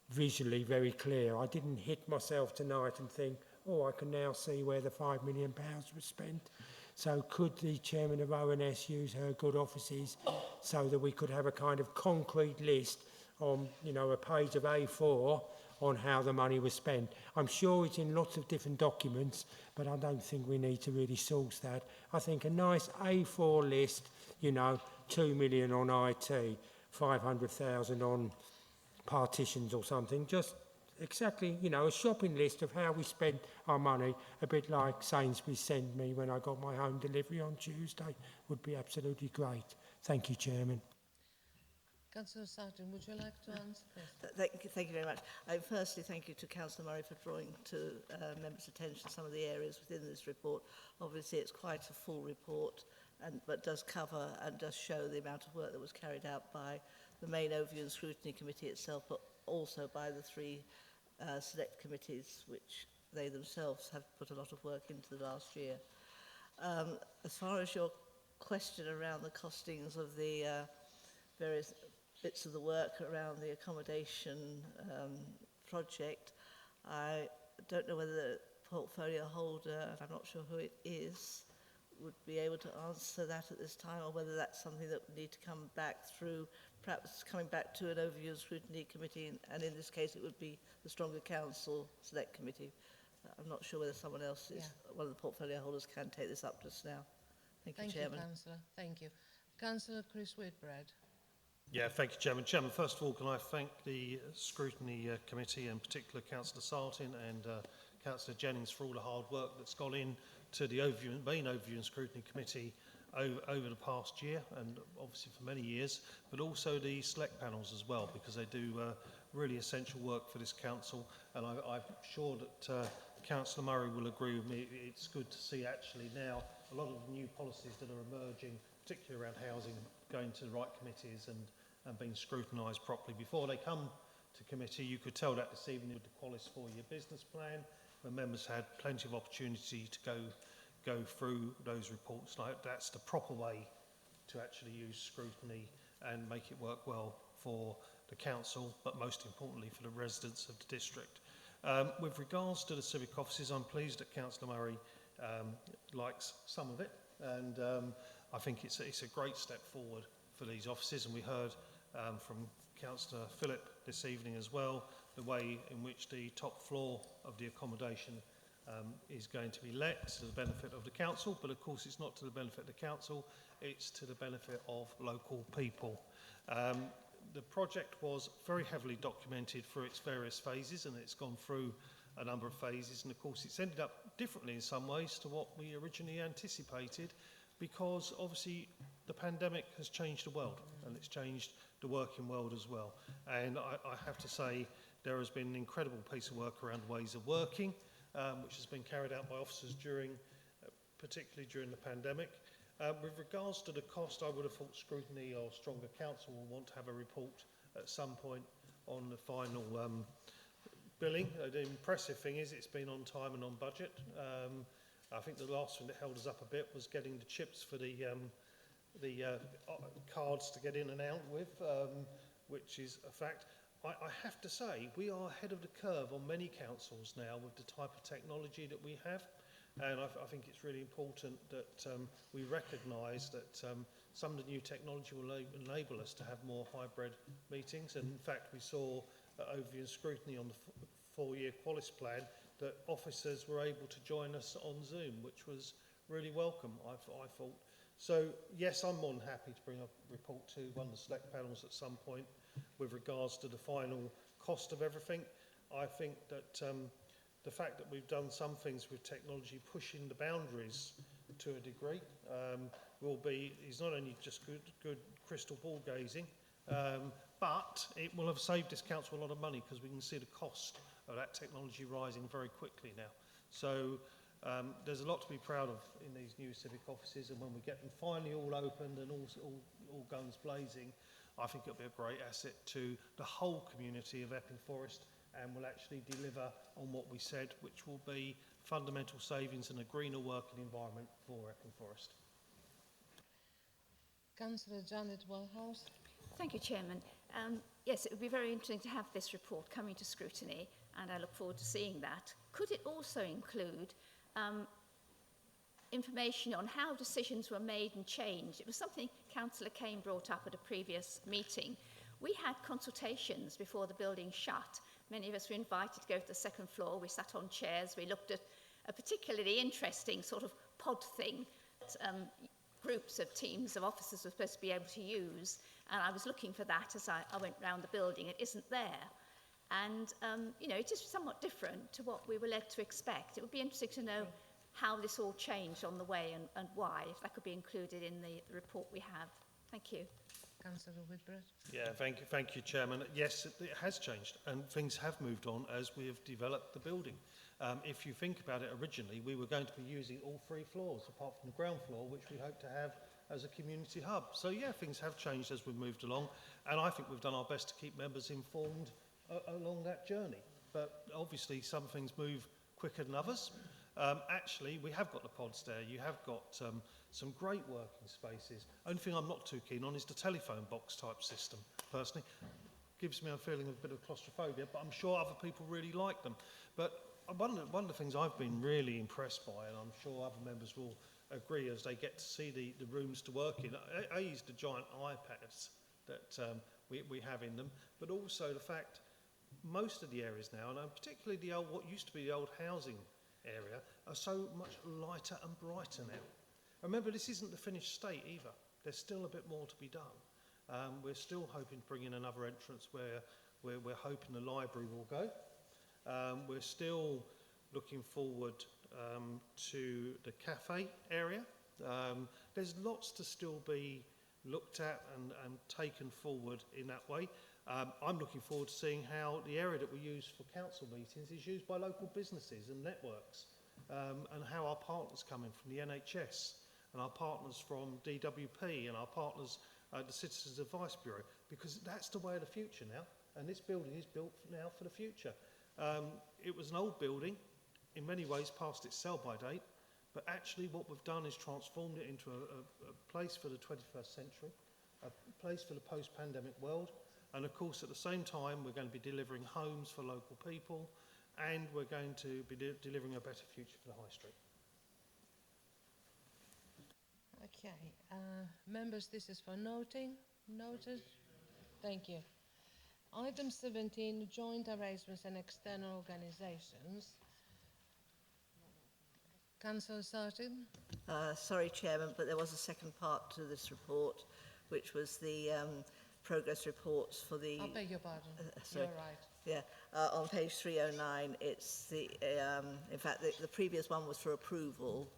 visually very clear. I didn't hit myself tonight and think, oh, I can now see where the £5 million was spent. So could the chairman of ONS use her good offices so that we could have a kind of concrete list on, you know, a page of A4 on how the money was spent? I'm sure it's in lots of different documents, but I don't think we need to really source that. I think a nice A4 list, you know, 2 million on IT, 500,000 on partitions or something, just exactly, you know, a shopping list of how we spent our money, a bit like Sainsbury's sent me when I got my home delivery on Tuesday, would be absolutely great. Thank you, Chairman. Councillor Sargent, would you like to answer this? Thank you very much. Firstly, thank you to Councillor Murray for drawing to members' attention some of the areas within this report. Obviously, it's quite a full report, but does cover and does show the amount of work that was carried out by the main Overview and Scrutiny Committee itself, but also by the 3 select committees, which they themselves have put a lot of work into the last year. As far as your question around the costings of the various bits of the work around the accommodation project, I don't know whether the portfolio holder, and I'm not sure who it is, would be able to answer that at this time, or whether that's something that would need to come back through, perhaps coming back to an Overview and Scrutiny Committee, and in this case it would be the Stronger Council Select Committee. I'm not sure whether someone else, one of the portfolio holders, can take this up just now. Thank you, Chairman. Thank you, Councillor. Thank you. Councillor Chris Whitbread. Yeah, thank you, Chairman. Chairman, first of all, can I thank the Scrutiny Committee, in particular Councillor Sartin and Councillor Jennings, for all the hard work that's gone in to the main Overview and Scrutiny Committee over the past year, and obviously for many years, but also the select panels as well, because they do really essential work for this council. And I'm sure that Councillor Murray will agree with me. It's good to see actually now a lot of the new policies that are emerging, particularly around housing, going to the right committees and being scrutinised properly before they come to committee. You could tell that this evening with the Qualis 4-year business plan, where members had plenty of opportunity to go through those reports. Like, that's the proper way to actually use scrutiny and make it work well for the council, but most importantly for the residents of the district. With regards to the civic offices, I'm pleased that Councillor Murray likes some of it, and I think it's a great step forward for these offices, and we heard from Councillor Phillip this evening as well, the way in which the top floor of the accommodation is going to be let to the benefit of the council, but of course it's not to the benefit of the council, it's to the benefit of local people. The project was very heavily documented through its various phases, and it's gone through a number of phases, and of course it's ended up differently in some ways to what we originally anticipated, because obviously the pandemic has changed the world and it's changed the working world as well. And I have to say there has been an incredible piece of work around ways of working, which has been carried out by officers during, particularly during the pandemic. With regards to the cost, I would have thought Scrutiny or Stronger Council will want to have a report at some point on the final billing. The impressive thing is it's been on time and on budget. I think the last thing that held us up a bit was getting the chips for the cards to get in and out with, which is a fact. I have to say, we are ahead of the curve on many councils now with the type of technology that we have. And I think it's really important that we recognise that some of the new technology will enable us to have more hybrid meetings. And in fact, we saw Overview and Scrutiny on the four-year Qualis plan that officers were able to join us on Zoom, which was really welcome, I thought. So, yes, I'm more than happy to bring a report to one of the select panels at some point with regards to the final cost of everything. I think that the fact that we've done some things with technology pushing the boundaries to a degree is not only just good crystal ball gazing, but it will have saved this council a lot of money because we can see the cost of that technology rising very quickly now. So there's a lot to be proud of in these new civic offices, and when we get them finally all opened and all guns blazing, I think it'll be a great asset to the whole community of Epping Forest, and will actually deliver on what we said, which will be fundamental savings and a greener working environment for Epping Forest. Councillor Janet Wellhouse. Thank you, Chairman. Yes, it would be very interesting to have this report coming to scrutiny, and I look forward to seeing that. Could it also include information on how decisions were made and changed? It was something Councillor Kane brought up at a previous meeting. We had consultations before the building shut. Many of us were invited to go to the second floor. We sat on chairs. We looked at a particularly interesting sort of pod thing that groups of teams of officers were supposed to be able to use. And I was looking for that as I went round the building. It isn't there. And, you know, it is somewhat different to what we were led to expect. It would be interesting to know how this all changed on the way and why, if that could be included in the report we have. Thank you. Councillor Whitbread. Yeah, thank you, Chairman. Yes, it has changed, and things have moved on as we have developed the building. If you think about it, originally we were going to be using all 3 floors, apart from the ground floor, which we hope to have as a community hub. So yeah, things have changed as we've moved along, and I think we've done our best to keep members informed along that journey. But obviously some things move quicker than others. Actually, we have got the pods there. You have got some great working spaces. Only thing I'm not too keen on is the telephone box type system, personally. Gives me a feeling of a bit of claustrophobia, but I'm sure other people really like them. But one of the things I've been really impressed by, and I'm sure other members will agree as they get to see the rooms to work in, is the giant iPads that we have in them, but also the fact most of the areas now, and particularly the old, what used to be the old housing area, are so much lighter and brighter now. Remember, this isn't the finished state either. There's still a bit more to be done. We're still hoping to bring in another entrance where we're hoping the library will go. We're still looking forward to the cafe area. There's lots to still be looked at and taken forward in that way. I'm looking forward to seeing how the area that we use for council meetings is used by local businesses and networks, and how our partners coming from the NHS and our partners from DWP and our partners the Citizens Advice Bureau, because that's the way of the future now, and this building is built now for the future. It was an old building, in many ways past its sell-by date, but actually what we've done is transformed it into a place for the 21st century, a place for the post-pandemic world, and of course at the same time we're going to be delivering homes for local people, and we're going to be delivering a better future for the High Street. Okay, members, this is for noting. Noted. Thank you. Item 17, joint arrangements and external organisations. Councillor Sartin. Sorry, Chairman, but there was a second part to this report, which was the progress reports for the... I beg your pardon. Sorry. You're right. Yeah, on page 309, it's the, in fact, the previous one was for approval,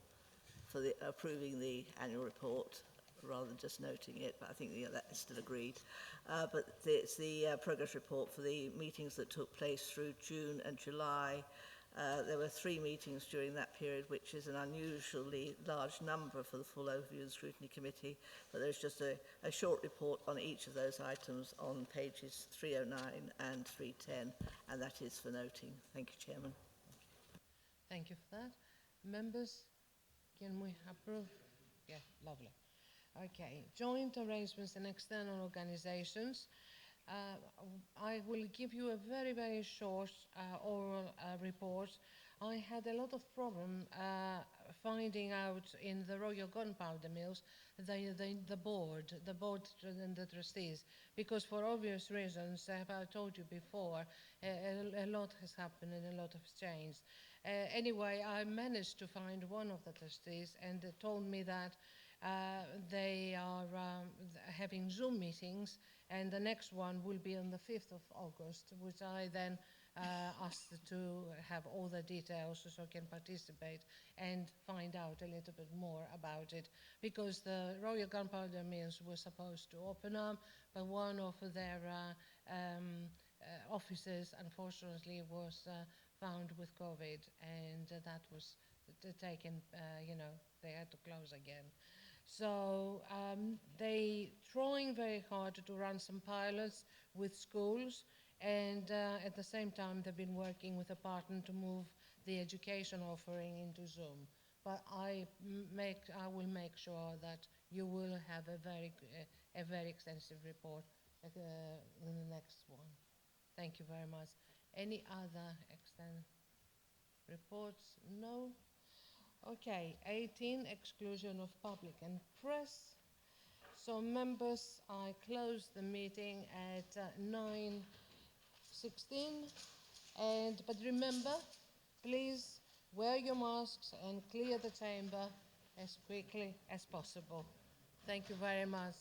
for the approving the annual report, rather than just noting it, but I think that is still agreed. But it's the progress report for the meetings that took place through June and July. There were 3 meetings during that period, which is an unusually large number for the full overview and scrutiny committee, but there's just a short report on each of those items on pages 309 and 310, and that is for noting. Thank you, Chairman. Thank you for that. Members, can we approve? Yeah, lovely. Okay, joint arrangements and external organizations. I will give you a very, very short oral report. I had a lot of problem finding out in the Royal Gunpowder Mills the board and the trustees, because for obvious reasons, as I told you before, a lot has happened and a lot has changed. Anyway, I managed to find one of the trustees, and they told me that they are having Zoom meetings, and the next one will be on the 5th of August, which I then asked to have all the details so I can participate and find out a little bit more about it, because the Royal Gunpowder Mills were supposed to open up, but one of their officers, unfortunately, was found with COVID, and that was taken, they had to close again. So they trying very hard to run some pilots with schools, and at the same time they've been working with a partner to move the education offering into Zoom. But I will make sure that you will have a very extensive report in the next one. Thank you very much. Any other extended reports? No? Okay, 18, exclusion of public and press. So members, I close the meeting at 9:16. But remember, please wear your masks and clear the chamber as quickly as possible. Thank you very much.